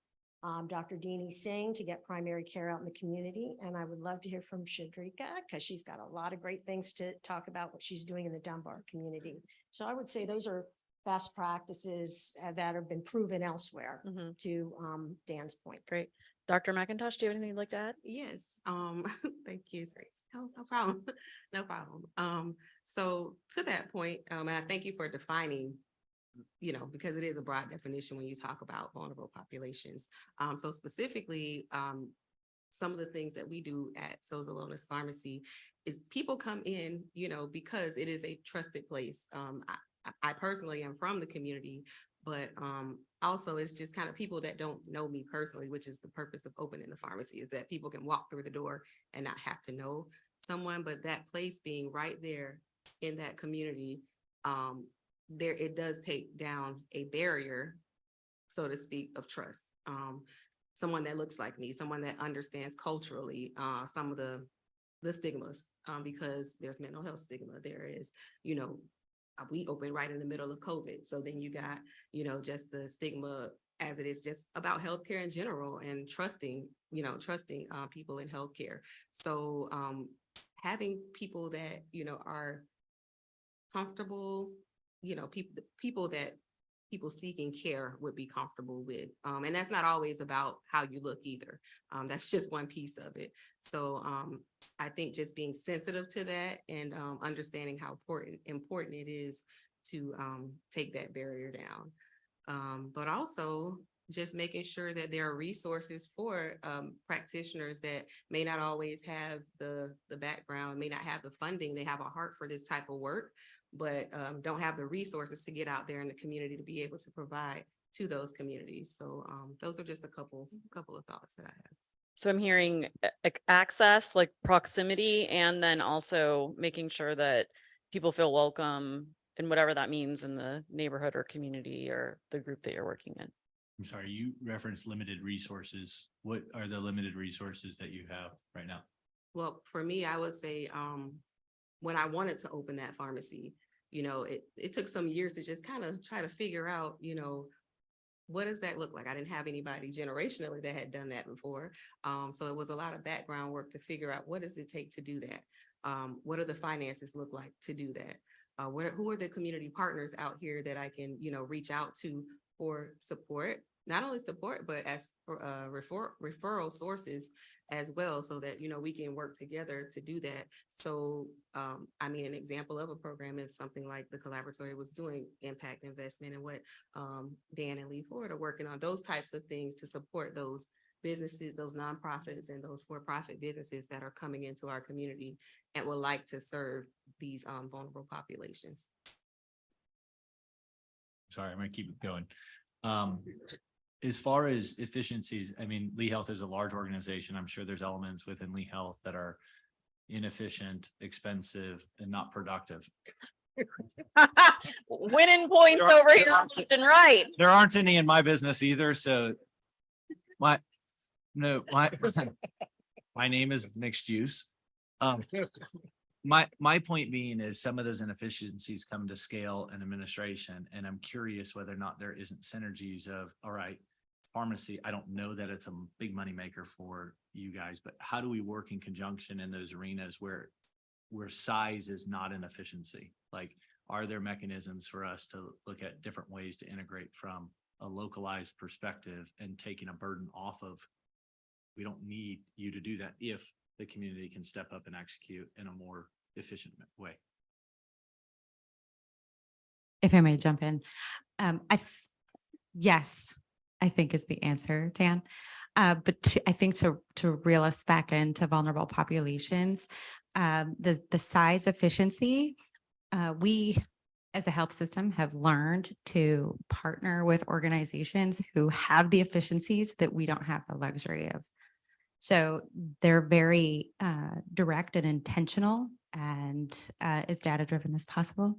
Dr. Deanie Singh, to get primary care out in the community. And I would love to hear from Shadrika, because she's got a lot of great things to talk about what she's doing in the Dunbar community. So I would say those are best practices that have been proven elsewhere, to Dan's point. Great. Dr. McIntosh, do you have anything you'd like to add? Yes, thank you, Grace. No problem, no problem. So to that point, and I thank you for defining, you know, because it is a broad definition when you talk about vulnerable populations. So specifically, some of the things that we do at Soza Wellness Pharmacy is people come in, you know, because it is a trusted place. I personally am from the community, but also it's just kind of people that don't know me personally, which is the purpose of opening the pharmacy, is that people can walk through the door and not have to know someone, but that place being right there in that community, there, it does take down a barrier, so to speak, of trust. Someone that looks like me, someone that understands culturally, some of the stigmas, because there's mental health stigma. There is, we open right in the middle of COVID. So then you got, just the stigma as it is just about healthcare in general and trusting people in healthcare. So having people that, are comfortable, people that people seeking care would be comfortable with. And that's not always about how you look either. That's just one piece of it. So I think just being sensitive to that and understanding how important it is to take that barrier down. But also just making sure that there are resources for practitioners that may not always have the background, may not have the funding. They have a heart for this type of work, but don't have the resources to get out there in the community to be able to provide to those communities. So those are just a couple of thoughts that I have. So I'm hearing access, like proximity, and then also making sure that people feel welcome and whatever that means in the neighborhood or community or the group that you're working in. I'm sorry, you referenced limited resources. What are the limited resources that you have right now? Well, for me, I would say when I wanted to open that pharmacy, it took some years to just kind of try to figure out, what does that look like? I didn't have anybody generationally that had done that before. So it was a lot of background work to figure out what does it take to do that? What do the finances look like to do that? Who are the community partners out here that I can, reach out to for support, not only support, but as referral sources as well, so that, we can work together to do that. So, an example of a program is something like the Collaboratory was doing, impact investment, and what Dan and Lee Ford are working on, those types of things to support those businesses, those nonprofits and those for-profit businesses that are coming into our community and would like to serve these vulnerable populations. Sorry, I'm gonna keep it going. As far as efficiencies, Lee Health is a large organization. I'm sure there's elements within Lee Health that are inefficient, expensive, and not productive. Winning points over here left and right. There aren't any in my business either, so my name is Mixed Use. My point being is some of those inefficiencies come to scale and administration, and I'm curious whether or not there isn't synergies of, all right, pharmacy, I don't know that it's a big money maker for you guys, but how do we work in conjunction in those arenas where size is not an efficiency? Like, are there mechanisms for us to look at different ways to integrate from a localized perspective and taking a burden off of, we don't need you to do that if the community can step up and execute in a more efficient way? If I may jump in, yes, I think is the answer, Dan. But I think to reel us back into vulnerable populations, the size efficiency, we as a health system have learned to partner with organizations who have the efficiencies that we don't have the luxury of. So they're very direct and intentional and as data-driven as possible.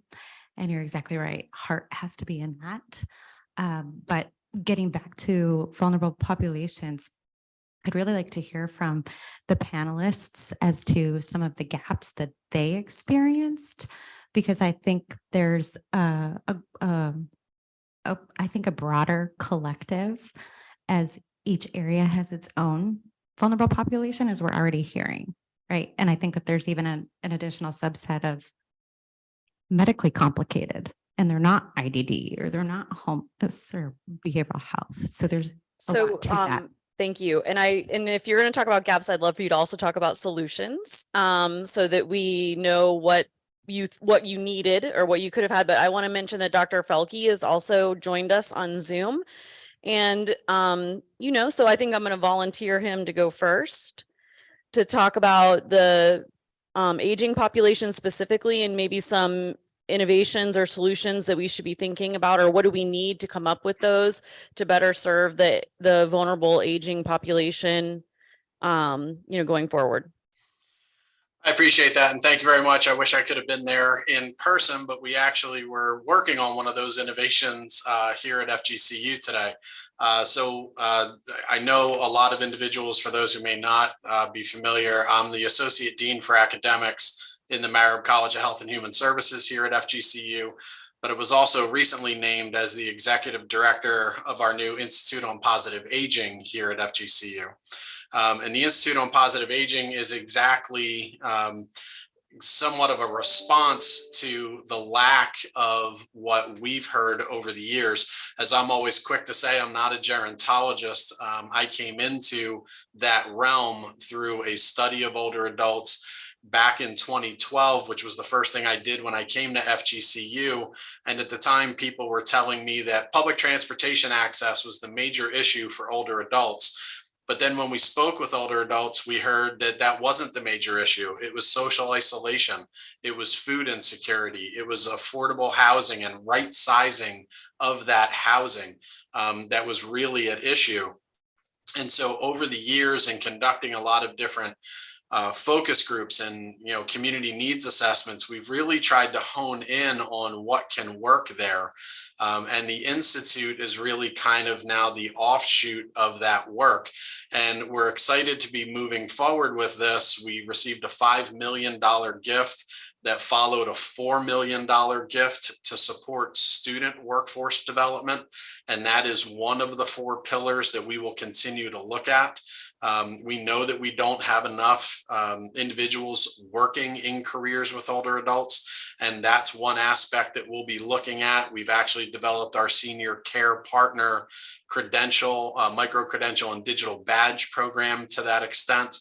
And you're exactly right. Heart has to be in that. But getting back to vulnerable populations, I'd really like to hear from the panelists as to some of the gaps that they experienced, because I think there's I think a broader collective, as each area has its own vulnerable population, as we're already hearing, right? And I think that there's even an additional subset of medically complicated, and they're not IDD or they're not homeless or behavioral health. So there's a lot to that. Thank you. And if you're going to talk about gaps, I'd love for you to also talk about solutions, so that we know what you needed or what you could have had. But I want to mention that Dr. Felke has also joined us on Zoom. And, so I think I'm going to volunteer him to go first to talk about the aging population specifically, and maybe some innovations or solutions that we should be thinking about, or what do we need to come up with those to better serve the vulnerable aging population, going forward? I appreciate that. And thank you very much. I wish I could have been there in person, but we actually were working on one of those innovations here at FGCU today. I know a lot of individuals. For those who may not be familiar, I'm the Associate Dean for Academics in the Marab College of Health and Human Services here at FGCU, but it was also recently named as the Executive Director of our new Institute on Positive Aging here at FGCU. And the Institute on Positive Aging is exactly somewhat of a response to the lack of what we've heard over the years. As I'm always quick to say, I'm not a gerontologist. I came into that realm through a study of older adults back in 2012, which was the first thing I did when I came to FGCU. And at the time, people were telling me that public transportation access was the major issue for older adults. But then when we spoke with older adults, we heard that that wasn't the major issue. It was social isolation. It was food insecurity. It was affordable housing and right sizing of that housing that was really at issue. And so over the years, in conducting a lot of different focus groups and community needs assessments, we've really tried to hone in on what can work there. And the Institute is really kind of now the offshoot of that work. And we're excited to be moving forward with this. We received a $5 million gift that followed a $4 million gift to support student workforce development. And that is one of the 4 pillars that we will continue to look at. We know that we don't have enough individuals working in careers with older adults, and that's one aspect that we'll be looking at. We've actually developed our senior care partner credential, micro-credential and digital badge program to that extent.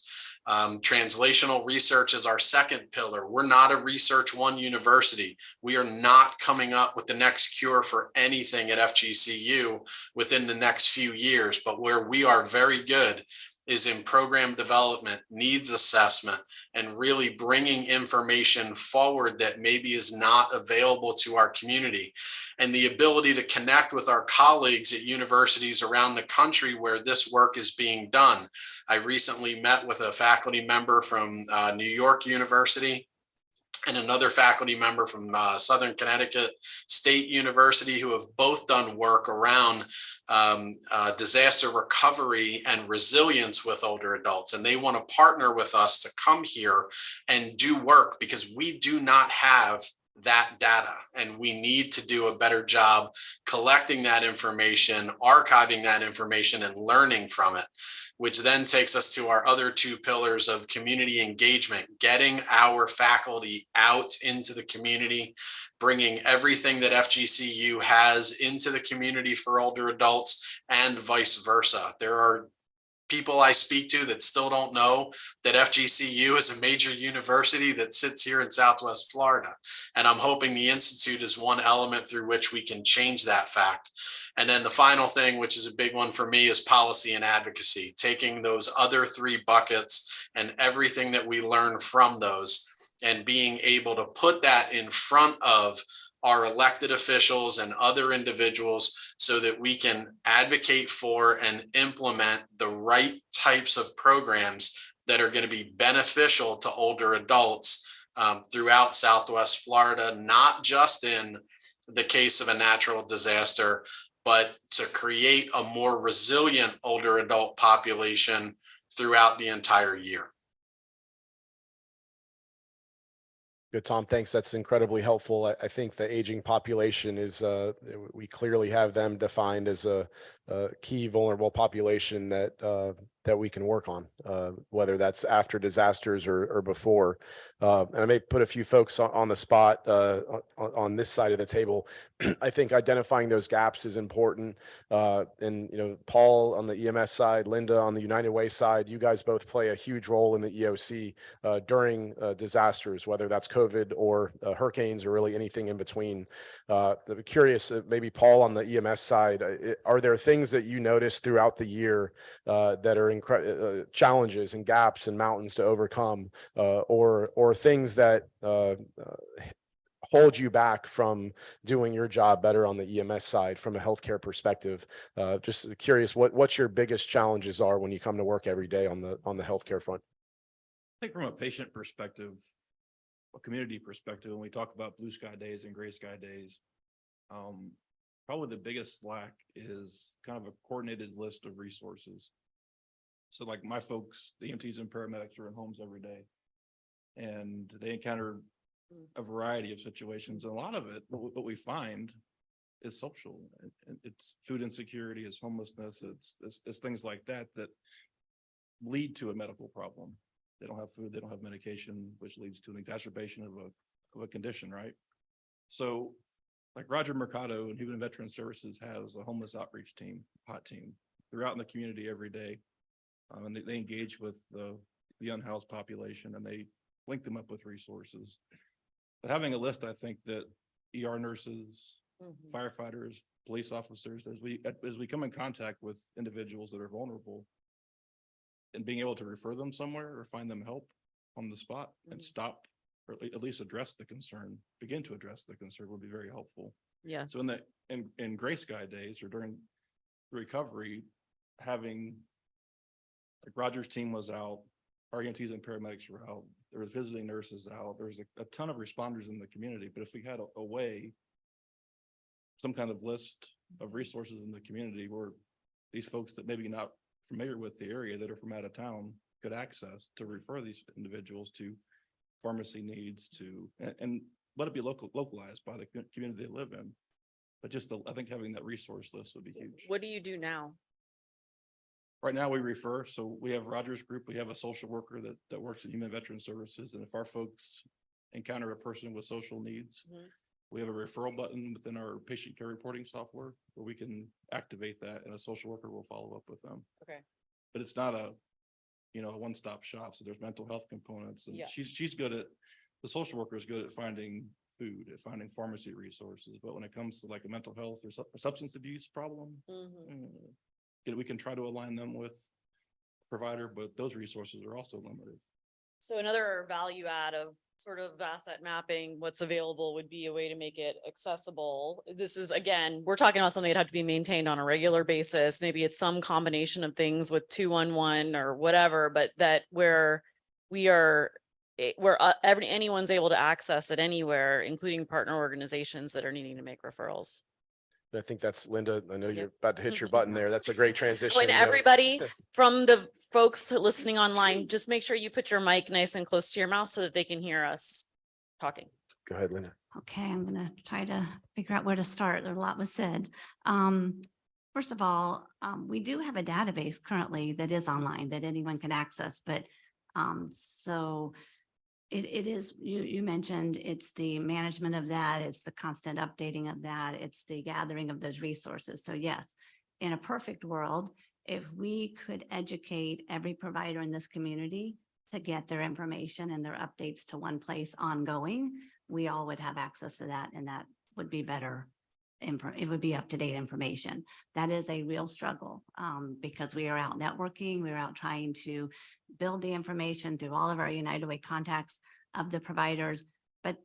Translational research is our second pillar. We're not a Research One university. We are not coming up with the next cure for anything at FGCU within the next few years, but where we are very good is in program development, needs assessment, and really bringing information forward that maybe is not available to our community. And the ability to connect with our colleagues at universities around the country where this work is being done. I recently met with a faculty member from New York University and another faculty member from Southern Connecticut State University, who have both done work around disaster recovery and resilience with older adults. And they want to partner with us to come here and do work because we do not have that data, and we need to do a better job collecting that information, archiving that information, and learning from it, which then takes us to our other 2 pillars of community engagement, getting our faculty out into the community, bringing everything that FGCU has into the community for older adults, and vice versa. There are people I speak to that still don't know that FGCU is a major university that sits here in Southwest Florida. And I'm hoping the Institute is one element through which we can change that fact. And then the final thing, which is a big one for me, is policy and advocacy, taking those other 3 buckets and everything that we learn from those and being able to put that in front of our elected officials and other individuals so that we can advocate for and implement the right types of programs that are going to be beneficial to older adults throughout Southwest Florida, not just in the case of a natural disaster, but to create a more resilient older adult population throughout the entire year. Good, Tom. Thanks. That's incredibly helpful. I think the aging population is, we clearly have them defined as a key vulnerable population that we can work on, whether that's after disasters or before. And I may put a few folks on the spot on this side of the table. I think identifying those gaps is important. And, Paul on the EMS side, Linda on the United Way side, you guys both play a huge role in the EOC during disasters, whether that's COVID or hurricanes or really anything in between. I'm curious, maybe Paul on the EMS side, are there things that you notice throughout the year that are challenges and gaps and mountains to overcome, or things that hold you back from doing your job better on the EMS side from a healthcare perspective? Just curious what your biggest challenges are when you come to work every day on the healthcare front. I think from a patient perspective, a community perspective, when we talk about blue sky days and gray sky days, probably the biggest lack is kind of a coordinated list of resources. So like my folks, the EMTs and paramedics are in homes every day, and they encounter a variety of situations. And a lot of it, what we find is social. It's food insecurity, it's homelessness, it's things like that that lead to a medical problem. They don't have food, they don't have medication, which leads to an exacerbation of a condition, right? So like Roger Mercado and Human Veteran Services has a homeless outreach team, HOT team. They're out in the community every day. And they engage with the unhoused population, and they link them up with resources. But having a list, I think that ER nurses, firefighters, police officers, as we come in contact with individuals that are vulnerable, and being able to refer them somewhere or find them help on the spot and stop, or at least address the concern, begin to address the concern would be very helpful. Yeah. So in gray sky days or during recovery, having like Roger's team was out, our EMTs and paramedics were out, there was visiting nurses out, there was a ton of responders in the community. But if we had a way, some kind of list of resources in the community where these folks that maybe not familiar with the area that are from out of town could access to refer these individuals to pharmacy needs and let it be localized by the community they live in. But just I think having that resource list would be huge. What do you do now? Right now we refer, so we have Rogers Group, we have a social worker that works at Human Veteran Services. And if our folks encounter a person with social needs, we have a referral button within our patient care reporting software where we can activate that and a social worker will follow up with them. Okay. But it's not a one-stop shop. So there's mental health components, and Yeah. she's good at, the social worker is good at finding food, at finding pharmacy resources. But when it comes to like a mental health or substance abuse problem, we can try to align them with provider, but those resources are also limited. So another value add of sort of asset mapping, what's available would be a way to make it accessible. This is, again, we're talking about something that had to be maintained on a regular basis. Maybe it's some combination of things with 211 or whatever, but that where anyone's able to access it anywhere, including partner organizations that are needing to make referrals. I think that's Linda. I know you're about to hit your button there. That's a great transition. And everybody from the folks listening online, just make sure you put your mic nice and close to your mouth so that they can hear us talking. Go ahead, Linda. Okay, I'm gonna try to figure out where to start. There a lot was said. First of all, we do have a database currently that is online that anyone can access, but so it is, you mentioned it's the management of that, it's the constant updating of that, it's the gathering of those resources. So yes, in a perfect world, if we could educate every provider in this community to get their information and their updates to one place ongoing, we all would have access to that, and that would be better. It would be up-to-date information. That is a real struggle because we are out networking, we're out trying to build the information through all of our United Way contacts of the providers, but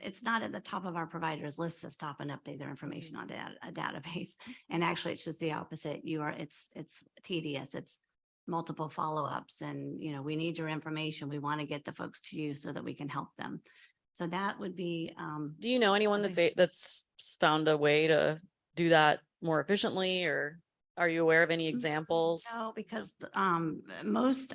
it's not at the top of our providers list to stop and update their information on a database. And actually, it's just the opposite. It's tedious. It's multiple follow-ups, and we need your information. We want to get the folks to you so that we can help them. So that would be. Do you know anyone that's found a way to do that more efficiently, or are you aware of any examples? No, because most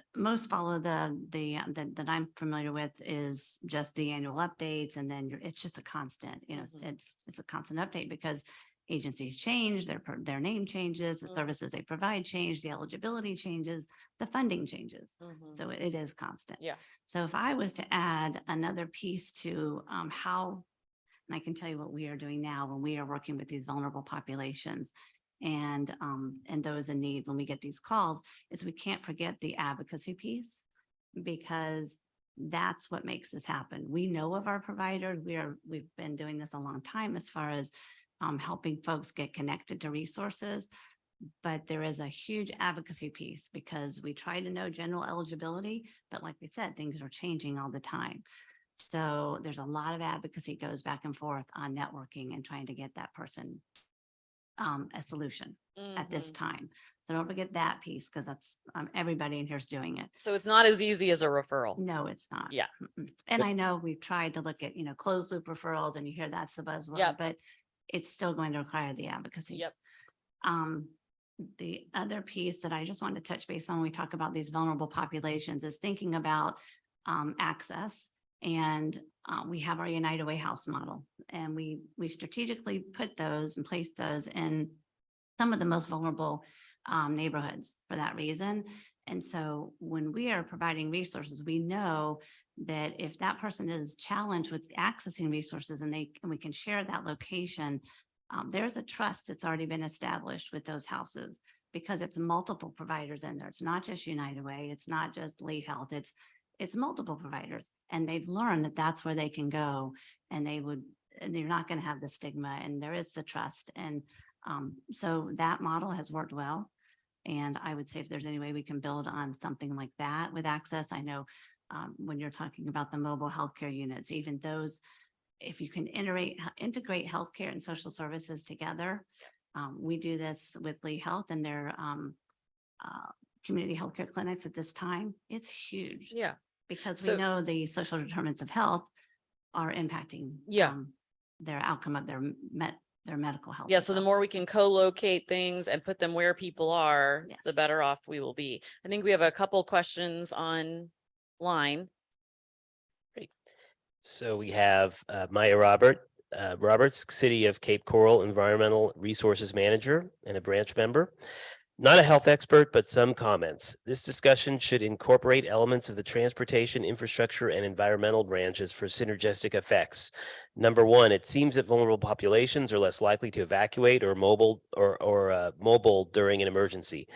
follow that I'm familiar with is just the annual updates, and then it's just a constant. It's a constant update because agencies change, their name changes, the services they provide change, the eligibility changes, the funding changes. So it is constant. Yeah. So if I was to add another piece to how, and I can tell you what we are doing now when we are working with these vulnerable populations and those in need, when we get these calls, is we can't forget the advocacy piece, because that's what makes this happen. We know of our providers. We've been doing this a long time as far as helping folks get connected to resources, but there is a huge advocacy piece because we try to know general eligibility, but like we said, things are changing all the time. So there's a lot of advocacy goes back and forth on networking and trying to get that person a solution at this time. So don't forget that piece, because that's everybody in here's doing it. So it's not as easy as a referral. No, it's not. Yeah. And I know we've tried to look at, closed loop referrals, and you hear that's the buzzword, but it's still going to require the advocacy. Yep. The other piece that I just wanted to touch base on when we talk about these vulnerable populations is thinking about access. And we have our United Way house model, and we strategically put those and place those in some of the most vulnerable neighborhoods for that reason. And so when we are providing resources, we know that if that person is challenged with accessing resources and we can share that location, there's a trust that's already been established with those houses, because it's multiple providers in there. It's not just United Way. It's not just Lee Health. It's multiple providers, and they've learned that that's where they can go, and they're not going to have the stigma, and there is the trust. And so that model has worked well. And I would say if there's any way we can build on something like that with access, I know when you're talking about the mobile healthcare units, even those, if you can integrate healthcare and social services together. We do this with Lee Health and their community healthcare clinics at this time. It's huge. Yeah. Because So- we know the social determinants of health are impacting their outcome of their medical health. Yeah, as so the well. more we can co-locate things and put them where people are, the better off we will be. I think we have a couple questions online. So we have Maya Roberts, City of Cape Coral Environmental Resources Manager and a branch member. Not a health expert, but some comments. This discussion should incorporate elements of the transportation, infrastructure, and environmental branches for synergistic effects. Number one, it seems that vulnerable populations are less likely to evacuate or mobile during an emergency.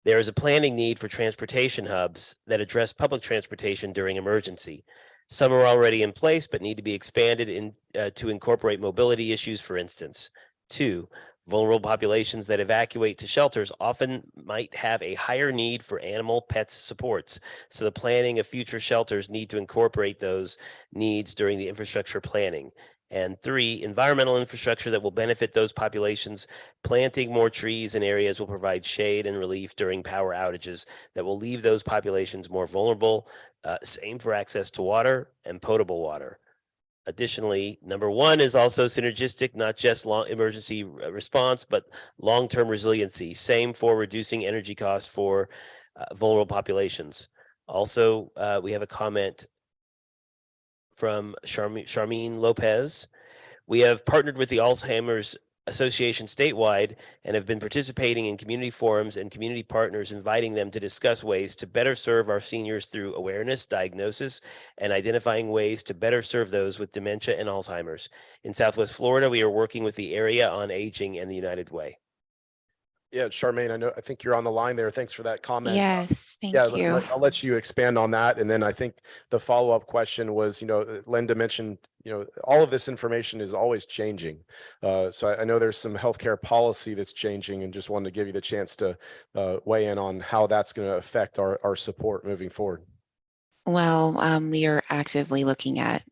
There is a planning need for transportation hubs that address public transportation during emergency. Some are already in place, but need to be expanded to incorporate mobility issues, for instance. Two, vulnerable populations that evacuate to shelters often might have a higher need for animal pets supports. So the planning of future shelters need to incorporate those needs during the infrastructure planning. And three, environmental infrastructure that will benefit those populations. Planting more trees in areas will provide shade and relief during power outages that will leave those populations more vulnerable. Same for access to water and potable water. Additionally, number one is also synergistic, not just emergency response, but long-term resiliency. Same for reducing energy costs for vulnerable populations. Also, we have a comment from Charmine Lopez. We have partnered with the Alzheimer's Association statewide and have been participating in community forums and community partners, inviting them to discuss ways to better serve our seniors through awareness, diagnosis, and identifying ways to better serve those with dementia and Alzheimer's. In Southwest Florida, we are working with the Area on Aging and the United Way. Yeah, Charmaine, I think you're on the line there. Thanks for that comment. Yes, thank Yeah, you. I'll let you expand on that. And then I think the follow-up question was, Linda mentioned, all of this information is always changing. So I know there's some healthcare policy that's changing, and just wanted to give you the chance to weigh in on how that's going to affect our support moving forward. Well, we are actively looking at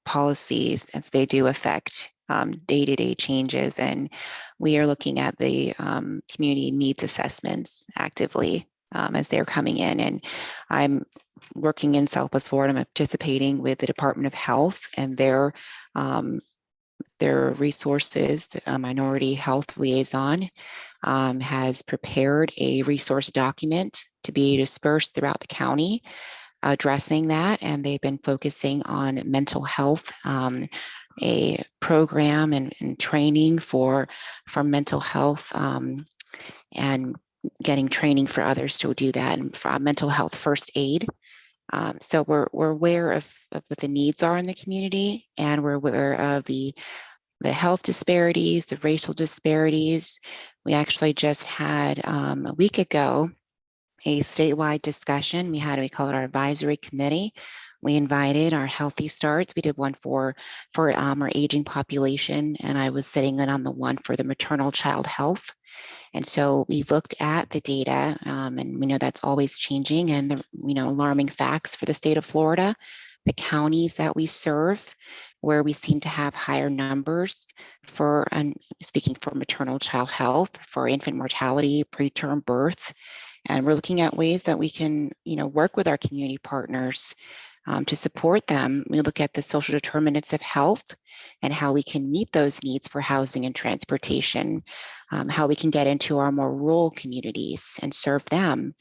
policies as they do affect day-to-day changes, and we are looking at the community needs assessments actively as they're coming in. And I'm working in Southwest Florida. I'm participating with the Department of Health and their resources. The Minority Health Liaison has prepared a resource document to be dispersed throughout the county addressing that, and they've been focusing on mental health, a program and training for mental health, and getting training for others to do that, and for mental health first aid. So we're aware of what the needs are in the community, and we're aware of the health disparities, the racial disparities. We actually just had a week ago a statewide discussion. We call it our advisory committee. We invited our Healthy Starts. We did one for our aging population, and I was sitting in on the one for the maternal child health. And so we looked at the data, and we know that's always changing, and the alarming facts for the state of Florida. the counties that we serve, where we seem to have higher numbers for, and speaking for maternal child health, for infant mortality, preterm birth. And we're looking at ways that we can, work with our community partners to support them. We look at the social determinants of health and how we can meet those needs for housing and transportation, how we can get into our more rural communities and serve them.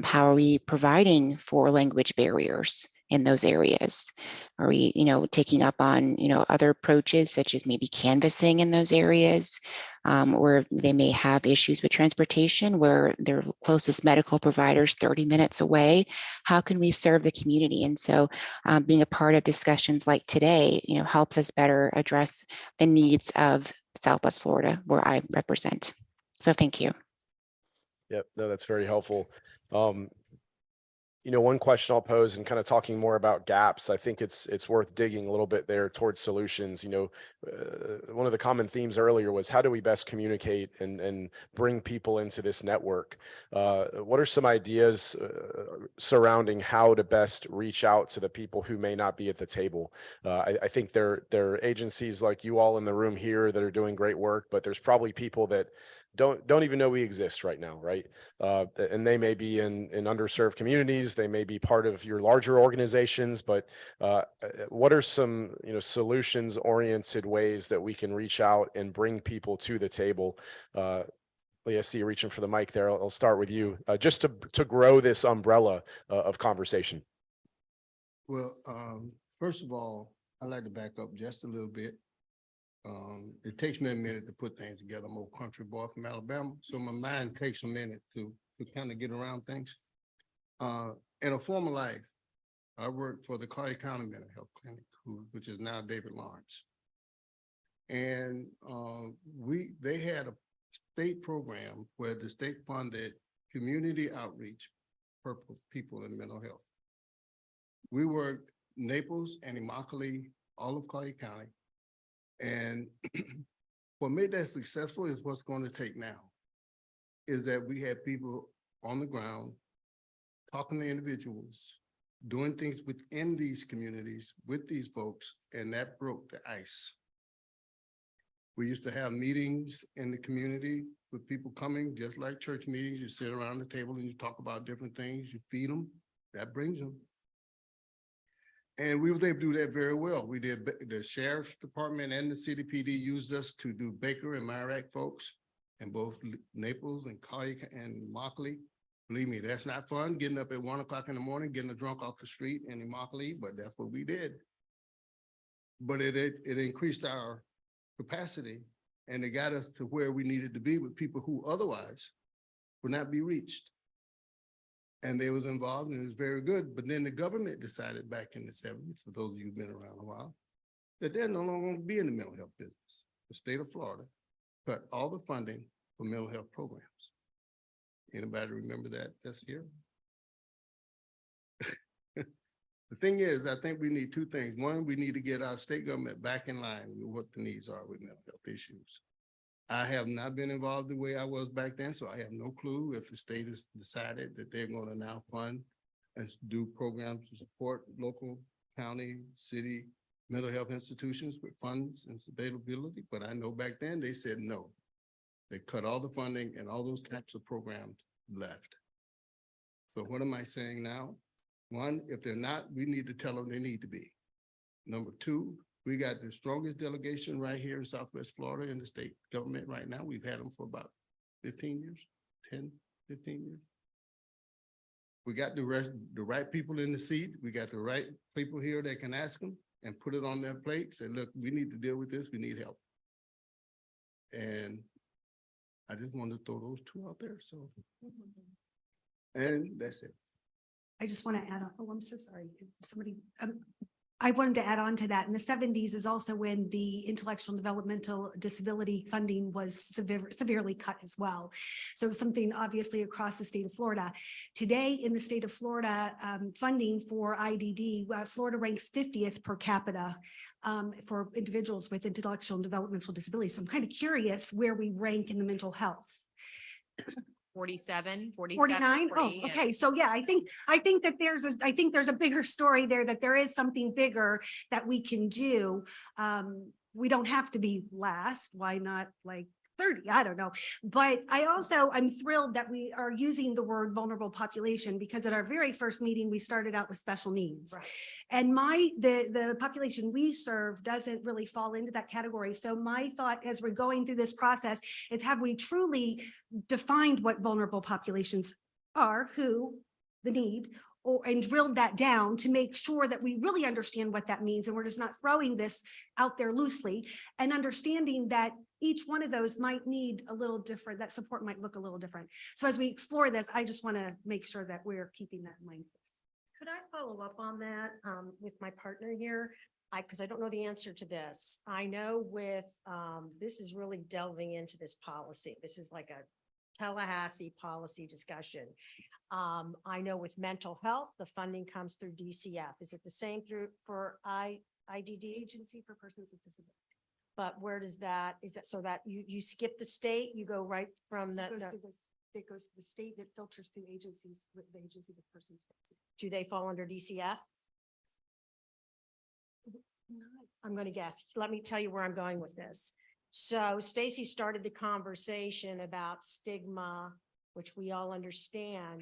How are we providing for language barriers in those areas? Are we, taking up on, other approaches such as maybe canvassing in those areas where they may have issues with transportation, where their closest medical providers 30 minutes away? How can we serve the community? And so being a part of discussions like today, helps us better address the needs of Southwest Florida, where I represent. So thank you. Yep, no, that's very helpful. One question I'll pose, and kind of talking more about gaps, I think it's worth digging a little bit there towards solutions. One of the common themes earlier was, how do we best communicate and bring people into this network? What are some ideas surrounding how to best reach out to the people who may not be at the table? I think there are agencies like you all in the room here that are doing great work, but there's probably people that don't even know we exist right now, right? And they may be in underserved communities, they may be part of your larger organizations, but what are some solutions oriented ways that we can reach out and bring people to the table? Leah, I see you reaching for the mic there. I'll start with you, just to grow this umbrella of conversation. Well, first of all, I'd like to back up just a little bit. It takes me a minute to put things together. I'm a country boy from Alabama, so my mind takes a minute to kind of get around things. In a former life, I worked for the Collier County Mental Health Clinic, which is now David Lawrence. And they had a state program where the state funded community outreach for people in mental health. We worked Naples and Immokalee, all of Collier County. And what made that successful is what's going to take now, is that we had people on the ground talking to individuals, doing things within these communities with these folks, and that broke the ice. We used to have meetings in the community with people coming, just like church meetings. You sit around the table and you talk about different things, you feed them, that brings them. And we were able to do that very well. We did, the sheriff's department and the CDPD used us to do Baker and Myrack folks in both Naples and Collier and Immokalee. Believe me, that's not fun, getting up at 1 o'clock in the morning, getting a drunk off the street in Immokalee, but that's what we did. But it increased our capacity, and it got us to where we needed to be with people who otherwise would not be reached. And they was involved, and it was very good. But then the government decided back in the 70s, for those of you who've been around a while, that they're no longer going to be in the mental health business. The state of Florida cut all the funding for mental health programs. Anybody remember that this year? The thing is, I think we need two things. One, we need to get our state government back in line with what the needs are with mental health issues. I have not been involved the way I was back then, so I have no clue if the state has decided that they're going to now fund and do programs to support local, county, city mental health institutions with funds and availability. But I know back then they said no. They cut all the funding, and all those types of programs left. So what am I saying now? One, if they're not, we need to tell them they need to be. Number two, we got the strongest delegation right here in Southwest Florida in the state government right now. We've had them for about 15 years, 10, 15 years. We got the right people in the seat. We got the right people here that can ask them and put it on their plate. Say, look, we need to deal with this. We need help. And I just wanted to throw those two out there. So, and that's it. I just want to add on. Oh, I'm so sorry. Somebody, I wanted to add on to that. In the 70s is also when the intellectual and developmental disability funding was severely cut as well. So something obviously across the state of Florida. Today in the state of Florida, funding for IDD, Florida ranks 50th per capita for individuals with intellectual and developmental disabilities. So I'm kind of curious where we rank in the mental health. 47, 49? Oh, okay. So yeah, I think that I think there's a bigger story there, that there is something bigger that we can do. We don't have to be last. Why not like 30? I don't know. But I'm thrilled that we are using the word vulnerable population, because at our very first meeting, we started out with special needs. Right. And the population we serve doesn't really fall into that category. So my thought as we're going through this process is, have we truly defined what vulnerable populations are, who, the need, and drilled that down to make sure that we really understand what that means. And we're just not throwing this out there loosely, and understanding that each one of those might need a little different, that support might look a little different. So as we explore this, I just want to make sure that we're keeping that in mind. Could I follow up on that with my partner here? Because I don't know the answer to this. I know with, this is really delving into this policy. This is like a Tallahassee policy discussion. I know with mental health, the funding comes through DCF. Is it the same for IDD? Agency for Persons with Disabilities. But where does that, is that so that you skip the state, you go right from that? It goes to the state, it filters through agencies with the Agency with Persons. Do they fall under DCF? I'm going to guess. Let me tell you where I'm going with this. So Stacy started the conversation about stigma, which we all understand,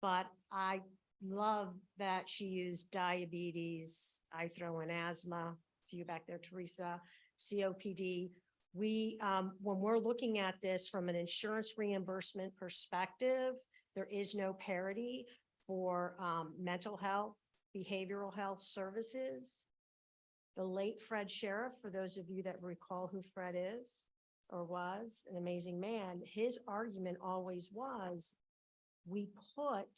but I love that she used diabetes. I throw in asthma. See you back there, Teresa. COPD. We, when we're looking at this from an insurance reimbursement perspective, there is no parity for mental health, behavioral health services. The late Fred Sheriff, for those of you that recall who Fred is or was, an amazing man, his argument always was, we put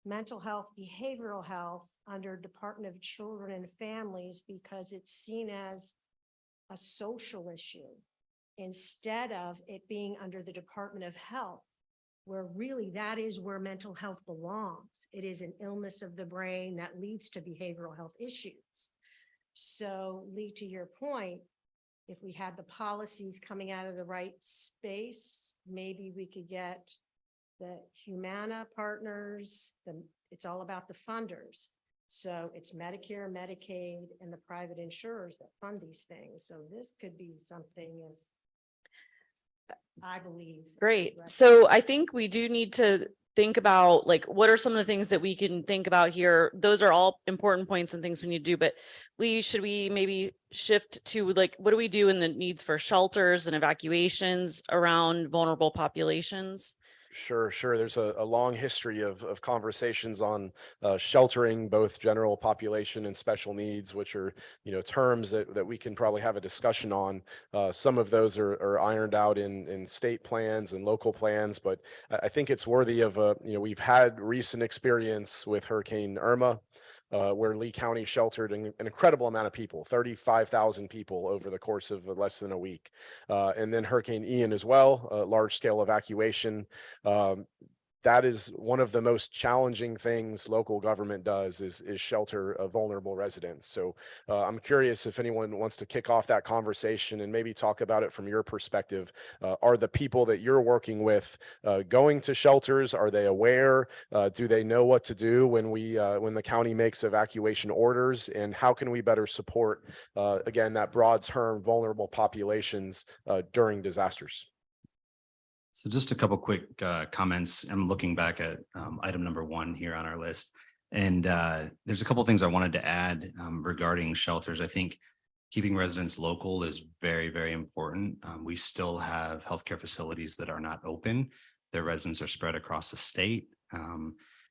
mental health, behavioral health under Department of Children and Families because it's seen as a social issue instead of it being under the Department of Health, where really that is where mental health belongs. It is an illness of the brain that leads to behavioral health issues. So Lee, to your point, if we had the policies coming out of the right space, maybe we could get the Humana partners, it's all about the funders. So it's Medicare, Medicaid, and the private insurers that fund these things. So this could be something, I believe. Great. So I think we do need to think about like, what are some of the things that we can think about here? Those are all important points and things we need to do, but Lee, should we maybe shift to like, what do we do in the needs for shelters and evacuations around vulnerable populations? Sure. There's a long history of conversations on sheltering both general population and special needs, which are, terms that we can probably have a discussion on. Some of those are ironed out in state plans and local plans, but I think it's worthy of we've had recent experience with Hurricane Irma, where Lee County sheltered an incredible amount of people, 35,000 people over the course of less than a week. And then Hurricane Ian as well, large scale evacuation. That is one of the most challenging things local government does is shelter vulnerable residents. So I'm curious if anyone wants to kick off that conversation and maybe talk about it from your perspective. Are the people that you're working with going to shelters? Are they aware? Do they know what to do when the county makes evacuation orders? And how can we better support, again, that broad term vulnerable populations during disasters? So just a couple quick comments. I'm looking back at item number 1 here on our list. And there's a couple things I wanted to add regarding shelters. I think keeping residents local is very, very important. We still have healthcare facilities that are not open. Their residents are spread across the state.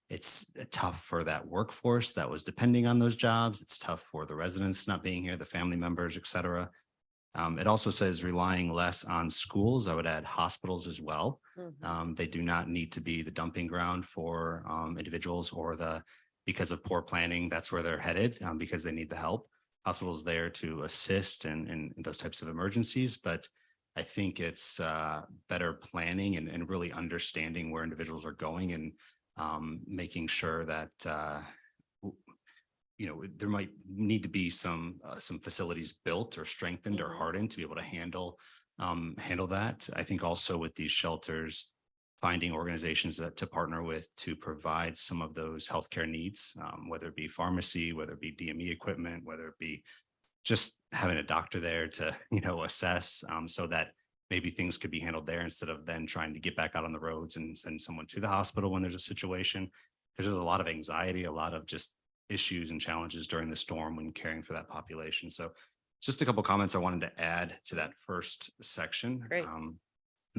It's tough for that workforce that was depending on those jobs. It's tough for the residents not being here, the family members, et cetera. It also says relying less on schools. I would add hospitals as well. Mm-hmm. They do not need to be the dumping ground for individuals or because of poor planning, that's where they're headed because they need the help. Hospitals there to assist in those types of emergencies. But I think it's better planning and really understanding where individuals are going and making sure that there might need to be some facilities built or strengthened or hardened to be able to handle that. I think also with these shelters, finding organizations that to partner with to provide some of those healthcare needs, whether it be pharmacy, whether it be DME equipment, whether it be just having a doctor there to, assess, so that maybe things could be handled there instead of then trying to get back out on the roads and send someone to the hospital when there's a situation. Because there's a lot of anxiety, a lot of just issues and challenges during the storm when caring for that population. So just a couple comments I wanted to add to that first section. Great. And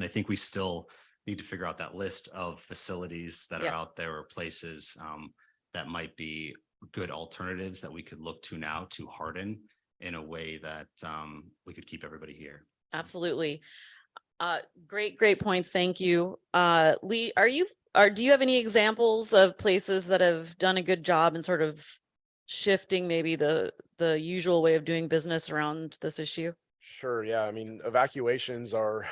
I think we still need to figure out that list of facilities that are Yeah. out there or places that might be good alternatives that we could look to now to harden in a way that we could keep everybody here. Absolutely. Great points. Thank you. Lee, do you have any examples of places that have done a good job in sort of shifting maybe the usual way of doing business around this issue? Sure. Yeah. I mean, evacuations are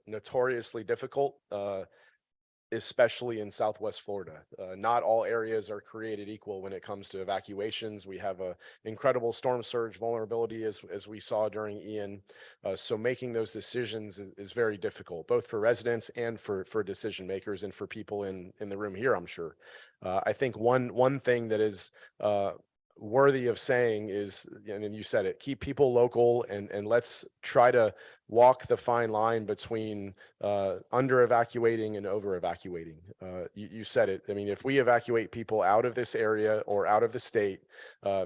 notoriously difficult, especially in Southwest Florida. Not all areas are created equal when it comes to evacuations. We have an incredible storm surge vulnerability as we saw during Ian. So making those decisions is very difficult, both for residents and for decision makers and for people in the room here, I'm sure. I think one thing that is worthy of saying is, and you said it, keep people local and let's try to walk the fine line between under evacuating and over evacuating. You said it. I mean, if we evacuate people out of this area or out of the state,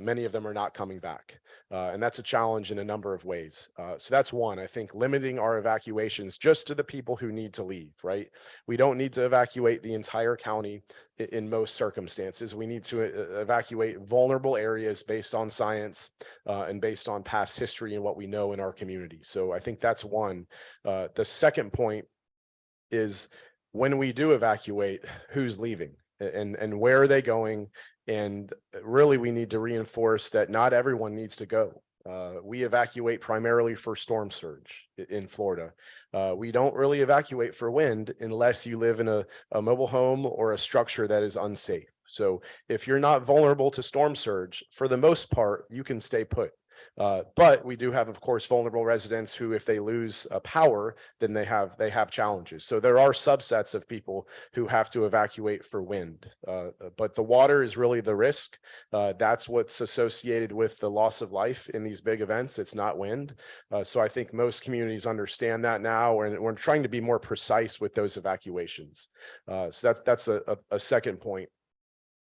many of them are not coming back. And that's a challenge in a number of ways. So that's one. I think limiting our evacuations just to the people who need to leave, right? We don't need to evacuate the entire county in most circumstances. We need to evacuate vulnerable areas based on science and based on past history and what we know in our community. So I think that's one. The second point is when we do evacuate, who's leaving and where are they going? And really, we need to reinforce that not everyone needs to go. We evacuate primarily for storm surge in Florida. We don't really evacuate for wind unless you live in a mobile home or a structure that is unsafe. So if you're not vulnerable to storm surge, for the most part, you can stay put. But we do have, of course, vulnerable residents who, if they lose power, then they have challenges. So there are subsets of people who have to evacuate for wind. But the water is really the risk. That's what's associated with the loss of life in these big events. It's not wind. So I think most communities understand that now, and we're trying to be more precise with those evacuations. So that's a second point.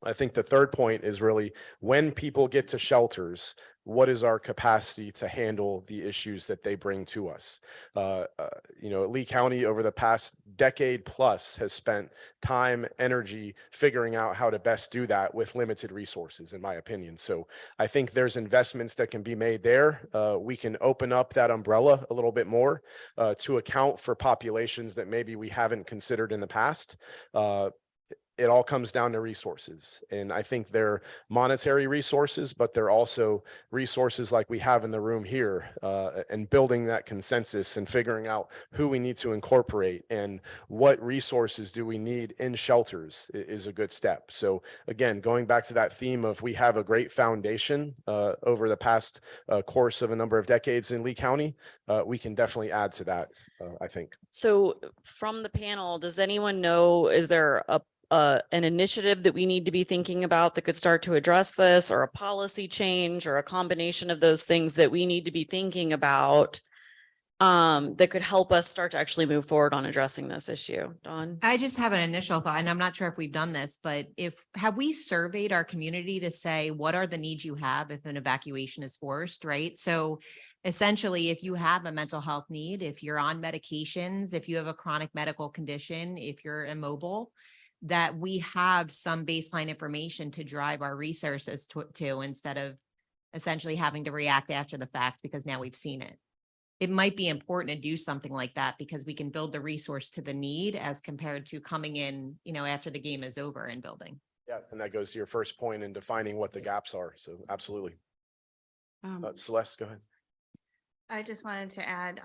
I think the third point is really when people get to shelters, what is our capacity to handle the issues that they bring to us? Lee County over the past decade plus has spent time, energy figuring out how to best do that with limited resources, in my opinion. So I think there's investments that can be made there. We can open up that umbrella a little bit more to account for populations that maybe we haven't considered in the past. It all comes down to resources. And I think they're monetary resources, but they're also resources like we have in the room here, and building that consensus and figuring out who we need to incorporate and what resources do we need in shelters is a good step. So again, going back to that theme of we have a great foundation over the past course of a number of decades in Lee County, we can definitely add to that, I think. So from the panel, does anyone know, is there an initiative that we need to be thinking about that could start to address this, or a policy change, or a combination of those things that we need to be thinking about that could help us start to actually move forward on addressing this issue? Dawn? I just have an initial thought, and I'm not sure if we've done this, but have we surveyed our community to say, what are the needs you have if an evacuation is forced, right? So essentially, if you have a mental health need, if you're on medications, if you have a chronic medical condition, if you're immobile, that we have some baseline information to drive our resources to instead of essentially having to react after the fact because now we've seen it. It might be important to do something like that because we can build the resource to the need as compared to coming in, after the game is over and building. Yeah, and that goes to your first point in defining what the gaps are. So absolutely. Celeste, go ahead. I just wanted to add,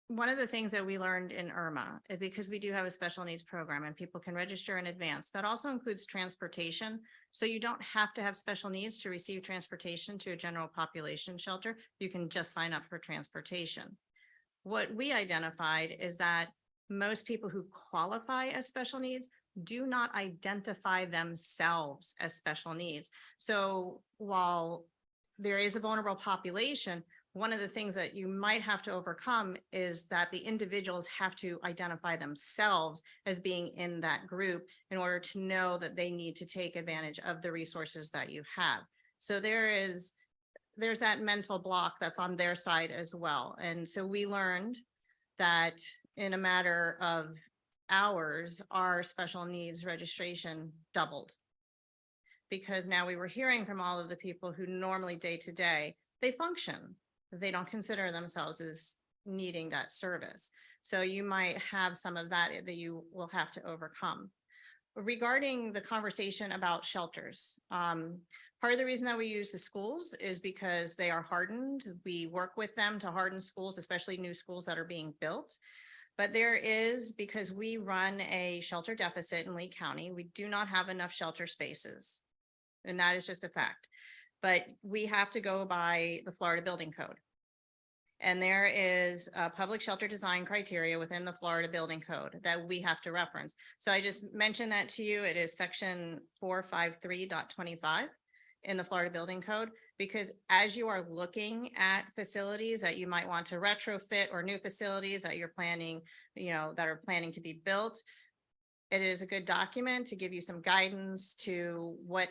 one of the things that we learned in Irma, because we do have a special needs program and people can register in advance, that also includes transportation. So you don't have to have special needs to receive transportation to a general population shelter. You can just sign up for transportation. What we identified is that most people who qualify as special needs do not identify themselves as special needs. So while there is a vulnerable population, one of the things that you might have to overcome is that the individuals have to identify themselves as being in that group in order to know that they need to take advantage of the resources that you have. So there's that mental block that's on their side as well. And so we learned that in a matter of hours, our special needs registration doubled. Because now we were hearing from all of the people who normally day to day, they function. They don't consider themselves as needing that service. So you might have some of that you will have to overcome. Regarding the conversation about shelters, part of the reason that we use the schools is because they are hardened. We work with them to harden schools, especially new schools that are being built. But there is, because we run a shelter deficit in Lee County, we do not have enough shelter spaces. And that is just a fact. But we have to go by the Florida Building Code. And there is a public shelter design criteria within the Florida Building Code that we have to reference. So I just mentioned that to you. It is section 453.25 in the Florida Building Code, because as you are looking at facilities that you might want to retrofit or new facilities that you're planning, that are planning to be built, it is a good document to give you some guidance to what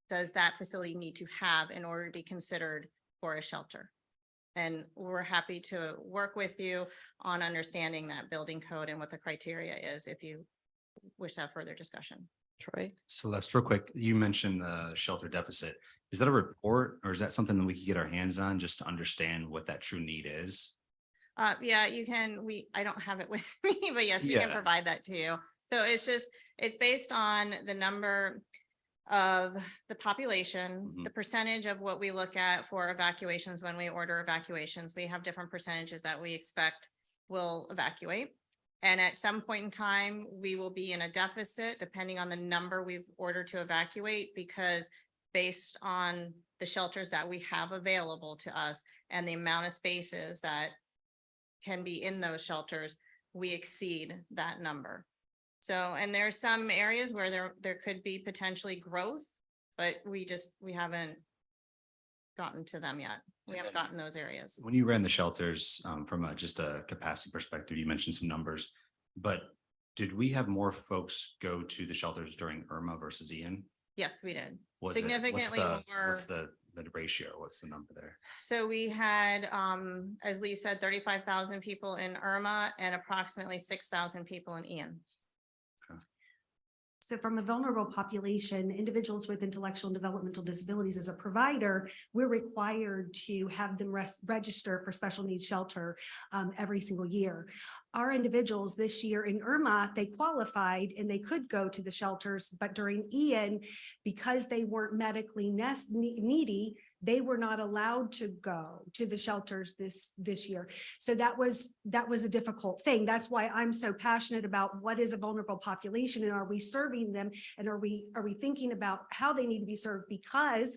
does that facility need to have in order to be considered for a shelter. And we're happy to work with you on understanding that building code and what the criteria is if you wish to have further discussion. Troy? Celeste, real quick, you mentioned the shelter deficit. Is that a report or is that something that we could get our hands on just to understand what that true need is? Yeah, you can, I don't have it with me, but yes, we can Yeah. provide that to you. So it's based on the number of the population, the percentage of what we look at for evacuations. When we order evacuations, we have different percentages that we expect will evacuate. And at some point in time, we will be in a deficit depending on the number we've ordered to evacuate, because based on the shelters that we have available to us and the amount of spaces that can be in those shelters, we exceed that number. So, and there's some areas where there could be potentially growth, but we haven't gotten to them yet. We haven't gotten those areas. When you ran the shelters, from just a capacity perspective, you mentioned some numbers, but did we have more folks go to the shelters during Irma versus Ian? Yes, we did. Was it- Significantly more. What's the ratio? What's the number there? So we had, as Lee said, 35,000 people in Irma and approximately 6,000 people in Ian. So from a vulnerable population, individuals with intellectual and developmental disabilities, as a provider, we're required to have them register for special needs shelter every single year. Our individuals this year in Irma, they qualified and they could go to the shelters, but during Ian, because they weren't medically needy, they were not allowed to go to the shelters this year. So that was a difficult thing. That's why I'm so passionate about what is a vulnerable population and are we serving them, and are we thinking about how they need to be served, because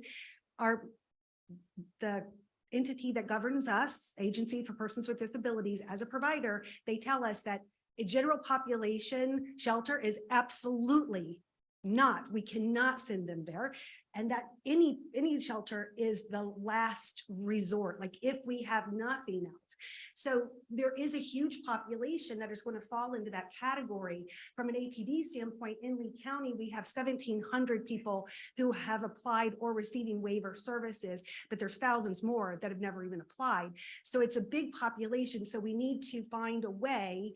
the entity that governs us, Agency for Persons with Disabilities, as a provider, they tell us that a general population shelter is absolutely not, we cannot send them there. And that any shelter is the last resort, like if we have nothing else. So there is a huge population that is going to fall into that category. From an APD standpoint, in Lee County, we have 1,700 people who have applied or receiving waiver services, but there's thousands more that have never even applied. So it's a big population. So we need to find a way.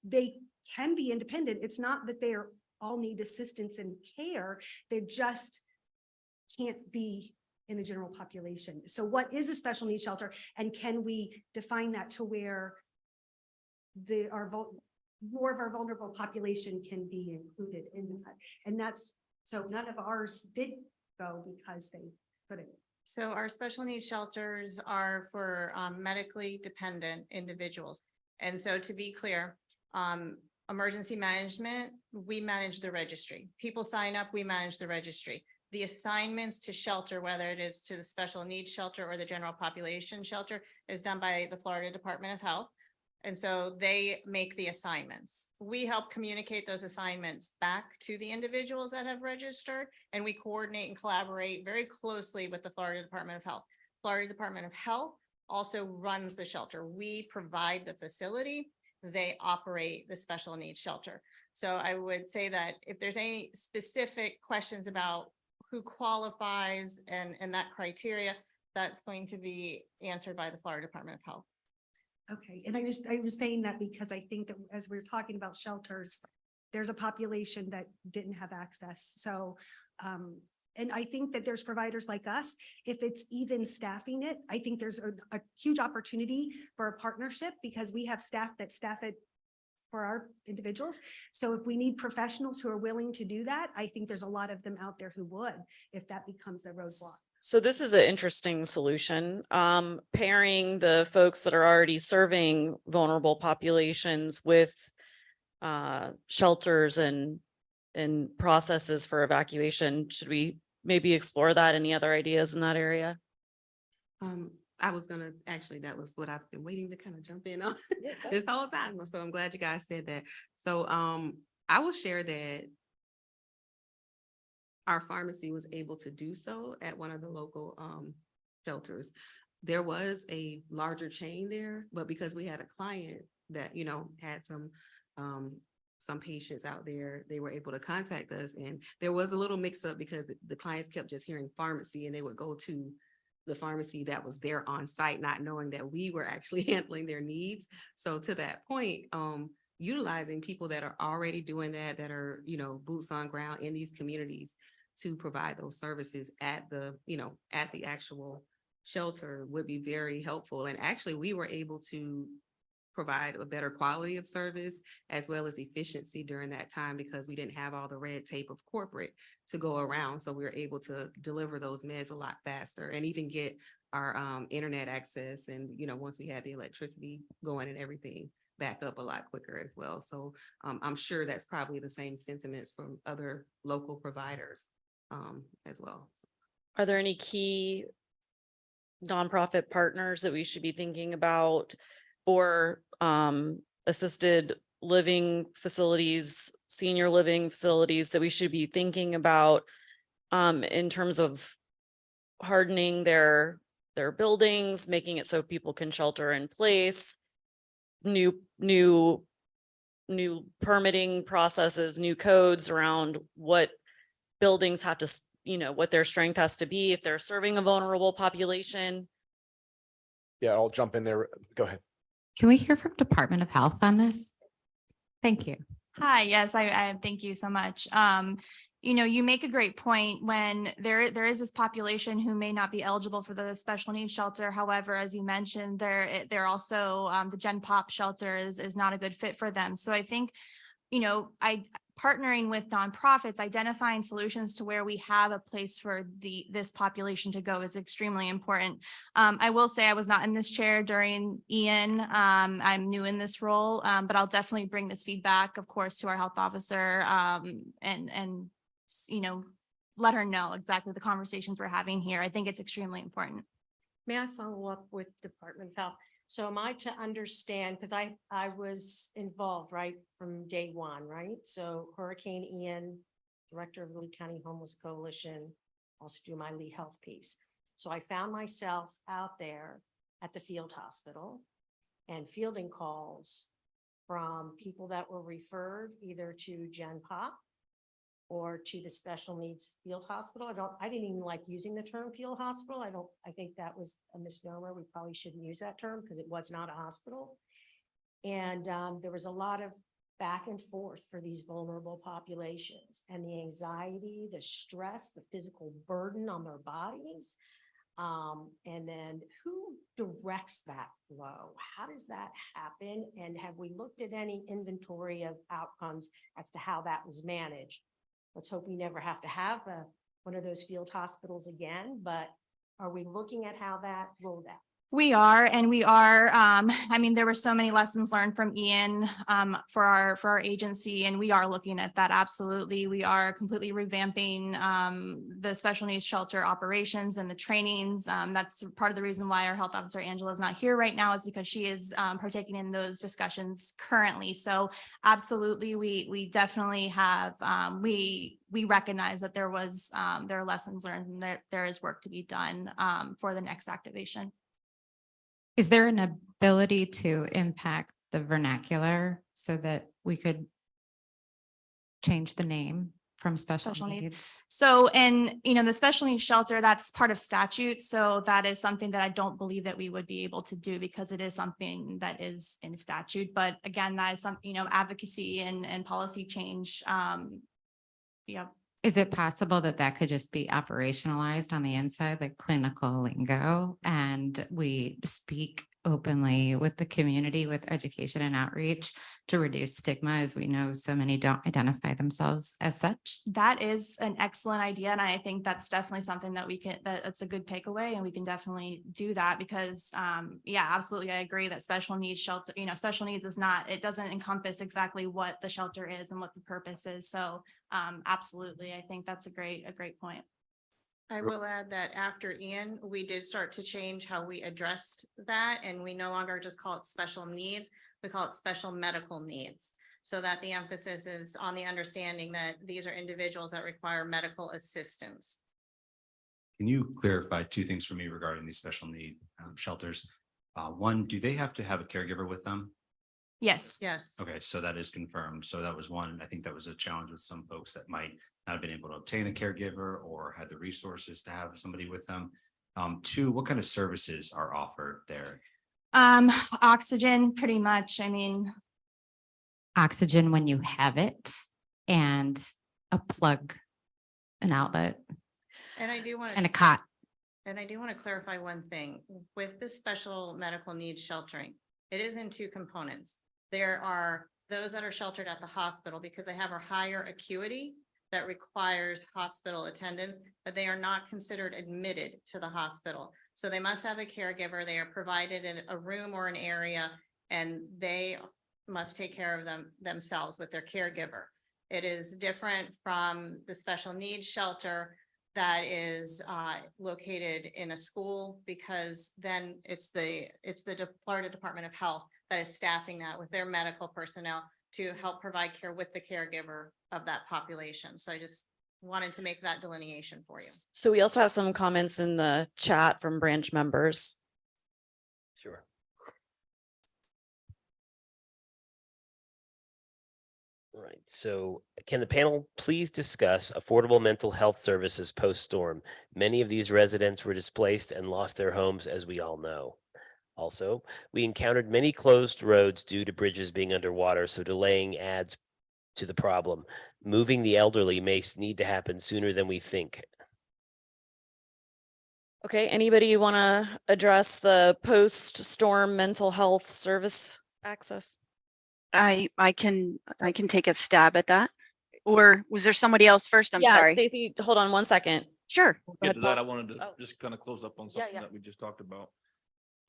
They can be independent. It's not that they're all need assistance and care. They just can't be in a general population. So what is a special needs shelter, and can we define that to where more of our vulnerable population can be included in this? And so none of ours did go because they couldn't. So our special needs shelters are for medically dependent individuals. And so to be clear, emergency management, we manage the registry. People sign up, we manage the registry. The assignments to shelter, whether it is to the special needs shelter or the general population shelter, is done by the Florida Department of Health. And so they make the assignments. We help communicate those assignments back to the individuals that have registered, and we coordinate and collaborate very closely with the Florida Department of Health. Florida Department of Health also runs the shelter. We provide the facility. They operate the special needs shelter. So I would say that if there's any specific questions about who qualifies and that criteria, that's going to be answered by the Florida Department of Health. Okay, and I was saying that because I think that as we're talking about shelters, there's a population that didn't have access. So, and I think that there's providers like us, if it's even staffing it, I think there's a huge opportunity for a partnership because we have staff that staff it for our individuals. So if we need professionals who are willing to do that, I think there's a lot of them out there who would, if that becomes a roadblock. So this is an interesting solution, pairing the folks that are already serving vulnerable populations with shelters and processes for evacuation. Should we maybe explore that? Any other ideas in that area? I was gonna, actually, that was what I've been waiting to kind of jump in on this whole time. So I'm glad you guys said that. So I will share that our pharmacy was able to do so at one of the local shelters. There was a larger chain there, but because we had a client that, you know, had some patients out there, they were able to contact us. And there was a little mix up because the clients kept just hearing pharmacy and they would go to the pharmacy that was there on site, not knowing that we were actually handling their needs. So to that point, utilizing people that are already doing that, that are, you know, boots on ground in these communities to provide those services at the, you know, at the actual shelter would be very helpful. And actually we were able to provide a better quality of service as well as efficiency during that time because we didn't have all the red tape of corporate to go around. So we were able to deliver those meds a lot faster and even get our internet access. And, you know, once we had the electricity going and everything back up a lot quicker as well. So I'm sure that's probably the same sentiments from other local providers as well. Are there any key nonprofit partners that we should be thinking about, or assisted living facilities, senior living facilities that we should be thinking about in terms of hardening their buildings, making it so people can shelter in place, new permitting processes, new codes around what buildings have to, you know, what their strength has to be if they're serving a vulnerable population? Yeah, I'll jump in there. Go ahead. Can we hear from Department of Health on this? Thank you. Hi, yes, I thank you so much. You know, you make a great point when there is this population who may not be eligible for the special needs shelter. However, as you mentioned, they're also the Gen Pop shelter is not a good fit for them. So I think, you know, partnering with nonprofits, identifying solutions to where we have a place for this population to go is extremely important. I will say I was not in this chair during Ian. I'm new in this role, but I'll definitely bring this feedback, of course, to our health officer and you know, let her know exactly the conversations we're having here. I think it's extremely important. May I follow up with Department of Health? So am I to understand, because I was involved right from day one, right? So Hurricane Ian, Director of the Lee County Homeless Coalition, also do my Lee Health piece. So I found myself out there at the field hospital and fielding calls from people that were referred either to Gen Pop or to the special needs field hospital. I didn't even like using the term field hospital. I think that was a misnomer. We probably shouldn't use that term because it was not a hospital. And there was a lot of back and forth for these vulnerable populations and the anxiety, the stress, the physical burden on their bodies. And then who directs that flow? How does that happen? And have we looked at any inventory of outcomes as to how that was managed? Let's hope we never have to have one of those field hospitals again, but are we looking at how that rolled out? We are, I mean, there were so many lessons learned from Ian for our agency, and we are looking at that. Absolutely. We are completely revamping the special needs shelter operations and the trainings. That's part of the reason why our health officer Angela is not here right now, is because she is partaking in those discussions currently. So absolutely, we definitely have, we recognize that there are lessons learned, and there is work to be done for the next activation. Is there an ability to impact the vernacular so that we could change the name from special needs? So, and the special needs shelter, that's part of statute. So that is something that I don't believe that we would be able to do, because it is something that is in statute. But again, that is some, advocacy and policy change. Yeah. Is it possible that that could just be operationalized on the inside, like clinical lingo, and we speak openly with the community with education and outreach to reduce stigma, as we know so many don't identify themselves as such? That is an excellent idea. And I think that's definitely something that that's a good takeaway, and we can definitely do that, because yeah, absolutely. I agree that special needs shelter, special needs is not, it doesn't encompass exactly what the shelter is and what the purpose is. So absolutely. I think that's a great point. I will add that after Ian, we did start to change how we addressed that, and we no longer just call it special needs, we call it special medical needs. So that the emphasis is on the understanding that these are individuals that require medical assistance. Can you clarify two things for me regarding these special need shelters? One, do they have to have a caregiver with them? Yes. Yes. Okay, so that is confirmed. So that was one. I think that was a challenge with some folks that might not have been able to obtain a caregiver or had the resources to have somebody with them. Two, what kind of services are offered there? Oxygen, pretty much. I mean, Oxygen when you have it, and a plug, an outlet, And I do want and a to, cot. and I do want to clarify one thing with the special medical needs sheltering. It is in two components. There are those that are sheltered at the hospital because they have a higher acuity that requires hospital attendance, but they are not considered admitted to the hospital. So they must have a caregiver. They are provided in a room or an area, and they must take care of themselves with their caregiver. It is different from the special needs shelter that is located in a school, because then it's the Florida Department of Health that is staffing that with their medical personnel to help provide care with the caregiver of that population. So I just wanted to make that delineation for you. So we also have some comments in the chat from branch members. Sure. All right, so can the panel please discuss affordable mental health services post-storm? Many of these residents were displaced and lost their homes, as we all know. Also, we encountered many closed roads due to bridges being underwater, so delaying adds to the problem. Moving the elderly may need to happen sooner than we think. Okay, anybody want to address the post-storm mental health service access? I can take a stab at that. Or was there somebody else first? I'm Yeah, sorry. Stacy, hold on one second. Sure. Go Get ahead, to that, I Paul. wanted to Oh. just kind of close up on Yeah, something yeah. that we just talked about.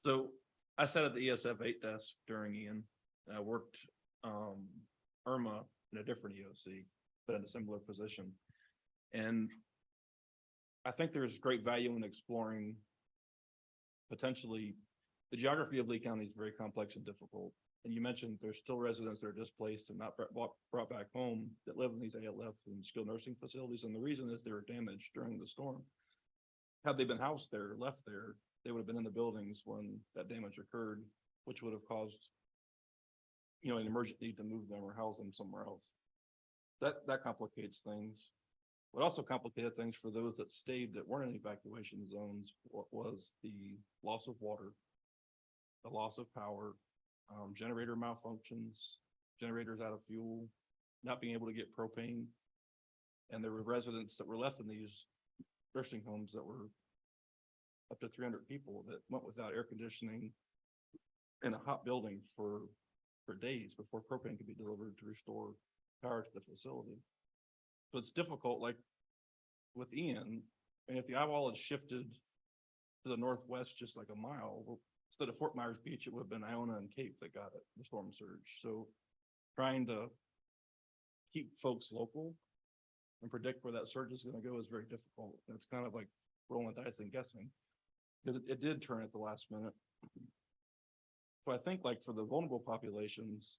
So I sat at the ESF 8 desk during Ian. I worked Irma in a different EOC, but in a similar position. And I think there's great value in exploring potentially the geography of Lee County is very complex and difficult. And you mentioned there's still residents that are displaced and not brought back home that live in these ALF and skilled nursing facilities. And the reason is they were damaged during the storm. Had they been housed there, left there, they would have been in the buildings when that damage occurred, which would have caused, an emergent need to move them or house them somewhere else. That complicates things. What also complicated things for those that stayed that weren't in evacuation zones was the loss of water, the loss of power, generator malfunctions, generators out of fuel, not being able to get propane. And there were residents that were left in these nursing homes that were up to 300 people that went without air conditioning in a hot building for days before propane could be delivered to restore power to the facility. So it's difficult, like with Ian, and if the eyewall had shifted to the northwest just like a mile, instead of Fort Myers Beach, it would have been Iona and Cape that got it, the storm surge. So trying to keep folks local and predict where that surge is going to go is very difficult. And it's kind of like rolling the dice and guessing, because it did turn at the last minute. So I think like for the vulnerable populations,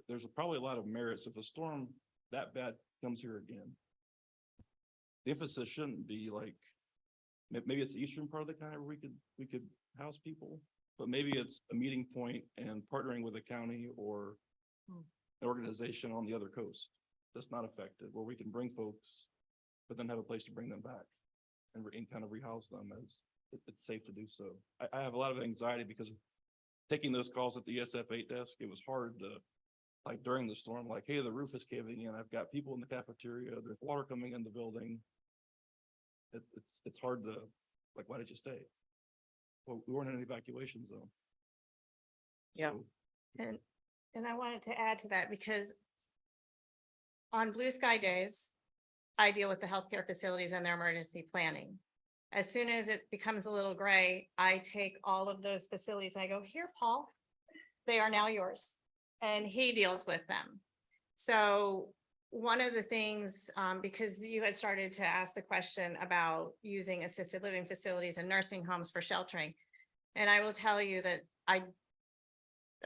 there's probably a lot of merits. If a storm that bad comes here again, the emphasis shouldn't be like, maybe it's the eastern part of the county where we could house people, but maybe it's a meeting point and partnering with a county or an organization on the other coast that's not affected, where we can bring folks, but then have a place to bring them back and kind of rehouse them as it's safe to do so. I have a lot of anxiety because of taking those calls at the ESF8 desk. It was hard to, like during the storm, like, hey, the roof is caving in. I've got people in the cafeteria. There's water coming in the building. It's hard to, like, why did you stay? Well, we weren't in an evacuation zone. Yeah. So, And I wanted to add to that because on blue sky days, I deal with the healthcare facilities and their emergency planning. As soon as it becomes a little gray, I take all of those facilities and I go, here, Paul, they are now yours. And he deals with them. So one of the things, because you had started to ask the question about using assisted living facilities and nursing homes for sheltering. And I will tell you that I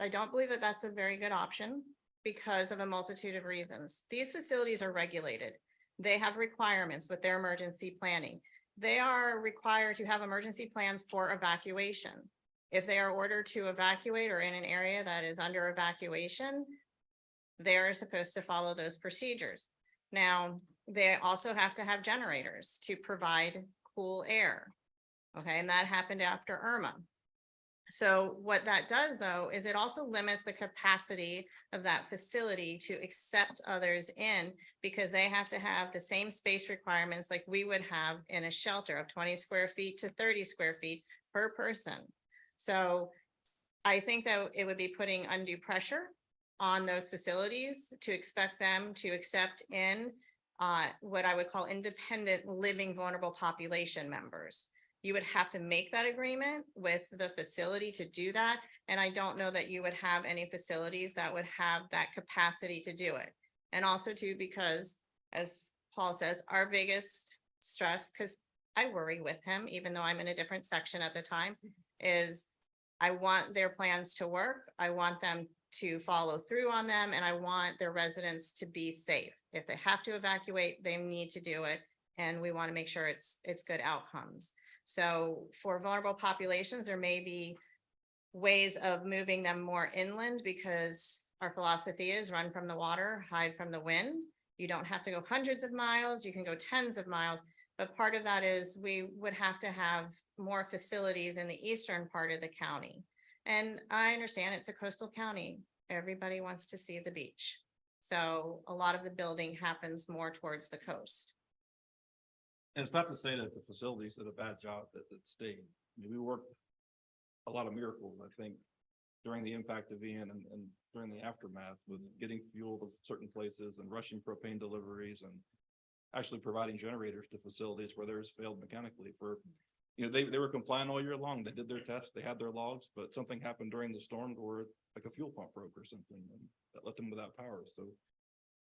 don't believe that that's a very good option because of a multitude of reasons. These facilities are regulated. They have requirements with their emergency planning. They are required to have emergency plans for evacuation. If they are ordered to evacuate or in an area that is under evacuation, they are supposed to follow those procedures. Now, they also have to have generators to provide cool air. Okay, and that happened after Irma. So what that does though, is it also limits the capacity of that facility to accept others in because they have to have the same space requirements like we would have in a shelter of 20 square feet to 30 square feet per person. So I think that it would be putting undue pressure on those facilities to expect them to accept in what I would call independent living vulnerable population members. You would have to make that agreement with the facility to do that. And I don't know that you would have any facilities that would have that capacity to do it. And also too, because as Paul says, our biggest stress, because I worry with him, even though I'm in a different section at the time, is I want their plans to work. I want them to follow through on them. And I want their residents to be safe. If they have to evacuate, they need to do it. And we want to make sure it's good outcomes. So for vulnerable populations, there may be ways of moving them more inland because our philosophy is run from the water, hide from the wind. You don't have to go hundreds of miles, you can go tens of miles. But part of that is we would have to have more facilities in the eastern part of the county. And I understand it's a coastal county. Everybody wants to see the beach. So a lot of the building happens more towards the coast. And it's not to say that the facilities did a bad job that stayed. I mean, we worked a lot of miracles, I think, during the impact of Ian and during the aftermath with getting fuel to certain places and rushing propane deliveries and actually providing generators to facilities where theirs failed mechanically for, you know, they were compliant all year long. They did their tests, they had their logs, but something happened during the storm where like a fuel pump broke or something and that left them without power. So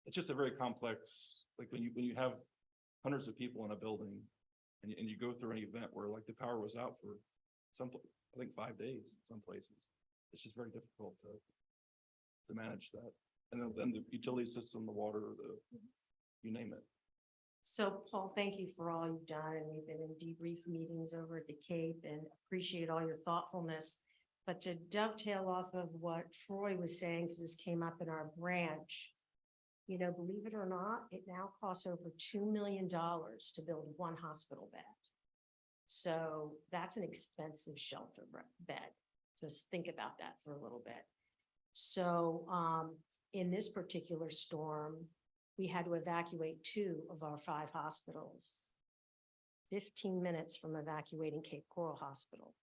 it's just a very complex, like when you have hundreds of people in a building and you go through an event where like the power was out for I think 5 days in some places. It's just very difficult to manage that. And then the utility system, the water, you name it. So Paul, thank you for all you've done. And we've been in debrief meetings over at the Cape and appreciate all your thoughtfulness. But to dovetail off of what Troy was saying, because this came up in our branch, you know, believe it or not, it now costs over $2 million to build one hospital bed. So that's an expensive shelter bed. Just think about that for a little bit. So in this particular storm, we had to evacuate 2 of our 5 hospitals, 15 minutes from evacuating Cape Coral Hospital.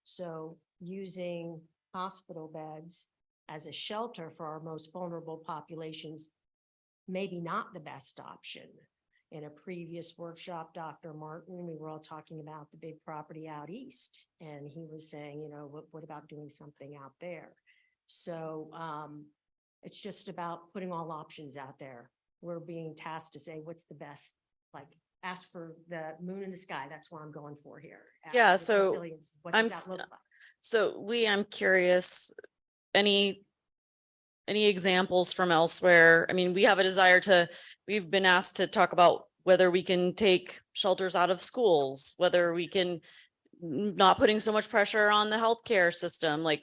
So using hospital beds as a shelter for our most vulnerable populations, maybe not the best option. In a previous workshop, Dr. Martin, we were all talking about the big property out east. And he was saying, what about doing something out there? So it's just about putting all options out there. We're being tasked to say, what's the best, like, ask for the moon in the sky. That's what I'm going for here. Ask Yeah, for so resilience. What does I'm- that look like? So Lee, I'm curious, any examples from elsewhere? I mean, we have a desire we've been asked to talk about whether we can take shelters out of schools, whether we can not putting so much pressure on the healthcare system. Like,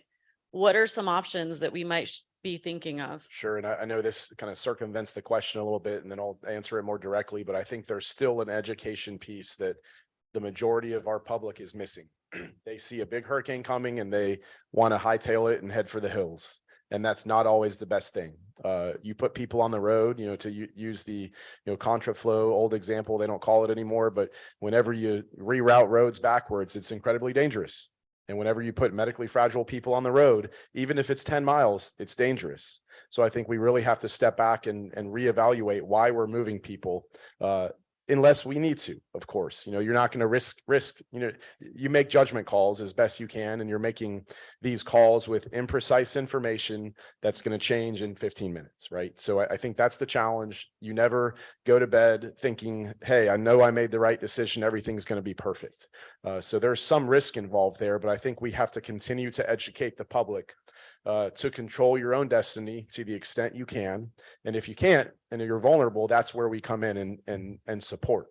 what are some options that we might be thinking of? Sure. And I know this kind of circumvents the question a little bit, and then I'll answer it more directly, but I think there's still an education piece that the majority of our public is missing. They see a big hurricane coming and they want to hightail it and head for the hills. And that's not always the best thing. You put people on the road, to use the, contraflow old example, they don't call it anymore, but whenever you reroute roads backwards, it's incredibly dangerous. And whenever you put medically fragile people on the road, even if it's 10 miles, it's dangerous. So I think we really have to step back and reevaluate why we're moving people, unless we need to, of course. You're not going to risk, you make judgment calls as best you can, and you're making these calls with imprecise information that's going to change in 15 minutes, right? So I think that's the challenge. You never go to bed thinking, hey, I know I made the right decision, everything's going to be perfect. So there's some risk involved there, but I think we have to continue to educate the public to control your own destiny to the extent you can. And if you can't, and you're vulnerable, that's where we come in and support.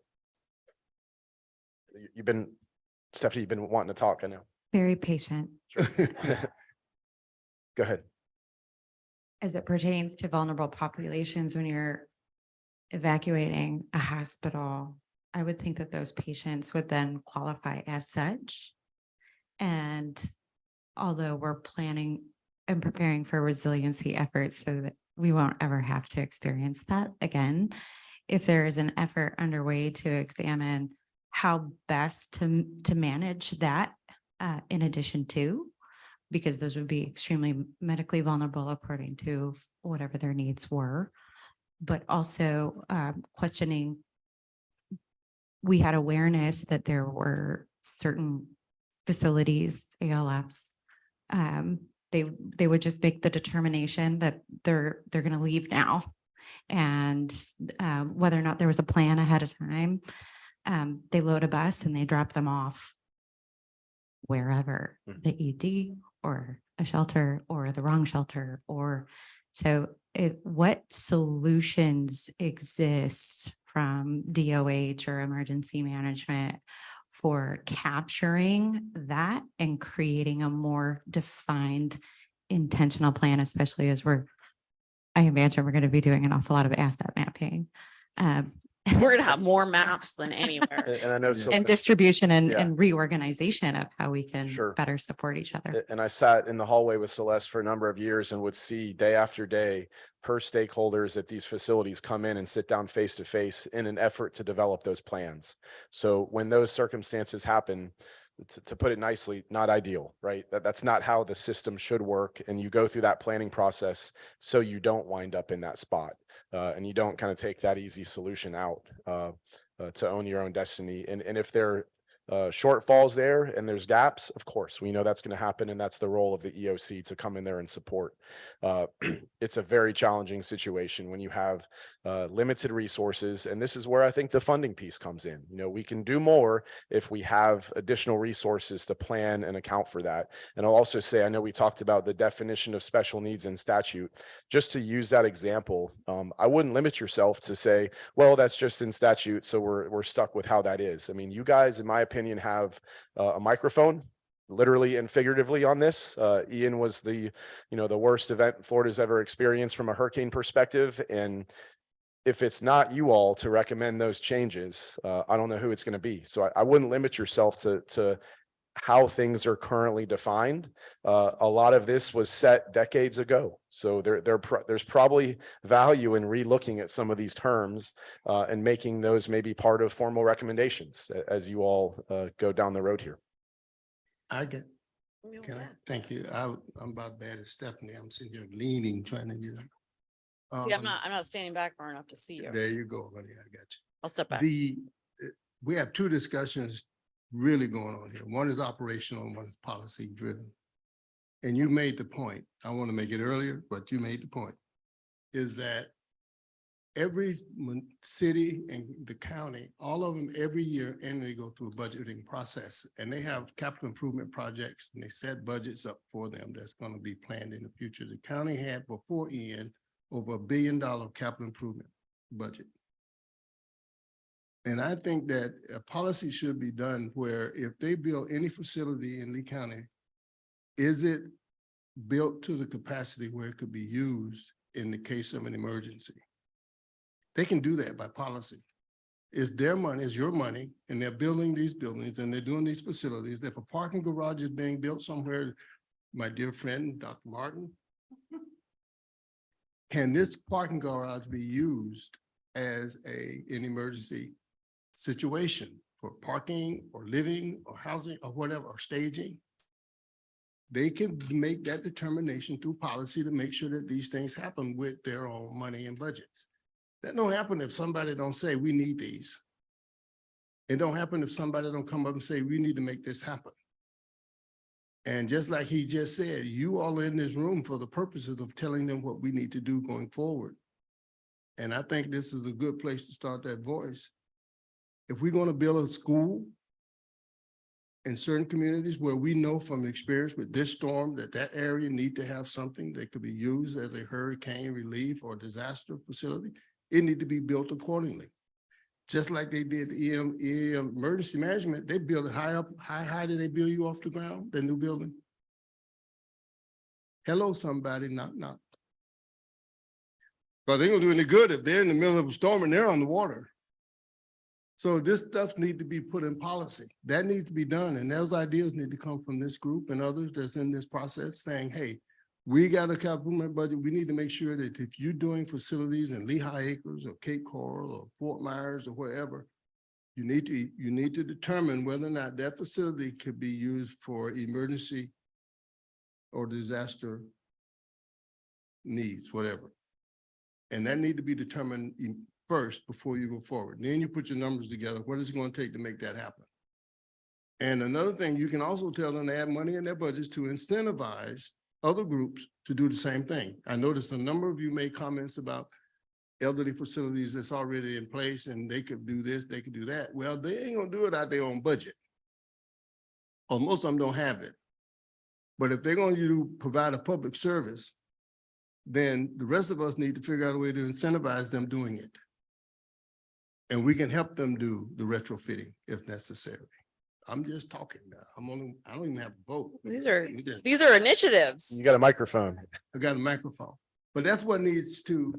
Stephanie, you've been wanting to talk, I know. Very patient. Go ahead. As it pertains to vulnerable populations, when you're evacuating a hospital, I would think that those patients would then qualify as such. And although we're planning and preparing for resiliency efforts so that we won't ever have to experience that again, if there is an effort underway to examine how best to manage that in addition to, because those would be extremely medically vulnerable according to whatever their needs were, but also questioning, we had awareness that there were certain facilities, ALFs, they would just make the determination that they're going to leave now. And whether or not there was a plan ahead of time, they load a bus and they drop them off wherever, the ED or a shelter or the wrong shelter. Or so what solutions exist from DOH or emergency management for capturing that and creating a more defined intentional plan, especially as I imagine we're going to be doing an awful lot of asset mapping. We're going to have more maps than anywhere. And I know And distribution Yeah. and reorganization of how we can Sure. better support each other. And I sat in the hallway with Celeste for a number of years and would see day after day her stakeholders at these facilities come in and sit down face to face in an effort to develop those plans. So when those circumstances happen, to put it nicely, not ideal, right? That's not how the system should work. And you go through that planning process so you don't wind up in that spot, and you don't kind of take that easy solution out to own your own destiny. And if there shortfalls there and there's gaps, of course, we know that's going to happen. And that's the role of the EOC to come in there and support. It's a very challenging situation when you have limited resources. And this is where I think the funding piece comes in. We can do more if we have additional resources to plan and account for that. And I'll also say, I know we talked about the definition of special needs in statute. Just to use that example, I wouldn't limit yourself to say, well, that's just in statute, so we're stuck with how that is. I mean, you guys, in my opinion, have a microphone, literally and figuratively, on this. Ian was the worst event Florida's ever experienced from a hurricane perspective. And if it's not you all to recommend those changes, I don't know who it's going to be. So I wouldn't limit yourself to how things are currently defined. A lot of this was set decades ago. So there's probably value in relooking at some of these terms and making those maybe part of formal recommendations as you all go down the road here. Thank you. I'm about bad as Stephanie. I'm sitting here leaning, trying to get. See, I'm not standing back far enough to see you. There you go, honey. I got you. I'll step back. We have two discussions really going on here. One is operational and one is policy driven. And you made the point, I want to make it earlier, but you made the point, is that every city and the county, all of them every year, and they go through a budgeting process, and they have capital improvement projects, and they set budgets up for them that's going to be planned in the future. The county had before Ian over $1 billion capital improvement budget. And I think that a policy should be done where if they build any facility in Lee County, is it built to the capacity where it could be used in the case of an emergency? They can do that by policy. It's their money, it's your money, and they're building these buildings and they're doing these facilities. If a parking garage is being built somewhere, my dear friend, Dr. Martin, can this parking garage be used as an emergency situation for parking or living or housing or whatever, or staging? They can make that determination through policy to make sure that these things happen with their own money and budgets. That don't happen if somebody don't say we need these. It don't happen if somebody don't come up and say we need to make this happen. And just like he just said, you all are in this room for the purposes of telling them what we need to do going forward. And I think this is a good place to start that voice. If we're going to build a school in certain communities where we know from experience with this storm that that area need to have something that could be used as a hurricane relief or disaster facility, it need to be built accordingly. Just like they did EM emergency management, they build it high up. How high did they build you off the ground, the new building? Hello, somebody, knock, knock. But they ain't gonna do any good if they're in the middle of a storm and they're on the water. So this stuff needs to be put in policy. That needs to be done. And those ideas need to come from this group and others that's in this process saying, hey, we got a capital improvement budget. We need to make sure that if you're doing facilities in Lehigh Acres or Cape Coral or Fort Myers or wherever, you need to determine whether or not that facility could be used for emergency or disaster needs, whatever. And that need to be determined first before you go forward. Then you put your numbers together. What is it going to take to make that happen? And another thing, you can also tell them to add money in their budgets to incentivize other groups to do the same thing. I noticed a number of you made comments about elderly facilities that's already in place and they could do this, they could do that. Well, they ain't gonna do it out their own budget. Or most of them don't have it. But if they're going to provide a public service, then the rest of us need to figure out a way to incentivize them doing it. And we can help them do the retrofitting if necessary. I'm just talking now. I don't even have a vote. These are initiatives. You got a microphone. I got a microphone. But that's what needs to,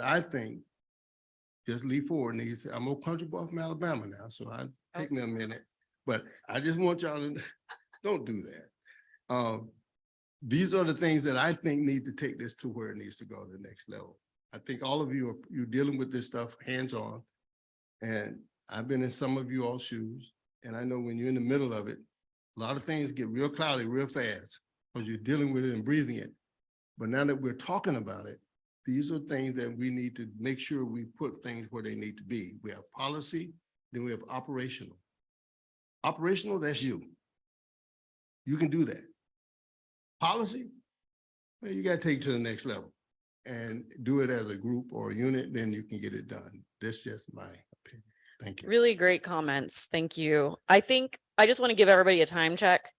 I think, just lead forward. I'm more comfortable from Alabama now, so take me a minute. But I just want y'all to, don't do that. These are the things that I think need to take this to where it needs to go to the next level. I think all of you you're dealing with this stuff hands-on. And I've been in some of you all's shoes. And I know when you're in the middle of it, a lot of things get real cloudy real fast because you're dealing with it and breathing it. But now that we're talking about it, these are things that we need to make sure we put things where they need to be. We have policy, then we have operational. Operational, that's you. You can do that. Policy, well, you got to take it to the next level and do it as a group or a unit, then you can get it done. That's just my opinion. Thank you. Really great comments. Thank you. I think I just want to give everybody a time check.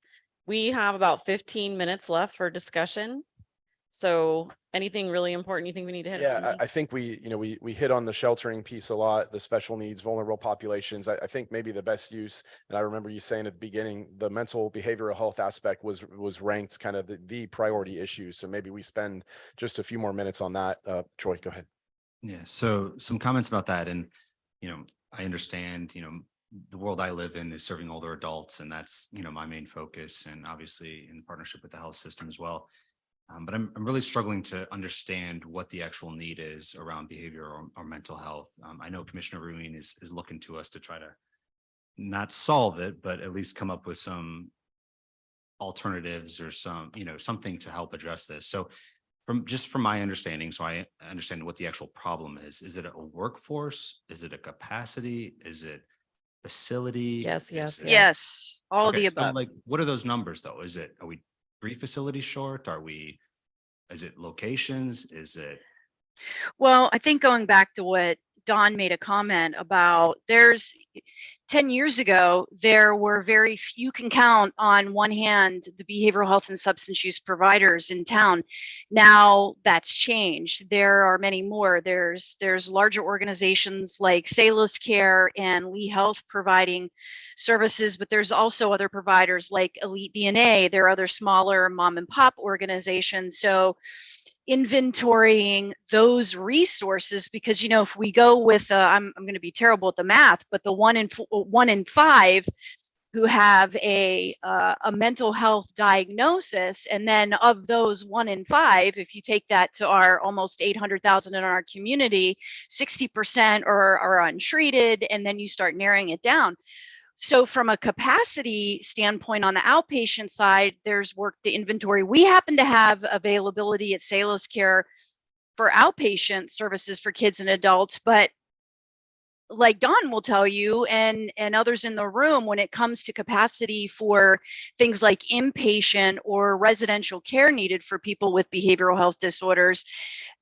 We have about 15 minutes left for discussion. So anything really important you think we need to hit? Yeah, I think we hit on the sheltering piece a lot, the special needs, vulnerable populations. I think maybe the best use, and I remember you saying at the beginning, the mental behavioral health aspect was ranked kind of the priority issue. So maybe we spend just a few more minutes on that. Troy, go ahead. Yeah, so some comments about that. And, I understand, the world I live in is serving older adults, and that's, my main focus, and obviously in partnership with the health system as well. But I'm really struggling to understand what the actual need is around behavior or mental health. I know Commissioner Ruin is looking to us to try to not solve it, but at least come up with some alternatives or some, something to help address this. So from my understanding, so I understand what the actual problem is it a workforce? Is it a capacity? Is it facility? Yes, Is yes, it- Yes, all of Okay, the so above. like, what are those numbers though? Are we 3 facilities short? Is it locations? Is it? Well, I think going back to what Don made a comment about, 10 years ago, there were you can count on one hand the behavioral health and substance use providers in town. Now that's changed. There are many more. There's larger organizations like Salus Care and Lee Health providing services, but there's also other providers like Elite DNA. There are other smaller mom and pop organizations. So inventorying those resources, because if we go with I'm going to be terrible at the math, but the 1 in 5 who have a mental health diagnosis, and then of those 1 in 5, if you take that to our almost 800,000 in our community, 60% are untreated, and then you start narrowing it down. So from a capacity standpoint on the outpatient side, there's work to inventory. We happen to have availability at Salus Care for outpatient services for kids and adults, but like Don will tell you and others in the room, when it comes to capacity for things like inpatient or residential care needed for people with behavioral health disorders,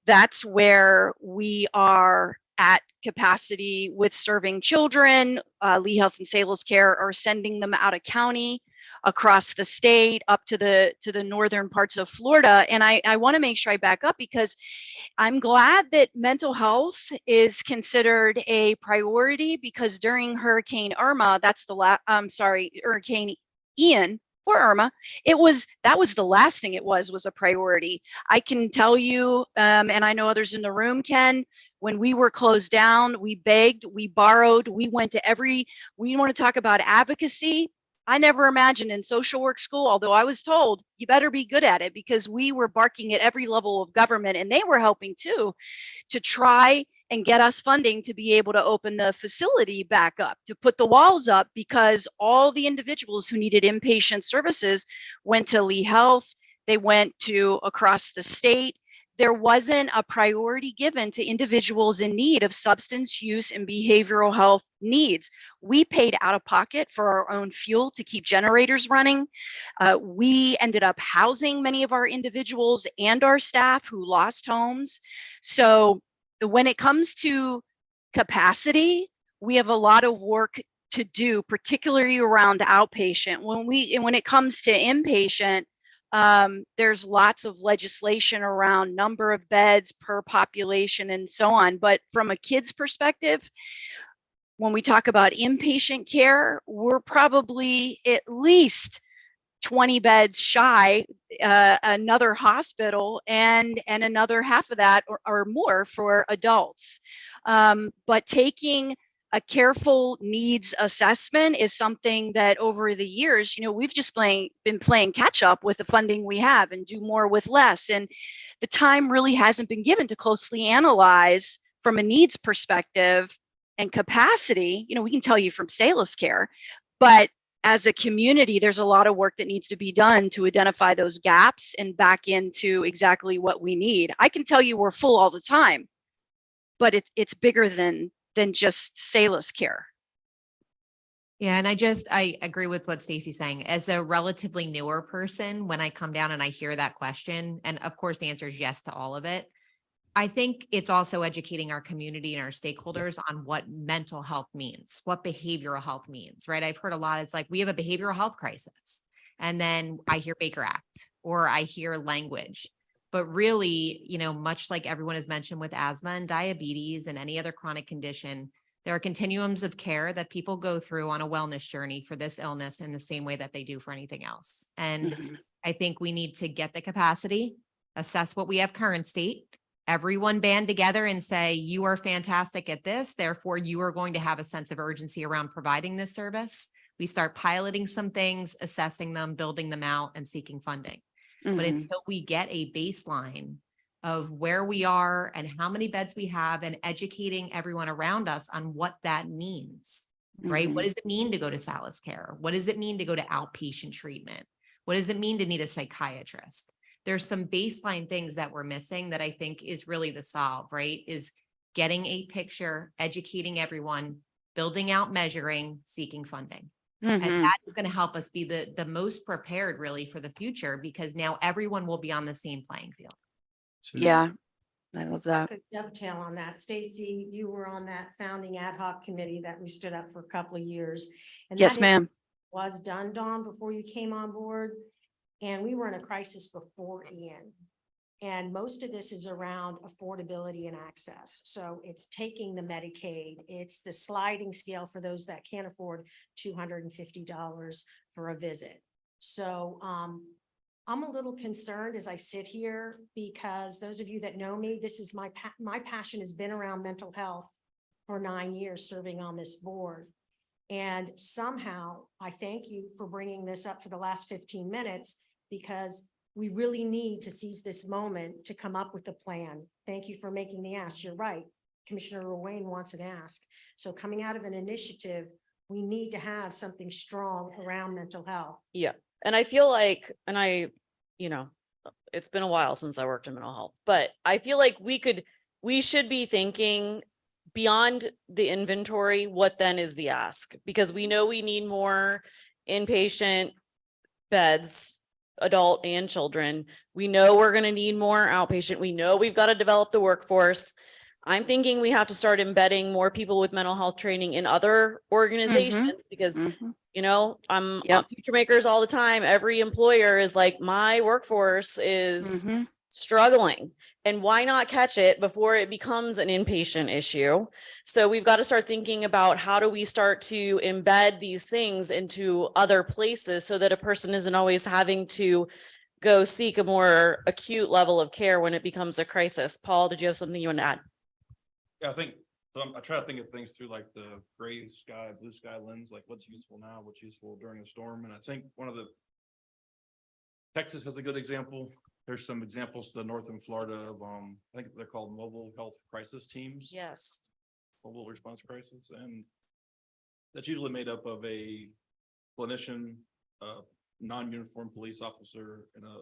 that's where we are at capacity with serving children. Lee Health and Salus Care are sending them out of county, across the state, up to the northern parts of Florida. And I want to make sure I back up, because I'm glad that mental health is considered a priority, because during Hurricane Irma, Hurricane Ian or Irma, that was the last thing it was a priority. I can tell you, and I know others in the room can, when we were closed down, we begged, we borrowed, we went to we want to talk about advocacy. I never imagined in social work school, although I was told you better be good at it, because we were barking at every level of government, and they were helping too, to try and get us funding to be able to open the facility back up, to put the walls up, because all the individuals who needed inpatient services went to Lee Health. They went to across the state. There wasn't a priority given to individuals in need of substance use and behavioral health needs. We paid out of pocket for our own fuel to keep generators running. We ended up housing many of our individuals and our staff who lost homes. So when it comes to capacity, we have a lot of work to do, particularly around outpatient. When it comes to inpatient, there's lots of legislation around number of beds per population and so on. But from a kid's perspective, when we talk about inpatient care, we're probably at least 20 beds shy, another hospital, and another half of that or more for adults. But taking a careful needs assessment is something that over the years, we've just been playing catch up with the funding we have and do more with less. And the time really hasn't been given to closely analyze from a needs perspective and capacity. We can tell you from Salus Care, but as a community, there's a lot of work that needs to be done to identify those gaps and back into exactly what we need. I can tell you we're full all the time, but it's bigger than just Salus Care. Yeah, and I agree with what Stacy's saying. As a relatively newer person, when I come down and I hear that question, and of course the answer is yes to all of it, I think it's also educating our community and our stakeholders on what mental health means, what behavioral health means, right? I've heard a lot. It's like, we have a behavioral health crisis. And then I hear Baker Act, or I hear language. But really, much like everyone has mentioned with asthma and diabetes and any other chronic condition, there are continuums of care that people go through on a wellness journey for this illness in the same way that they do for anything else. And I think we need to get the capacity, assess what we have current state, everyone band together and say, you are fantastic at this, therefore you are going to have a sense of urgency around providing this service. We start piloting some things, assessing them, building them out, and seeking funding. But until we get a baseline of where we are and how many beds we have, and educating everyone around us on what that means, right? What does it mean to go to Salus Care? What does it mean to go to outpatient treatment? What does it mean to need a psychiatrist? there's some baseline things that we're missing that I think is really the solve, right? Is getting a picture, educating everyone, building out measuring, seeking funding. And that is going to help us be the most prepared really for the future, because now everyone will be on the same playing field. Yeah, I love I that. could dovetail on that. Stacy, you were on that founding ad hoc committee that we stood up for a couple of years. And Yes, that ma'am. Was done, Dawn, before you came on board. And we were in a crisis before Ian. And most of this is around affordability and access. So it's taking the Medicaid, it's the sliding scale for those that can't afford $250 for a visit. So I'm a little concerned as I sit here, because those of you that know me, this is my passion has been around mental health for 9 years serving on this board. And somehow I thank you for bringing this up for the last 15 minutes, because we really need to seize this moment to come up with a plan. Thank you for making the ask. You're right. Commissioner Wayne wants an ask. So coming out of an initiative, we need to have something strong around mental health. Yeah. And I feel like, it's been a while since I worked in mental health, but I feel like we should be thinking beyond the inventory, what then is the ask? Because we know we need more inpatient beds, adult and children. We know we're going to need more outpatient. We know we've got to develop the workforce. I'm thinking we have to start embedding more people with mental health training in other organizations, because I'm on Future Makers all the time. Every employer is like, my workforce is struggling, and why not catch it before it becomes an inpatient issue? So we've got to start thinking about how do we start to embed these things into other places so that a person isn't always having to go seek a more acute level of care when it becomes a crisis. Paul, did you have something you want to add? Yeah, I think, I try to think of things through like the gray sky, blue sky lens, like what's useful now, what's useful during a storm. And I think Texas has a good example. There's some examples to the north in Florida of, I think they're called mobile health crisis teams. Yes. Mobile response crisis. And that's usually made up of a clinician, a non-uniformed police officer, and a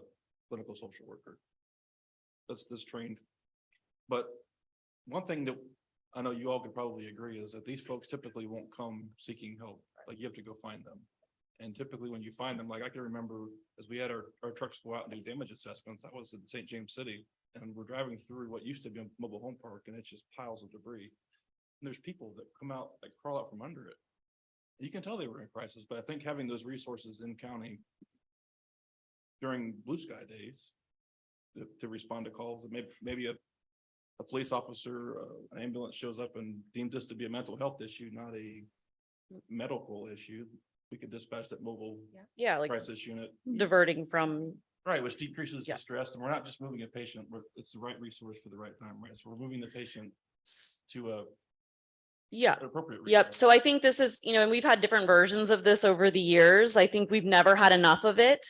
clinical social worker. That's trained. But one thing that I know you all could probably agree is that these folks typically won't come seeking help. Like, you have to go find them. And typically when you find them, like I can remember as we had our trucks go out and do damage assessments, I was in St. James City, and we're driving through what used to be a mobile home park, and it's just piles of debris. And there's people that come out, like crawl out from under it. You can tell they were in crisis, but I think having those resources in county during blue sky days to respond to calls, and maybe a police officer, an ambulance shows up and deemed this to be a mental health issue, not a medical issue, we could dispatch that mobile like crisis unit. diverting from. Right, which decreases the stress, and we're not just moving a patient, it's the right resource for the right time, right? So we're moving the patient to an appropriate resource. Yep. So I think this is, and we've had different versions of this over the years. I think we've never had enough of it.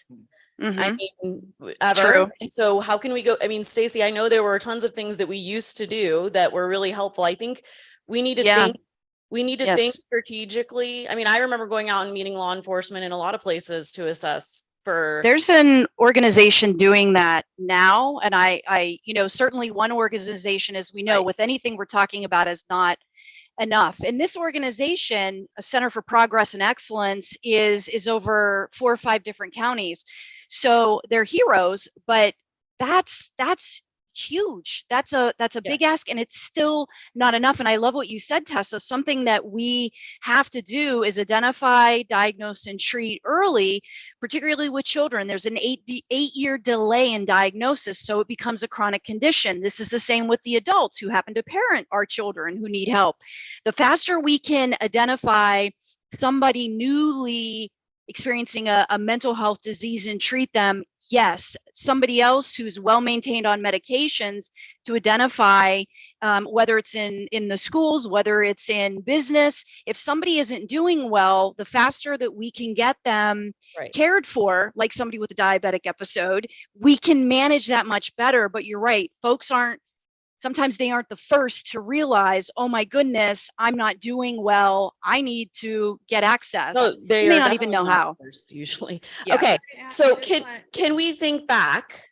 I mean, ever. True. And so how can we go? I mean, Stacy, I know there were tons of things that we used to do that were really helpful. I think we need to think strategically. I mean, I remember going out and meeting law enforcement in a lot of places to assess for. There's an organization doing that now. And I certainly one organization, as we know, with anything we're talking about, is not enough. And this organization, a Center for Progress and Excellence, is over 4 or 5 different counties. So they're heroes, but that's huge. That's a big ask, and it's still not enough. And I love what you said, Tessa. Something that we have to do is identify, diagnose, and treat early, particularly with children. There's an 8-year delay in diagnosis, so it becomes a chronic condition. This is the same with the adults who happen to parent our children who need help. The faster we can identify somebody newly experiencing a mental health disease and treat them, yes. Somebody else who's well maintained on medications, to identify whether it's in the schools, whether it's in business. If somebody isn't doing well, the faster that we can get them cared for, like somebody with a diabetic episode, we can manage that much better. But you're right, folks sometimes they aren't the first to realize, oh my goodness, I'm not doing well, I need to get access. No, they may not even know how. Usually. Yeah. Okay. Yeah, So I just can we think back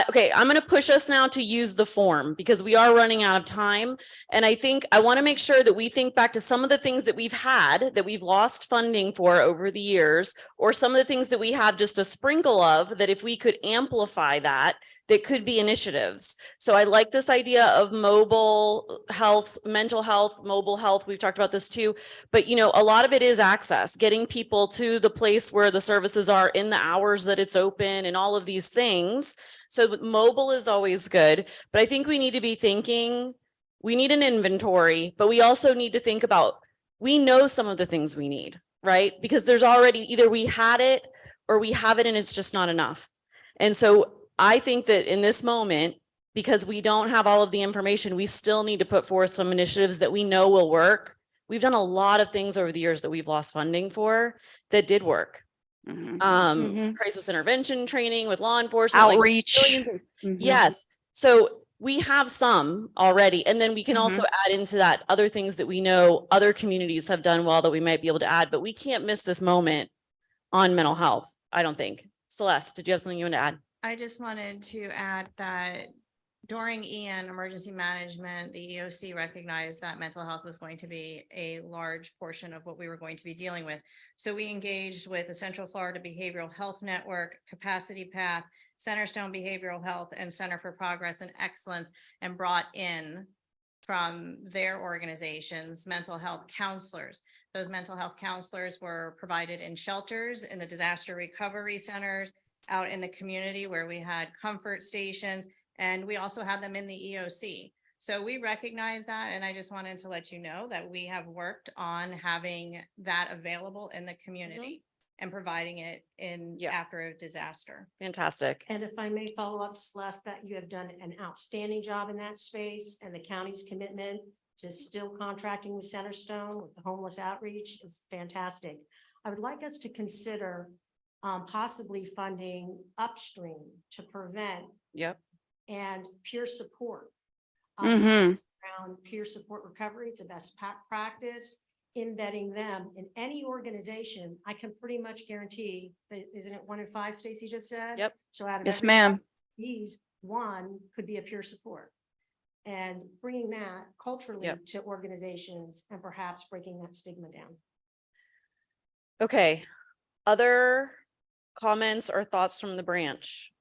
Okay, I'm going to push us now to use the form because we are running out of time. And I think I want to make sure that we think back to some of the things that we've had that we've lost funding for over the years, or some of the things that we have just a sprinkle of that if we could amplify that could be initiatives. So I like this idea of mobile health, mental health, mobile health. We've talked about this too, but you know, a lot of it is access, getting people to the place where the services are in the hours that it's open and all of these things. So mobile is always good, but I think we need to be thinking, we need an inventory, but we also need to think about, we know some of the things we need, right? Because there's already, either we had it or we have it and it's just not enough. And so I think that in this moment, because we don't have all of the information, we still need to put forth some initiatives that we know will work. We've done a lot of things over the years that we've lost funding for that did work. Crisis intervention training with law enforcement, Outreach. Yes. So we have some already, and then we can also add into that other things that we know other communities have done well that we might be able to add, but we can't miss this moment on mental health, I don't think. Celeste, did you have something you want to add? I just wanted to add that during EN emergency management, the EOC recognized that mental health was going to be a large portion of what we were going to be dealing with. So we engaged with the Central Florida Behavioral Health Network, Capacity Path, Centerstone Behavioral Health, and Center for Progress and Excellence, and brought in from their organizations mental health counselors. Those mental health counselors were provided in shelters, in the disaster recovery centers, out in the community where we had comfort stations, and we also had them in the EOC. So we recognize that, and I just wanted to let you know that we have worked on having that available in the community and providing it in after a disaster. Fantastic. And if I may follow up, Celeste, that you have done an outstanding job in that space, and the county's commitment to still contracting with Centerstone with the homeless outreach is fantastic. I would like us to consider possibly funding upstream to prevent and peer support. Around peer support recovery, it's a best practice, embedding them in any organization. I can pretty much guarantee that, isn't it 1 in 5, Stacy just said? Yep. So out of Yes, every ma'am. these, one could be a peer support. And bringing that culturally to organizations and perhaps breaking that stigma down. Okay. Other comments or thoughts from the branch?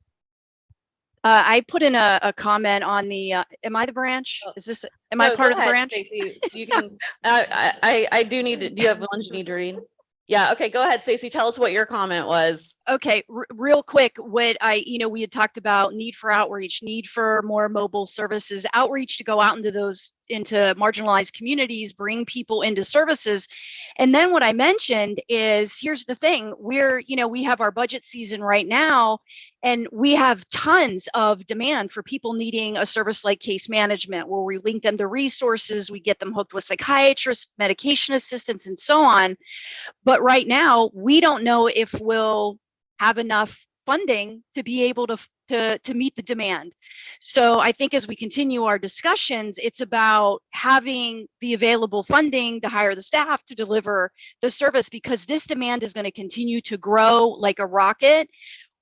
I put in a comment on the, am I the branch? Is this, am I part of the branch? Stacey, you can, I do need to, do you have ones you need to read? Yeah. Okay. Go ahead, Stacey. Tell us what your comment was. Okay, real quick, what we had talked about need for outreach, need for more mobile services, outreach to go out into marginalized communities, bring people into services. And then what I mentioned is, here's the thing, we have our budget season right now, and we have tons of demand for people needing a service like case management, where we link them to resources, we get them hooked with psychiatrists, medication assistants, and so on. But right now, we don't know if we'll have enough funding to be able to meet the demand. So I think as we continue our discussions, it's about having the available funding to hire the staff to deliver the service, because this demand is going to continue to grow like a rocket.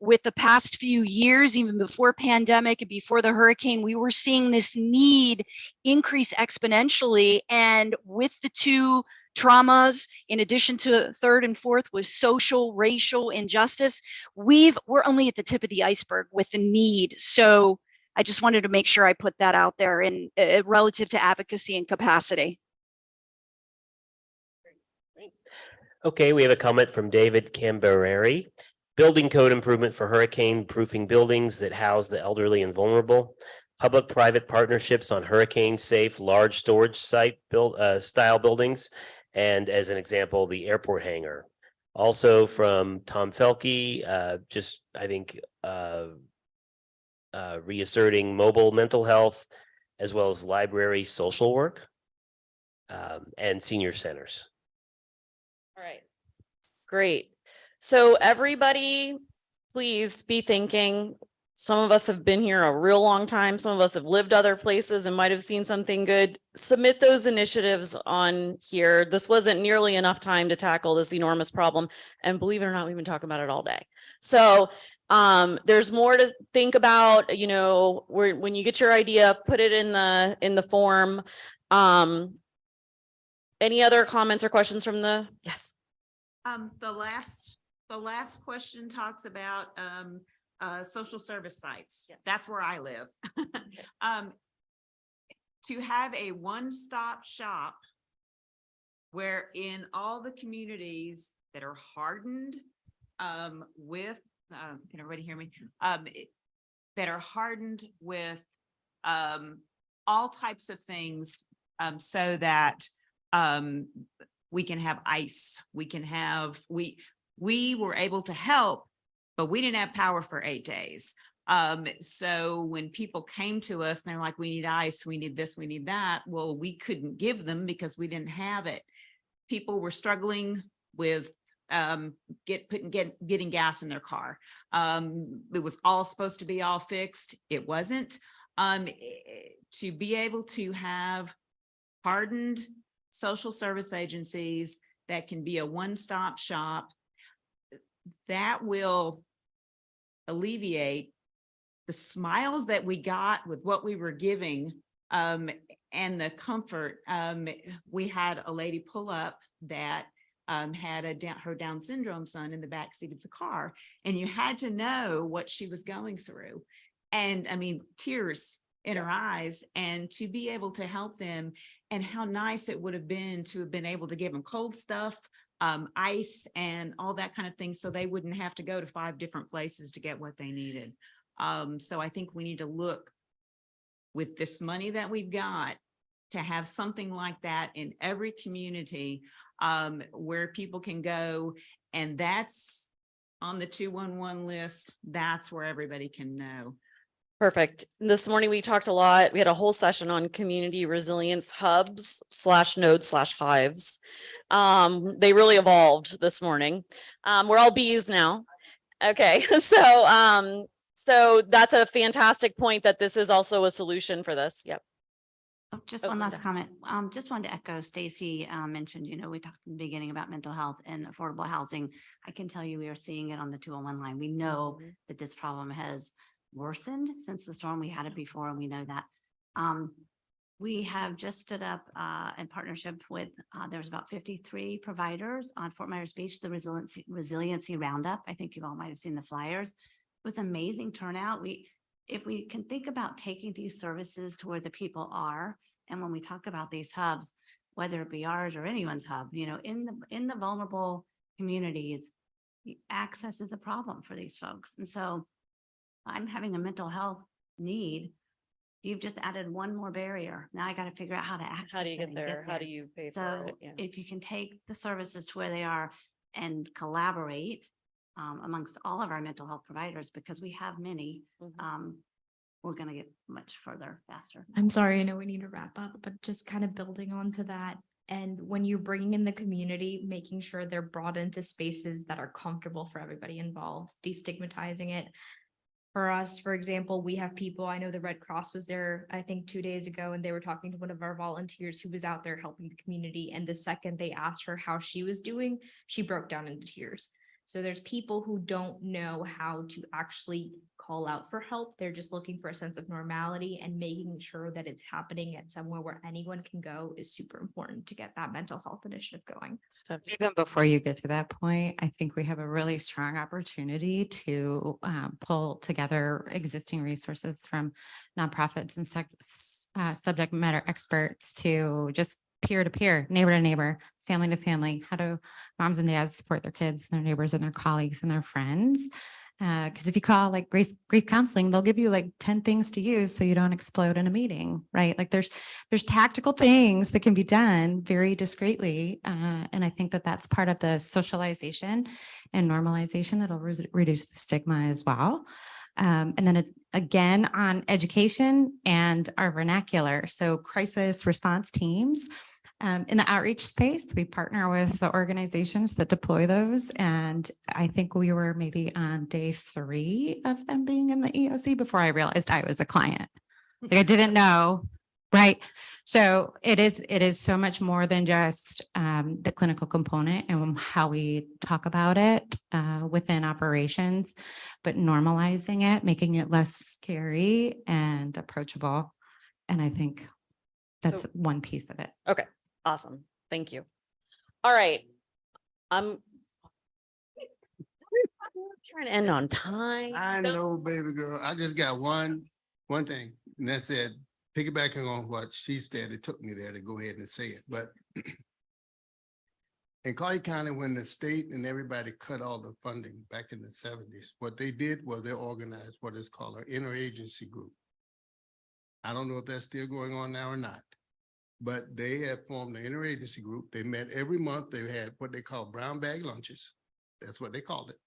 With the past few years, even before pandemic and before the hurricane, we were seeing this need increase exponentially. And with the two traumas, in addition to third and fourth, was social, racial injustice, we're only at the tip of the iceberg with the need. So I just wanted to make sure I put that out there in relative to advocacy and capacity. Okay, we have a comment from David Cambereri. Building code improvement for hurricane proofing buildings that house the elderly and vulnerable. Public-private partnerships on hurricane-safe large storage site style buildings. And as an example, the airport hangar. Also from Tom Felke, just I think reasserting mobile mental health, as well as library social work and senior centers. All right. Great. So everybody, please be thinking. Some of us have been here a real long time. Some of us have lived other places and might have seen something good. Submit those initiatives on here. This wasn't nearly enough time to tackle this enormous problem. And believe it or not, we've been talking about it all day. So There's more to think about, you know, when you get your idea, put it in the form. Any other comments or questions from yes? The last question talks about social service sites. Yes. That's where I live. To have a one-stop shop where in all the communities that are hardened with, can everybody hear me? That are hardened with all types of things so that we can have ICE, we can have, we were able to help, but we didn't have power for 8 days. So when people came to us and they're like, we need ICE, we need this, we need that. Well, we couldn't give them because we didn't have it. People were struggling with getting gas in their car. It was all supposed to be all fixed. It wasn't. To be able to have hardened social service agencies that can be a one-stop shop, that will alleviate the smiles that we got with what we were giving and the comfort. We had a lady pull up that had her Down syndrome son in the backseat of the car, and you had to know what she was going through. And I mean, tears in her eyes, and to be able to help them, and how nice it would have been to have been able to give them cold stuff, ice and all that kind of thing, so they wouldn't have to go to 5 different places to get what they needed. So I think we need to look with this money that we've got to have something like that in every community where people can go, and that's on the 211 list. That's where everybody can know. Perfect. This morning we talked a lot. We had a whole session on community resilience hubs /nodes/hives. They really evolved this morning. We're all bees now. Okay, so that's a fantastic point that this is also a solution for this. Yep. Oh, just one last comment. Just wanted to echo Stacy mentioned, you know, we talked in the beginning about mental health and affordable housing. I can tell you we are seeing it on the 201 line. We know that this problem has worsened since the storm. We had it before, and we know that. We have just stood up in partnership with, there's about 53 providers on Fort Myers Beach, the resiliency roundup. I think you all might have seen the flyers. It was amazing turnout. If we can think about taking these services to where the people are, and when we talk about these hubs, whether it be ours or anyone's hub, you know, in the vulnerable communities, access is a problem for these folks. And so I'm having a mental health need. You've just added one more barrier. Now I got to figure out how to access. How do you it get and there? How do you pay So for it? Yeah. if you can take the services to where they are and collaborate amongst all of our mental health providers, because we have many, we're going to get much further faster. I'm sorry, I know we need to wrap up, but just kind of building onto that. And when you're bringing in the community, making sure they're brought into spaces that are comfortable for everybody involved, destigmatizing it. For us, for example, we have people, I know the Red Cross was there, I think 2 days ago, and they were talking to one of our volunteers who was out there helping the community. And the second they asked her how she was doing, she broke down into tears. So there's people who don't know how to actually call out for help. They're just looking for a sense of normality, and making sure that it's happening at somewhere where anyone can go is super important to get that mental health initiative going. Even before you get to that point, I think we have a really strong opportunity to pull together existing resources from nonprofits and subject matter experts to just peer to peer, neighbor to neighbor, family to family. How do moms and dads support their kids, their neighbors, and their colleagues and their friends? Because if you call like grief counseling, they'll give you like 10 things to use so you don't explode in a meeting, right? Like there's tactical things that can be done very discreetly. And I think that that's part of the socialization and normalization that'll reduce the stigma as well. And then again on education and our vernacular. So crisis response teams. In the outreach space, we partner with the organizations that deploy those. And I think we were maybe on day 3 of them being in the EOC before I realized I was a client. Like I didn't know, right? So it is so much more than just the clinical component and how we talk about it within operations, but normalizing it, making it less scary and approachable. And I think that's So- one piece of it. Okay, awesome. Thank you. All right. I'm trying to end on time. I know, baby girl. I just got one thing, and that's it. Piggybacking on what she said, it took me there to go ahead and say it, but in Clay County, when the state and everybody cut all the funding back in the 70s, what they did was they organized what is called an interagency group. I don't know if that's still going on now or not, but they had formed an interagency group. They met every month. They had what they call brown bag lunches. That's what they called it.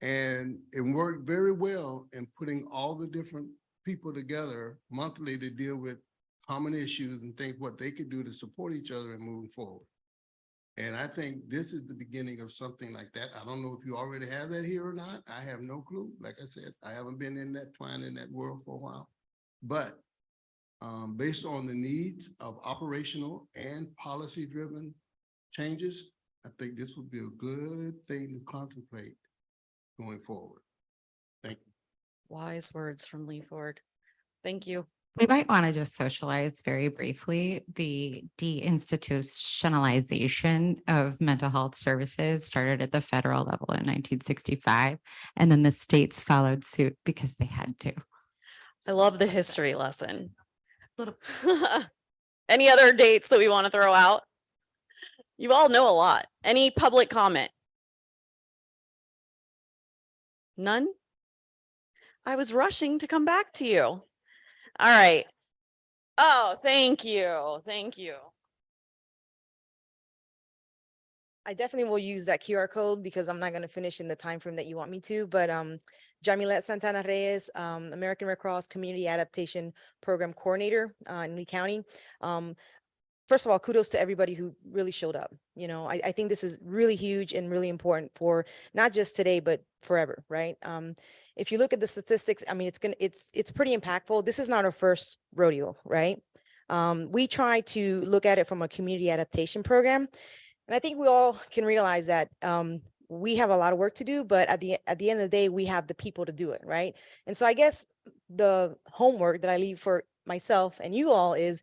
And it worked very well in putting all the different people together monthly to deal with common issues and think what they could do to support each other and moving forward. And I think this is the beginning of something like that. I don't know if you already have that here or not. I have no clue. Like I said, I haven't been in that twine in that world for a while. But based on the needs of operational and policy-driven changes, I think this would be a good thing to contemplate going forward. Thank you. Wise words from Lee Ford. Thank you. We might want to just socialize very briefly the deinstitutionalization of mental health services started at the federal level in 1965, and then the states followed suit because they had to. I love the history lesson. Any other dates that we want to throw out? You all know a lot. Any public comment? None? I was rushing to come back to you. All right. Oh, thank you. Thank you. I definitely will use that QR code because I'm not going to finish in the time frame that you want me to, but Jamilet Santana Reyes, American Red Cross Community Adaptation Program Coordinator in Lee County. First of all, kudos to everybody who really showed up. You know, I think this is really huge and really important for not just today, but forever, right? If you look at the statistics, I mean, it's pretty impactful. This is not our first rodeo, right? We try to look at it from a community adaptation program. And I think we all can realize that we have a lot of work to do, but at the end of the day, we have the people to do it, right? And so I guess the homework that I leave for myself and you all is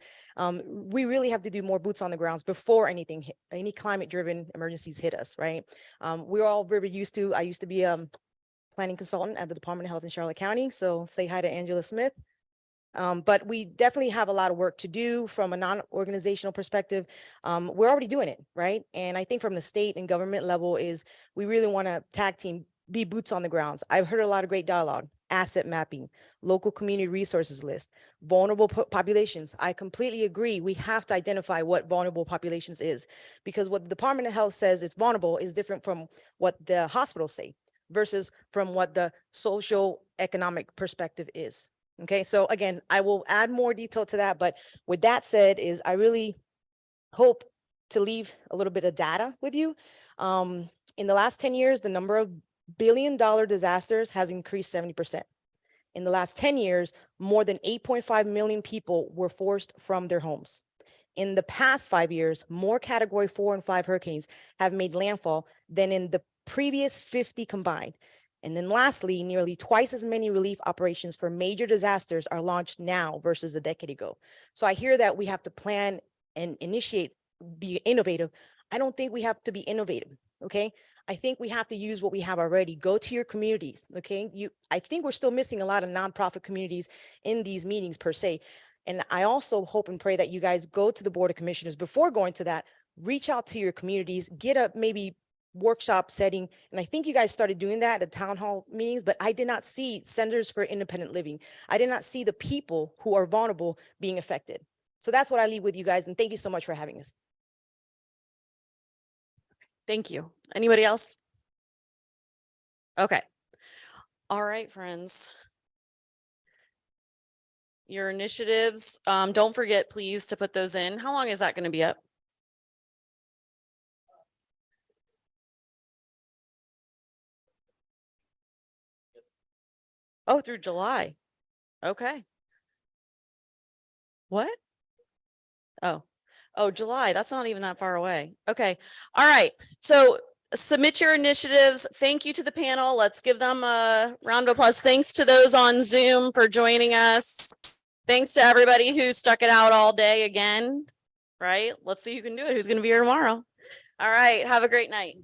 we really have to do more boots on the grounds before any climate driven emergencies hit us, right? We're all very used to, I used to be a planning consultant at the Department of Health in Charlotte County. So say hi to Angela Smith. But we definitely have a lot of work to do from a non-organizational perspective. We're already doing it, right? And I think from the state and government level is we really want to tag team, be boots on the grounds. I've heard a lot of great dialogue, asset mapping, local community resources list, vulnerable populations. I completely agree. We have to identify what vulnerable populations is because what the Department of Health says it's vulnerable is different from what the hospitals say versus from what the social economic perspective is. Okay, so again, I will add more detail to that, but with that said is I really hope to leave a little bit of data with you. In the last 10 years, the number of billion-dollar disasters has increased 70%. In the last 10 years, more than 8.5 million people were forced from their homes. In the past 5 years, more Category 4 and 5 hurricanes have made landfall than in the previous 50 combined. And then lastly, nearly twice as many relief operations for major disasters are launched now versus a decade ago. So I hear that we have to plan and initiate, be innovative. I don't think we have to be innovative, okay? I think we have to use what we have already. Go to your communities, okay? I think we're still missing a lot of nonprofit communities in these meetings per se. And I also hope and pray that you guys go to the Board of Commissioners before going to that, reach out to your communities, get a maybe workshop setting. And I think you guys started doing that at town hall meetings, but I did not see Centers for Independent Living. I did not see the people who are vulnerable being affected. So that's what I leave with you guys. And thank you so much for having us. Thank you. Anybody else? Okay. All right, friends. Your initiatives, don't forget, please, to put those in. How long is that going to be up? Oh, through July. Okay. What? Oh, July. That's not even that far away. Okay. All right. So submit your initiatives. Thank you to the panel. Let's give them a round of applause. Thanks to those on Zoom for joining us. Thanks to everybody who stuck it out all day again, right? Let's see who can do it. Who's going to be here tomorrow? All right. Have a great night.